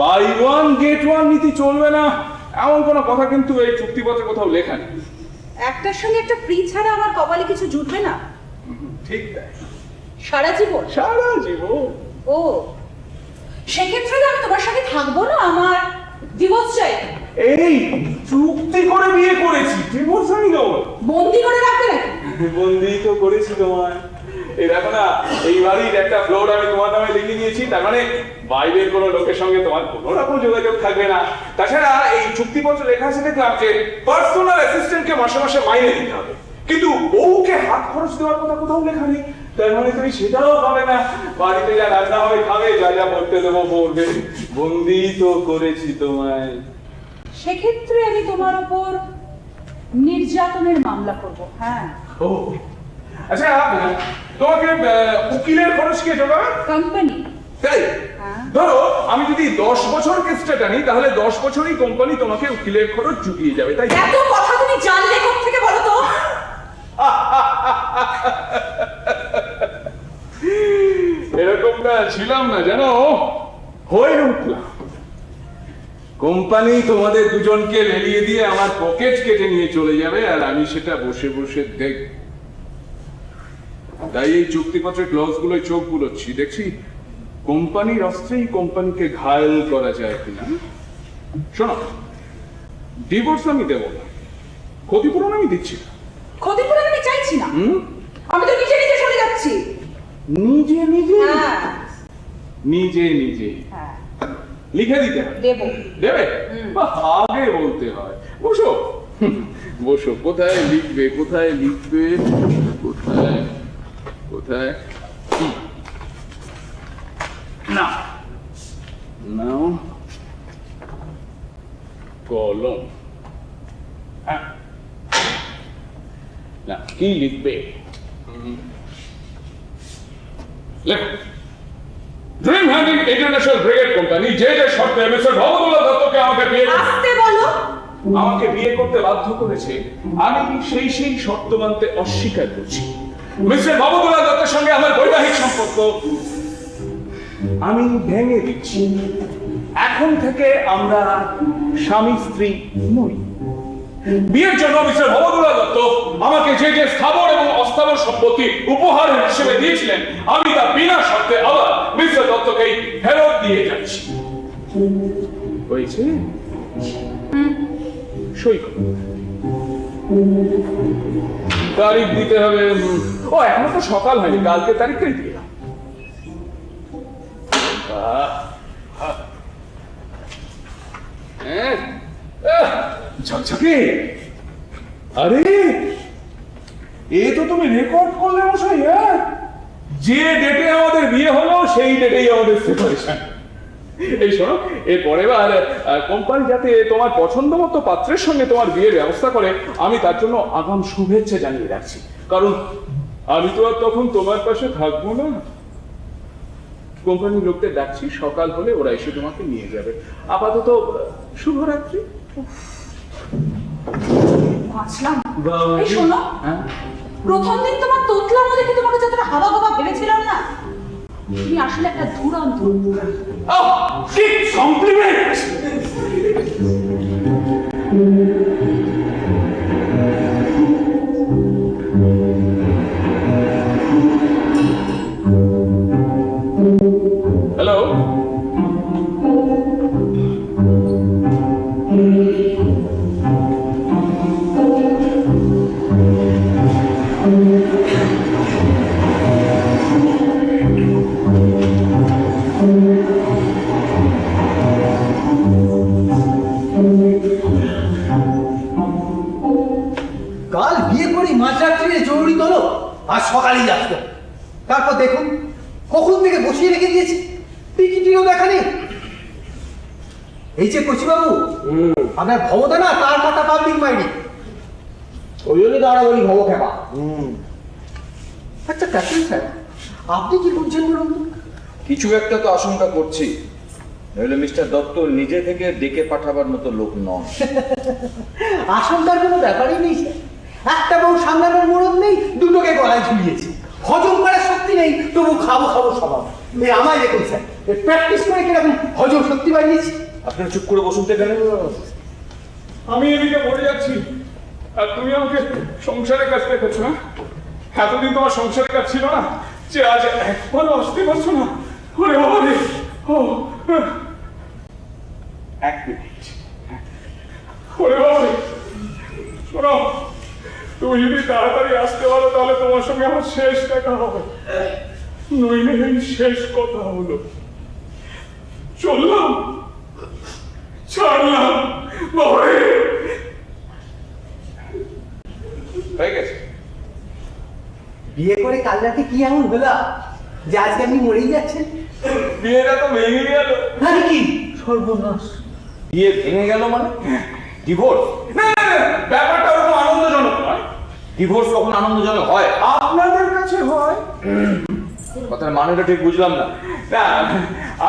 বাই ওয়ান গেট ওয়ান নীতি চলবে না এমন কোনো কথা কিন্তু এই চুক্তিপত্রে কোথাও লেখা নেই। একটার সঙ্গে একটা ফ্রি ছাড়া আমার কপালে কিছু জুটবে না। ঠিক তাই, সারা জীবন? সারা জীবন। ও, সেক্ষেত্রে তো আমি তোমার সাথে থাকবো না, আমার ডিভোর্স চাই। এই চুক্তি করে বিয়ে করেছি, ডিভোর্স আমি দেবো। বন্দি করে রাখবে নাকি? বন্দি তো করেছি তোমায়। এই দেখো না, এই বাড়ির একটা ফ্লোর আমি তোমার নামে লিখে নিয়েছি, তার মানে বাইরের কোনো লোকের সঙ্গে তোমার কোনো রকম যোগাযোগ থাকবে না। তাছাড়া এই চুক্তিপত্র লেখা আছে দেখলাম যে পার্সোনাল অ্যাসিস্ট্যান্টকে মাসে মাসে মাইনে দিতে হবে, কিন্তু বউকে হাত খরচ দেওয়ার কথা কোথাও লেখা নেই। তার মানে তুমি সেটাও পাবে না, বাড়িতে যা রান্না হবে খাবে, যা যা পড়তে দেবো পড়বে। বন্দি তো করেছি তোমায়। সেক্ষেত্রে আমি তোমার উপর নির্যাতনের মামলা করব। হ্যাঁ। ও আচ্ছা, তোমাকে উকিলের খরচ কে জোগাবে? কোম্পানি। তাই? হ্যাঁ। ধরো আমি যদি 10 বছর কেসটা টানি, তাহলে 10 বছরই কোম্পানি তোমাকে উকিলের খরচ জুগিয়ে যাবে, তাই? এত কথা তুমি জানলে কোথা থেকে বলো তো? এরকমটা ছিলাম না জানো, হয়ে উঠলাম। কোম্পানি তোমাদের দুজনকে লেলিয়ে দিয়ে আমার পকেট কেটে নিয়ে চলে যাবে, আর আমি সেটা বসে বসে দেখব। তাই এই চুক্তিপত্রের ক্লজ গুলোয় চোখ বুলোচ্ছি, দেখছি কোম্পানির অস্ত্রেই কোম্পানিকে ঘায়েল করা যায় কিনা। শোনো, ডিভোর্স আমি দেব না, ক্ষতিপূরণ আমি দিচ্ছি না। ক্ষতিপূরণ আমি চাইছি না, আমি তো নিজে নিজে চলে যাচ্ছি। নিজে নিজে? হ্যাঁ। নিজে নিজে হ্যাঁ, লিখে দিতে হবে? দেব। দেবে? বা আগে বলতে হয়। বসো বসো, কোথায় লিখবে, কোথায় লিখবে, কোথায় কোথায়? না নাও কলম। হ্যাঁ, না কি লিখবে? লেখো, ড্রিম হ্যান্ডিং ইন্টারন্যাশনাল ব্রিগেড কোম্পানি যে যে শর্তে মিস্টার ভবদুল্লাহ দত্তকে আমাকে বিয়ে করতে বাধ্য করেছে, আমি সেই সেই শর্ত মানতে অস্বীকার করছি। মিস্টার ভবদুল্লাহ দত্তের সঙ্গে আমার বৈবাহিক সম্পর্ক আমি ভেঙে দিচ্ছি। এখন থেকে আমরা স্বামী স্ত্রী নই। বিয়ের জন্য মিস্টার ভবদুল্লাহ দত্ত আমাকে যে যে স্থাবর এবং অস্থাবর সম্পত্তি উপহার হিসেবে দিয়েছিলেন, আমি তা বিনা শর্তে আবার মিস্টার দত্তকেই ফেরত দিয়ে যাচ্ছি। হয়েছে? সই করো। তারিখ দিতে হবে। ও এখনো তো সকাল হয়নি, কালকে তারিখটাই দিয়ে দাও। ঝকঝকে। আরে এ তো তুমি রেকর্ড করলে মশাই। হ্যাঁ, যে ডেটে আমাদের বিয়ে হলো সেই ডেটেই আমাদের সেপারেশন। এই শোনো, এর পরের বার কোম্পানি যাতে তোমার পছন্দ মতো পাত্রের সঙ্গে তোমার বিয়ের ব্যবস্থা করে, আমি তার জন্য আগাম শুভেচ্ছা জানিয়ে রাখছি। কারণ আমি তো আর তখন তোমার পাশে থাকবো না। কোম্পানির লোকদের ডাকছি, সকাল হলে ওরা এসে তোমাকে নিয়ে যাবে। আপাতত শুভরাত্রি। বাঁচলাম। এই শোনো, প্রথম দিন তোমার তোতলামো দেখে তোমাকে যতটা হাওয়া হাওয়া ভেবেছিলাম না, তুমি আসলে একটা দুরন্ত। কি কমপ্লিমেন্ট! হ্যালো, কাল বিয়ে করি মাঝরাত্রিরে জরুরি তোলো, আর সকালেই আসতো। তারপর দেখুন কখন থেকে বসিয়ে রেখে দিয়েছি, টিকিটিও দেখা নেই। এই যে কচিবাবু, আপনার ভবতা না তার মাথা পাবলিক মাইন্ডে। ওই জন্য তো আমরা বলি ভব খেপা। আচ্ছা ক্যাপ্টেন স্যার, আপনি কি করছেন বলুন তো? কিছু একটা তো আশঙ্কা করছি, নইলে মিস্টার দত্ত নিজে থেকে ডেকে পাঠাবার মতো লোক নন। আশঙ্কার কোনো ব্যাপারই নেই স্যার। একটা বউ সামলানোর মরদ নেই, দুটোকে গলায় ঝুলিয়েছি। হজম করার শক্তি নেই, তবু খাবো খাবো স্বভাব। আমায় দেখুন স্যার, প্র্যাকটিস করে কিরকম হজম শক্তি বাড়িয়েছি। আপনারা চুপ করে বসুন তো এখানে। আমি এদিকে মরে যাচ্ছি আর তুমি আমাকে সংসারের কাজ দেখাচ্ছ। না, এতদিন তোমার সংসারের কাজ ছিল না যে আজ একবারও আসতে পারছো না। ওরে বাবা রে! ও, এক মিনিট। ওরে বাবা রে! শোনো, তুমি যদি তাড়াতাড়ি আসতে পারো তাহলে তোমার সঙ্গে আমার শেষ দেখা হবে, নইলে এই শেষ কথা হলো। চললাম, ছাড়লাম, বাবারে! হয়ে গেছে। বিয়ে করে কাল রাতে কি এমন হলো যে আজকে আপনি মরেই যাচ্ছেন? বিয়েটা তো ভেঙে গেল। আরে কি সর্বনাশ! বিয়ে ভেঙে গেল মানে ডিভোর্স? না, ব্যাপারটা ওরকম আনন্দজনক নয়। ডিভোর্স কখন আনন্দজনক হয়? আপনাদের কাছে হয়। কথার মানেটা ঠিক বুঝলাম না। না,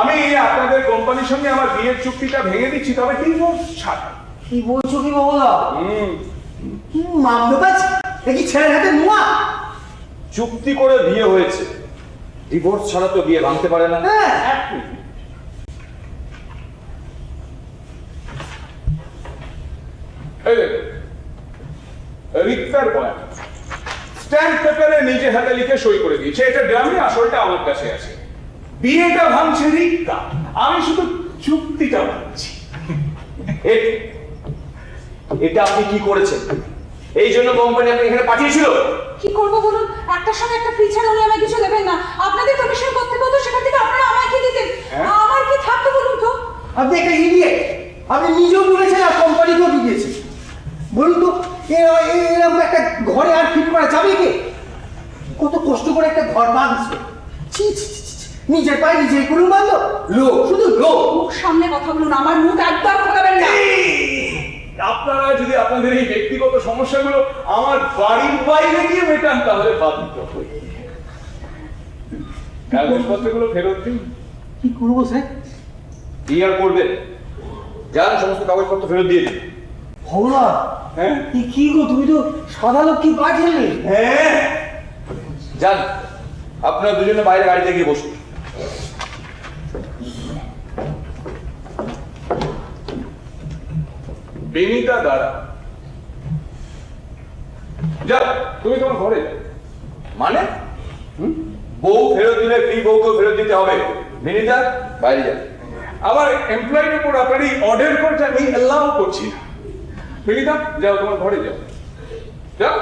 আমি আপনাদের কোম্পানির সঙ্গে আমার বিয়ের চুক্তিটা ভেঙে দিচ্ছি, তবে ডিভোর্স ছাড়া। কি বলছো কি বাবুদা? মামলো কাজ দেখি ছেলের হাতে নোয়া। চুক্তি করে বিয়ে হয়েছে, ডিভোর্স ছাড়া তো বিয়ে ভাঙতে পারে না। হ্যাঁ, এক মিনিট। এই দেখুন, রিক্তার বয়ান স্ট্যাম্প পেপারে নিজে হাতে লিখে সই করে দিয়েছে। এটা গ্রামে, আসলটা আমার কাছে আছে। বিয়েটা ভাঙছে রিক্তা, আমি শুধু চুক্তিটা ভাঙছি। এটা আপনি কি করেছেন? এই জন্য কোম্পানি আপনি এখানে পাঠিয়েছিল? কি করবো বলুন, একটার সঙ্গে একটা ফ্রি ছাড়া উনি আমায় কিছু দেবেন না। আপনাদের কমিশন করতে হতো, সেখান থেকে আপনারা আমায় কি দিতেন? আমার কি থাকতো বলুন তো? আপনি একটা ইডিয়েট। আপনি নিজেও বলেছেন আর কোম্পানিকেও দিয়েছেন। বলুন তো, এরকম একটা ঘরে আর ফিট করা যাবে কি? কত কষ্ট করে একটা ঘর বাঁধছে। ছি ছি ছি ছি, নিজের পায়ে নিজেই করুন বাঁধলো। লোক, শুধু লোক। মুখ সামনে কথা বলুন, আমার মুখ একদম খোলাবেন না। আপনারা যদি আপনাদের এই ব্যক্তিগত সমস্যাগুলো আমার বাড়ির বাইরে গিয়ে মেটান তাহলে বাধিত হই। কাগজপত্রগুলো ফেরত দিন। কি করবো স্যার? কি আর করবে, যান সমস্ত কাগজপত্র ফেরত দিয়ে দিন। ভগবান, হ্যাঁ কি গো, তুমি তো সাদা লক্ষ্মী পাঠিয়ে। হ্যাঁ, যান, আপনারা দুজনে বাইরে গাড়িতে গিয়ে বসুন। বেনিতা দ্বারা যাও তুমি তোমার ঘরে যাও। মানে বউ ফেরত দিলে ফ্রি বউকেও ফেরত দিতে হবে। বিনীতা বাইরে যা। আমার এমপ্লয়ের উপর আপনার এই অর্ডার করতে আমি অ্যালাউ করছি না। বিনীতা যাও তোমার ঘরে যাও, যাও।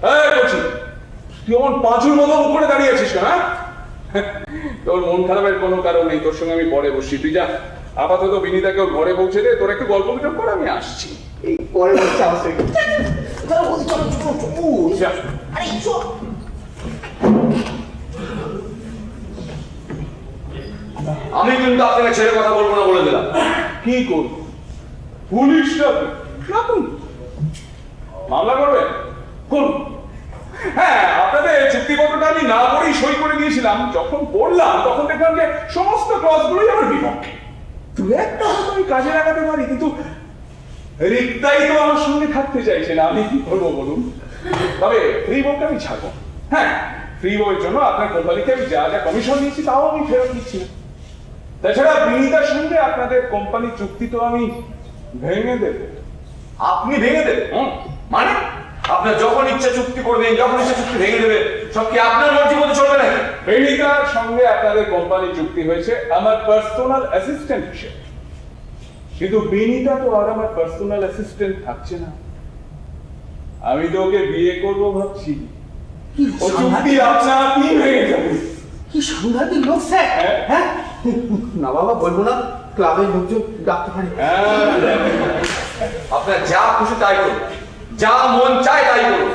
এই করছি তুই আমার পাঁচুর মতো উপরে দাঁড়িয়ে আছিস কেন? তোর মন খারাপের কোনো কারণ নেই, তোর সঙ্গে আমি পরে বসছি। তুই যা আপাতত বিনীতাকে ওর ঘরে পৌঁছে দে, তোর একটু গল্প গুজব করে আমি আসছি। এই পরে বলছে আমার সাথে। যা। আরে চল। আমি কিন্তু আপনাকে ছেড়ে কথা বলবো না বলে দিলাম। কি করব? পুলিশ ডাকুন, মামলা করবে করুন। হ্যাঁ, আপনাদের চুক্তিপত্রটা আমি না পড়েই সই করে দিয়েছিলাম। যখন পড়লাম তখন দেখলাম যে সমস্ত ক্লজগুলোই আমার বিপক্ষে। দু একটা হয়তো আমি কাজে লাগাতে পারি, কিন্তু রিক্তাই তো আমার সঙ্গে থাকতে চাইছে না। আমি কি করবো বলুন? তবে ফ্রি বউকে আমি ছাড়বো। হ্যাঁ, ফ্রি বউয়ের জন্য আপনার কোম্পানিকে আমি যা যা কমিশন দিয়েছি তাও আমি ফেরত দিচ্ছি না। তাছাড়া বিনীতার সঙ্গে আপনাদের কোম্পানির চুক্তি তো আমি ভেঙে দেব। আপনি ভেঙে দেবেন? মানে আপনার যখন ইচ্ছা চুক্তি করবেন, যখন ইচ্ছা চুক্তি ভেঙে দেবে, সব কি আপনার মর্জি মতো চলবে নাকি? বিনীতার সঙ্গে আপনাদের কোম্পানি চুক্তি হয়েছে আমার পার্সোনাল অ্যাসিস্ট্যান্ট হিসেবে, কিন্তু বিনীতা তো আর আমার পার্সোনাল অ্যাসিস্ট্যান্ট থাকছে না। আমি তো ওকে বিয়ে করবো ভাবছি। ও চুক্তি আপনা আপনি ভেঙে যাবে। কি সাংঘাতিক লোক স্যার। হ্যাঁ না বাবা বলবো না, ক্লাবের লোকজন ডাকতে পারে। আপনার যা খুশি তাই করুন, যা মন চায় তাই করুন।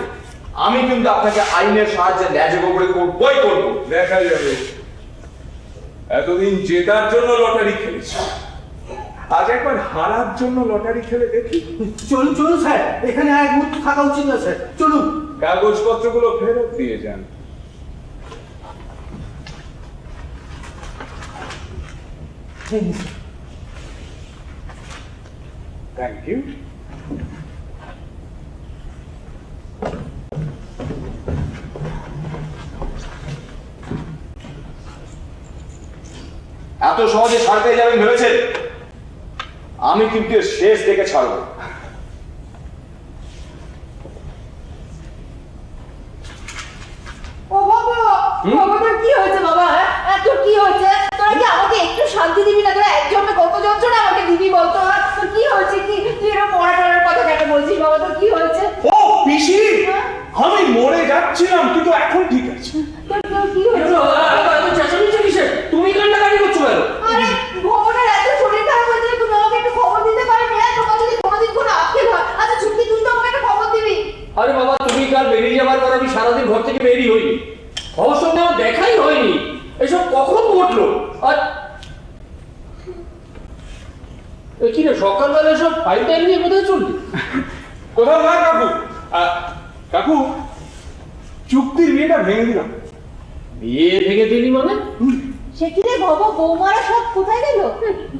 আমি কিন্তু আপনাকে আইনের সাহায্যে ন্যায্য করে করবই করবো। দেখা যাবে। এতদিন জেতার জন্য লটারি খেলেছি, আজ একবার হারার জন্য লটারি খেলে দেখি। চলুন চলুন স্যার, এখানে আর এক মুহূর্ত থাকা উচিত না স্যার, চলুন। কাগজপত্রগুলো ফেরত দিয়ে যান। Thank you. এত সহজে ছাড়তে যাবেন ভেবেছেন? আমি কিন্তু এর শেষ দেখে ছাড়বো। ও বাবা, বাবা তোর কি হয়েছে বাবা? হ্যাঁ তোর কি হয়েছে? তোরা কি আমাকে একটু শান্তি দিবি না? তোরা একজনে কত যন্ত্রণা আমাকে দিবি বলতো? তোর কি হয়েছে? কি তুই এরকম পড়াশোনার কথা কেন বলছিস বাবা? তোর কি হয়েছে? ও পিসি, আমি মরে যাচ্ছিলাম কিন্তু এখন ঠিক আছে। তোর কি হয়েছে? তুমি কান্নাকাটি করছো কেন? আরে ভবনের এত শরীর খারাপ হয়েছে, তুমি আমাকে একটু খবর দিতে পারবে না? তোমার যদি কোনোদিন কোনো আক্ষেপ হয়, আচ্ছা ছুটি তুই তো আমাকে একটা খবর দিবি। আরে বাবা, তুমি কাল বেরিয়ে যাবার পর আমি সারাদিন ঘর থেকে বেরিয়ে হইনি, খবর সঙ্গে আমার দেখাই হয়নি। এসব কখন ঘটলো? আর কি রে, সকালবেলা সব ফাইল টাইল নিয়ে কোথায় চললি? কোথাও না কাকু। কাকু, চুক্তির বিয়েটা ভেঙে দিলাম। বিয়ে ভেঙে দিলি মানে? সে কি রে বাবা, বৌমারা সব কোথায় গেল?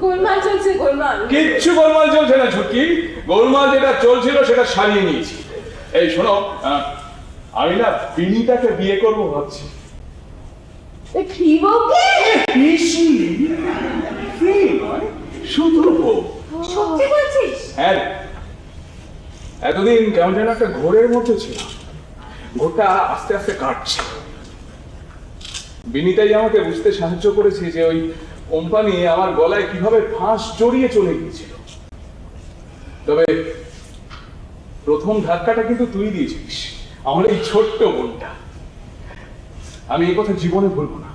গোলমাল চলছে, গোলমাল। কিচ্ছু গোলমাল চলছে না ছুটকি। গোলমাল যেটা চলছিল সেটা সারিয়ে নিয়েছি। এই শোনো, আমি না বিনীতাকে বিয়ে করবো ভাবছি। কি বউকে? পিসি, ফ্রি নয়, শুধু বউ। সত্যি বলছিস? হ্যাঁ, এতদিন কেমন যেন একটা ঘোরের মধ্যে ছিল, ঘোরটা আস্তে আস্তে কাটছে। বিনীতাই আমাকে বুঝতে সাহায্য করেছে যে ওই কোম্পানি আমার গলায় কিভাবে ফাঁস জড়িয়ে চলে গিয়েছিল। তবে প্রথম ধাক্কাটা কিন্তু তুই দিয়েছিস, আমার এই ছোট্ট বোনটা। আমি এই কথা জীবনে ভুলবো না।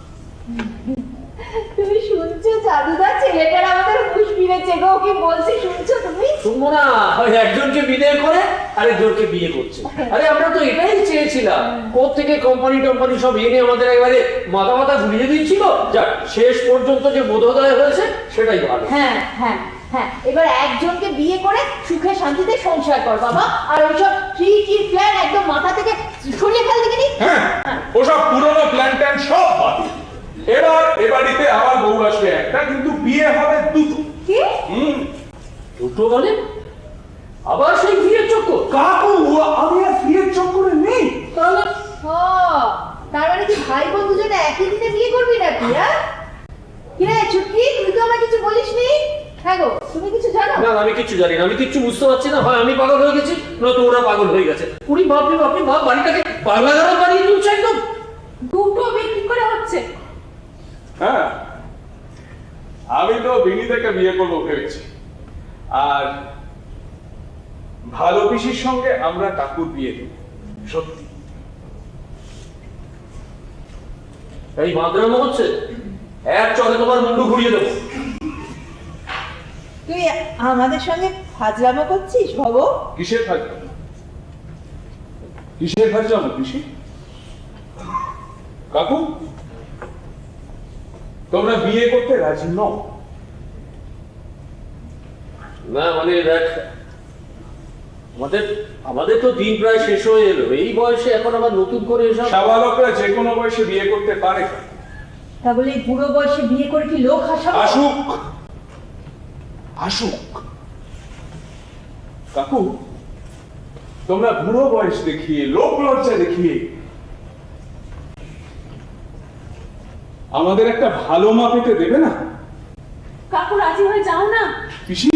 তুমি শুনছো জাদুদা, ছেলেটার আমাদের হুঁশ ফিরেছে গো। কি বলছি শুনছো তুমি? শুনবো না, ওই একজনকে বিদায় করে আরেকজনকে বিয়ে করছে। আরে আমরা তো এটাই চেয়েছিলাম। কোত্থেকে কোম্পানি টম্পানি সব এনে আমাদের একেবারে মাথা মাথা ঘুরিয়ে দিচ্ছিল। যাক, শেষ পর্যন্ত যে বোধোদয় হয়েছে সেটাই ভালো। হ্যাঁ হ্যাঁ হ্যাঁ, এবার একজনকে বিয়ে করে সুখে শান্তিতে সংসার কর বাবা। আর ওইসব থ্রি প্ল্যান একদম মাথা থেকে সরিয়ে ফেল দেখিনি। হ্যাঁ, ওসব পুরনো প্ল্যান ট্যান সব বাতিল। এবার এ বাড়িতে আমার বউ আসবে একটা, কিন্তু বিয়ে হবে দুটো। কি? দুটো মানে? আবার সেই বিয়ের চক্কর? কাকু, আমি আর বিয়ের চক্করে নেই। তাহলে তার মানে কি ভাই বোন দুজনে একই দিনে বিয়ে করবি নাকি? হ্যাঁ কি রে ছুটকি, তুই তো আমার কিছু বলিসনি? হ্যাঁ গো, তুমি কিছু জানো? না আমি কিচ্ছু জানি না, আমি কিচ্ছু বুঝতে পারছি না। হয় আমি পাগল হয়ে গেছি, নয়তো ওরা পাগল হয়ে গেছে। উনি ভাবলি ভাব বাড়িটাকে পাগলাগারদ বানিয়ে তুলছে একদম। দুটো বিয়ে কি করে হচ্ছে? হ্যাঁ, আমি তো বিনীতাকে বিয়ে করবো ভেবেছি, আর ভালো পিসির সঙ্গে আমরা কাকুর বিয়ে দেব। সত্যি এই মাদ্রামো হচ্ছে, এক চলে তোমার মুন্ডু ঘুরিয়ে দেবো। তুই আমাদের সঙ্গে ফাজলামো করছিস ভব? কিসের ফাজলামো? কিসের ফাজলামো পিসি? কাকু, তোমরা বিয়ে করতে রাজি নও? না মানে দেখ, আমাদের তো দিন প্রায় শেষ হয়ে এলো, এই বয়সে এখন আবার নতুন করে এসব। সাবালকরা যে কোনো বয়সে বিয়ে করতে পারে। তা বলে এই বুড়ো বয়সে বিয়ে করে কি লোক হাসাবো? আসুক আসুক। কাকু, তোমরা বুড়ো বয়স দেখিয়ে, লোক লজ্জা দেখিয়ে আমাদের একটা ভালো মা পেতে দেবে না? কাকু রাজি হয়ে যাও না। পিসি,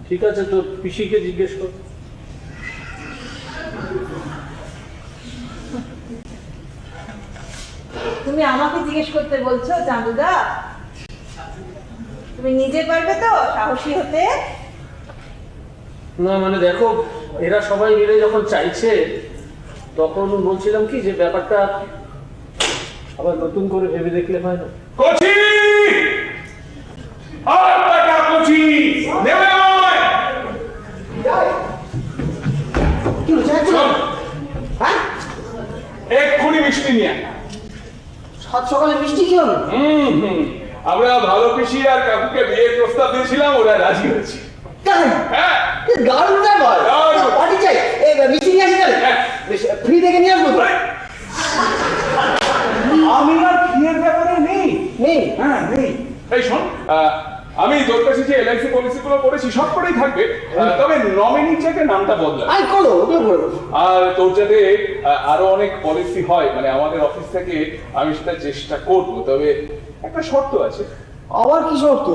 ঠিক আছে, তো পিসিকে জিজ্ঞেস কর। তুমি আমাকে জিজ্ঞেস করতে বলছো চাঁদুদা? তুমি নিজে পারবে তো সাহসী হতে? না মানে দেখো, এরা সবাই মিলে যখন চাইছে, তখন বলছিলাম কি যে ব্যাপারটা আবার নতুন করে ভেবে দেখলে হয় না? কচি আর টাকা কচি নেবে নয়। কি হচ্ছে? হ্যাঁ, এক্ষুনি মিষ্টি নিয়ে আয়। সাত সকালে মিষ্টি কি হলো? আমরা ভালো পিসি আর কাকুকে বিয়ের প্রস্তাব দিয়েছিলাম, ওরা রাজি হয়েছে। তাই? হ্যাঁ, দারুণ ব্যাপার। দারুণ। পার্টি চাই। এই মিষ্টি নিয়ে আসি তাহলে। হ্যাঁ। ফ্রি থেকে নিয়ে আসবো তো? আমি আর বিয়ের ব্যাপারে নেই। নেই। হ্যাঁ নেই। এই শোন, আমি তোর কাছে যে এলআইসি পলিসিগুলো করেছি সব করেই থাকবে, তবে নমিনি চেকে নামটা বদলা। আই করো, ওকে করো। আর তোর যাতে আরো অনেক পলিসি হয়, মানে আমাদের অফিস থেকে আমি সেটা চেষ্টা করব, তবে একটা শর্ত আছে। আবার কি শর্ত?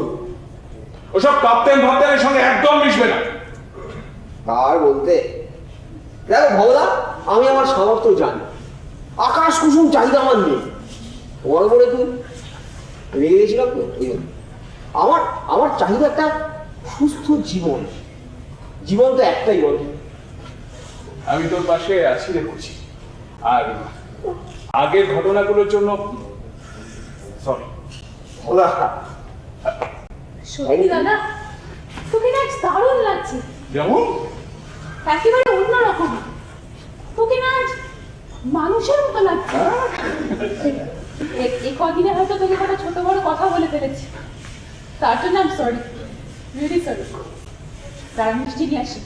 ওসব কাপ্তেন ভাপ্তেনের সঙ্গে একদম মিশবে না। আর বলতে দেখো ভবদা, আমি আমার সামর্থ্য জানি, আকাশ কুসুম চাহিদা আমার নেই। তোমার উপরে তুই রেগে গেছিলাম তো, এই জন্য। আমার আমার চাহিদা একটা সুস্থ জীবন। জীবন তো একটাই বল। আমি তোর পাশে আছি রে খুশি, আর আগের ঘটনাগুলোর জন্য সরি। ভবদা, সত্যি দাদা, তোকে না আজ দারুণ লাগছে, যেমন একেবারে অন্যরকম। তোকে না আজ মানুষের মতো লাগছে। এই কদিনে হয়তো তোকে কটা ছোট বড় কথা বলে ফেলেছি, তার জন্য আমি সরি, রিয়েলি সরি। তার মিষ্টি নিয়ে আসি।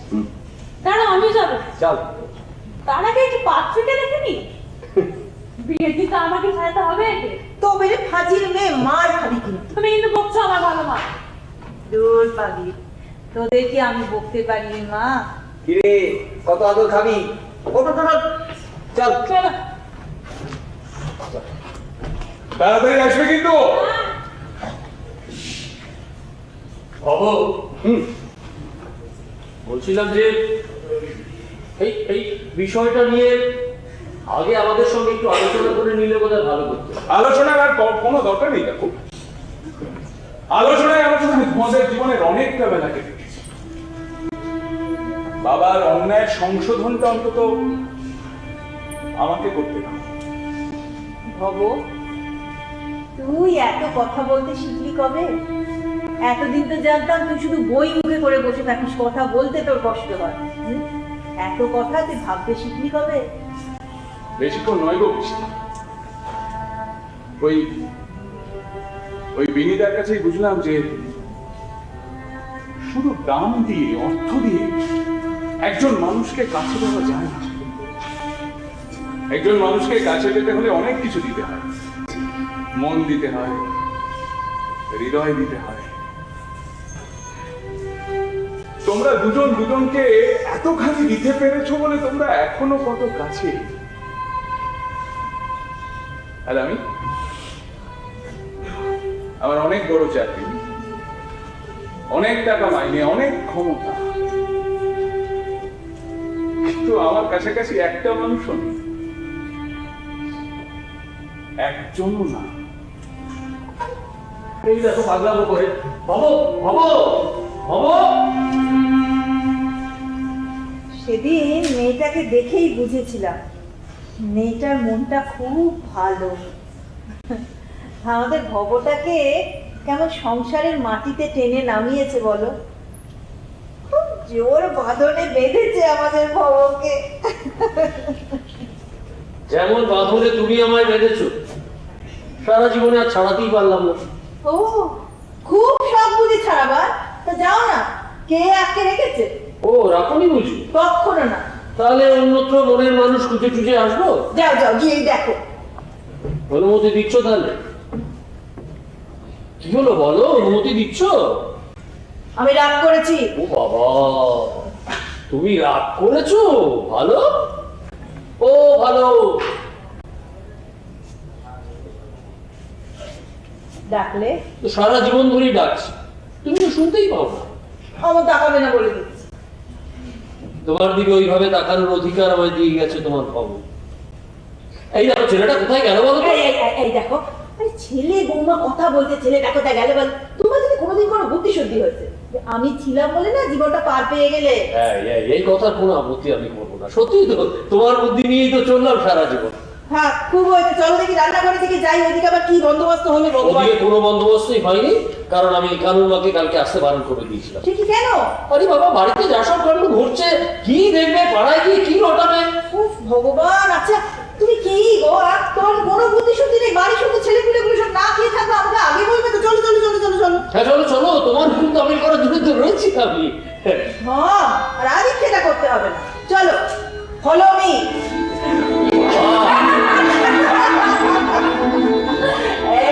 দাঁড়া, আমিও যাবো। চল। তার আগে একটু পাত্রীকে দেখে নি। বিয়ের দিন তো আমাকে ছাড়তে হবে একে। তো বেরে ফাজিল মেয়ে, মার খাবি কি? তুমি কিন্তু বকছো আমার ভালো মা। দূর পাগলি, তোদের কি আমি বকতে পারি রে মা? কিরে, কত আদর খাবি? ওটো টোটো চল। চলো। তাড়াতাড়ি আসবে কিন্তু। ভব, বলছিলাম যে এই বিষয়টা নিয়ে আগে আমাদের সঙ্গে একটু আলোচনা করে নিলে বোধহয় ভালো করতে। আলোচনার আর কোনো দরকার নেই কাকু। আলোচনায় তোমাদের জীবনের অনেকটা বেলা কেটে গেছে। বাবার অন্যায়ের সংশোধনটা অন্তত আমাকে করতে দাও। ভব, তুই এত কথা বলতে শিখলি কবে? এতদিন তো জানতাম তুই শুধু বই মুখে করে বসে থাকিস, কথা বলতে তোর কষ্ট হয়। এত কথা তুই ভাবতে শিখলি কবে? বেশিক্ষণ নয় গো বেশি। ওই বিনীতার কাছেই বুঝলাম যে শুধু দাম দিয়ে, অর্থ দিয়ে একজন মানুষকে কাছে পাওয়া যায় না। একজন মানুষকে কাছে পেতে হলে অনেক কিছু দিতে হয়। মন দিতে হয়, হৃদয় দিতে হয়। তোমরা দুজন দুজনকে এতখানি দিতে পেরেছো বলে তোমরা এখনো কত কাছে। আর আমার অনেক বড় চাকরি, অনেক টাকা মাইনে, অনেক ক্ষমতা, কিন্তু আমার কাছাকাছি একটা মানুষও নেই, একজনও না। এই দেখো পাগলামো করে, হবো হবো হবো। সেদিন মেয়েটাকে দেখেই বুঝেছিলাম মেয়েটার মনটা খুব ভালো। আমাদের ভবটাকে কেমন সংসারের মাটিতে টেনে নামিয়েছে বলো, খুব জোর বাঁধনে বেঁধেছে আমাদের ভবকে। যেমন বাঁধনে তুমি আমায় বেঁধেছো, সারা জীবনে আর ছাড়াতেই পারলাম না। ও খুব শখ বুঝে ছাড়াবার, তা যাও না, কে আটকে রেখেছে? ও রাখনি বুঝি? কখনো না। তাহলে অন্যত্র মনের মানুষ খুঁজে টুজে আসবো। যাও যাও গিয়েই দেখো। অনুমতি দিচ্ছ তাহলে? কি হলো বলো, অনুমতি দিচ্ছ? আমি রাগ করেছি। ও বাবা, তুমি রাগ করেছো? ভালো, ও ভালো। ডাকলে তো সারা জীবন ধরেই ডাকছি, তুমি তো শুনতেই পাও না। আমার তাকাবে না বলে দিচ্ছি। তোমার দিকে ওইভাবে তাকানোর অধিকার আমায় দিয়ে গেছে তোমার খবর। এই দেখো ছেলেটা কোথায় গেল বলো তো? এই দেখো, আরে ছেলে বৌমা কথা বলতে, ছেলেটা কোথায় গেলে বল। তোমার যদি কোনোদিন কোনো বুদ্ধি শুদ্ধি হয়েছে, আমি ছিলাম বলে না জীবনটা পার পেয়ে গেলে। এই কথার কোনো আপত্তি আমি করবো না, সত্যি তো তোমার বুদ্ধি নিয়েই তো চললাম সারা জীবন। হ্যাঁ খুব হয়েছে, চলো দেখি রান্নাঘরের দিকে যাই, ওইদিকে আবার কি বন্দোবস্ত হলো ভগবান। ওদিকে কোনো বন্দোবস্তই হয়নি, কারণ আমি কানুনমাকে কালকে আসতে বারণ করে দিয়েছিলাম। সে কি কেন? আরে বাবা, বাড়িতে যা সব কাণ্ড ঘটছে, কি দেখবে পাড়ায় গিয়ে কি ঘটাবে। উফ ভগবান, আচ্ছা তুমি কি গো, আর তোমার কোনো বুদ্ধি শুদ্ধি নেই? বাড়ি শুধু ছেলেপুলেগুলো সব না খেয়ে থাকবে, আমাকে আগে বলবে তো। চলো চলো চলো চলো চলো। হ্যাঁ চলো চলো, তোমার ভুল তামিল করার জন্য তো রয়েছি আমি। হ্যাঁ, আর আগে খেলা করতে হবে না, চলো ফলো মি।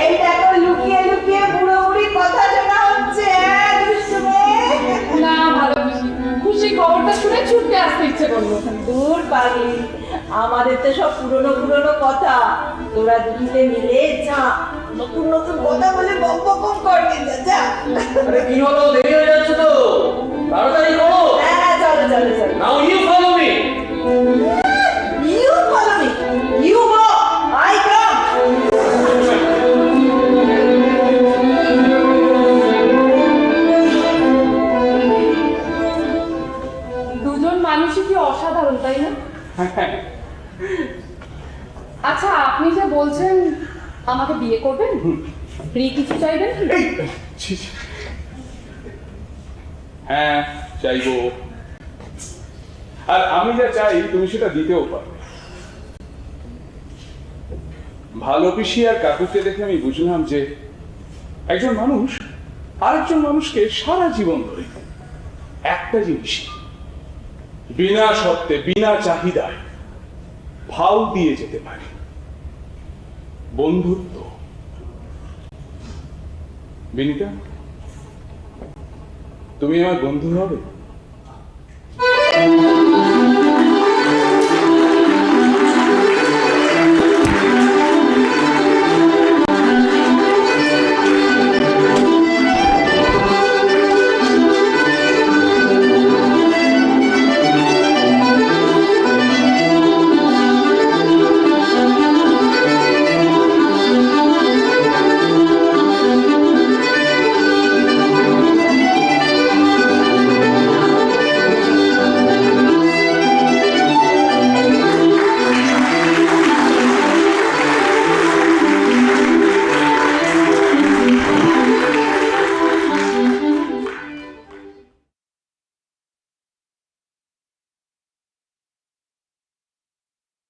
এই দেখো, লুকিয়ে লুকিয়ে বুড়ো বুড়ির কথা শোনা হচ্ছে। দুষ্টু মেয়ে। না ভালো খুশি, খুশি খবরটা শুনে ছুটতে আসতে ইচ্ছে করলো। দূর পাগলি, আমাদের তো সব পুরনো পুরনো কথা, তোরা দুটিতে মিলে যা নতুন নতুন কথা বলে বক বক করবি। যা। আরে কি হলো, দেরি হয়ে যাচ্ছে তো, তাড়াতাড়ি করো। হ্যাঁ চলো চলো চলো। Now you follow me. You follow me. You go. I come. দুজন মানুষই কি অসাধারণ, তাই না? আচ্ছা, আপনি যে বলছেন আমাকে বিয়ে করবেন, ফ্রি কিছু চাইবেন কি? এই, ছি, ছি। হ্যাঁ চাইবো, আর আমি যা চাই তুমি সেটা দিতেও পারবে। ভালো পিসি আর কাকুকে দেখে আমি বুঝলাম যে একজন মানুষ আরেকজন মানুষকে সারা জীবন ধরে একটা জিনিস বিনা শর্তে, বিনা চাহিদায় ভাও দিয়ে যেতে পারে, বন্ধুত্ব। বিনিতা, তুমি আমার বন্ধু হবে?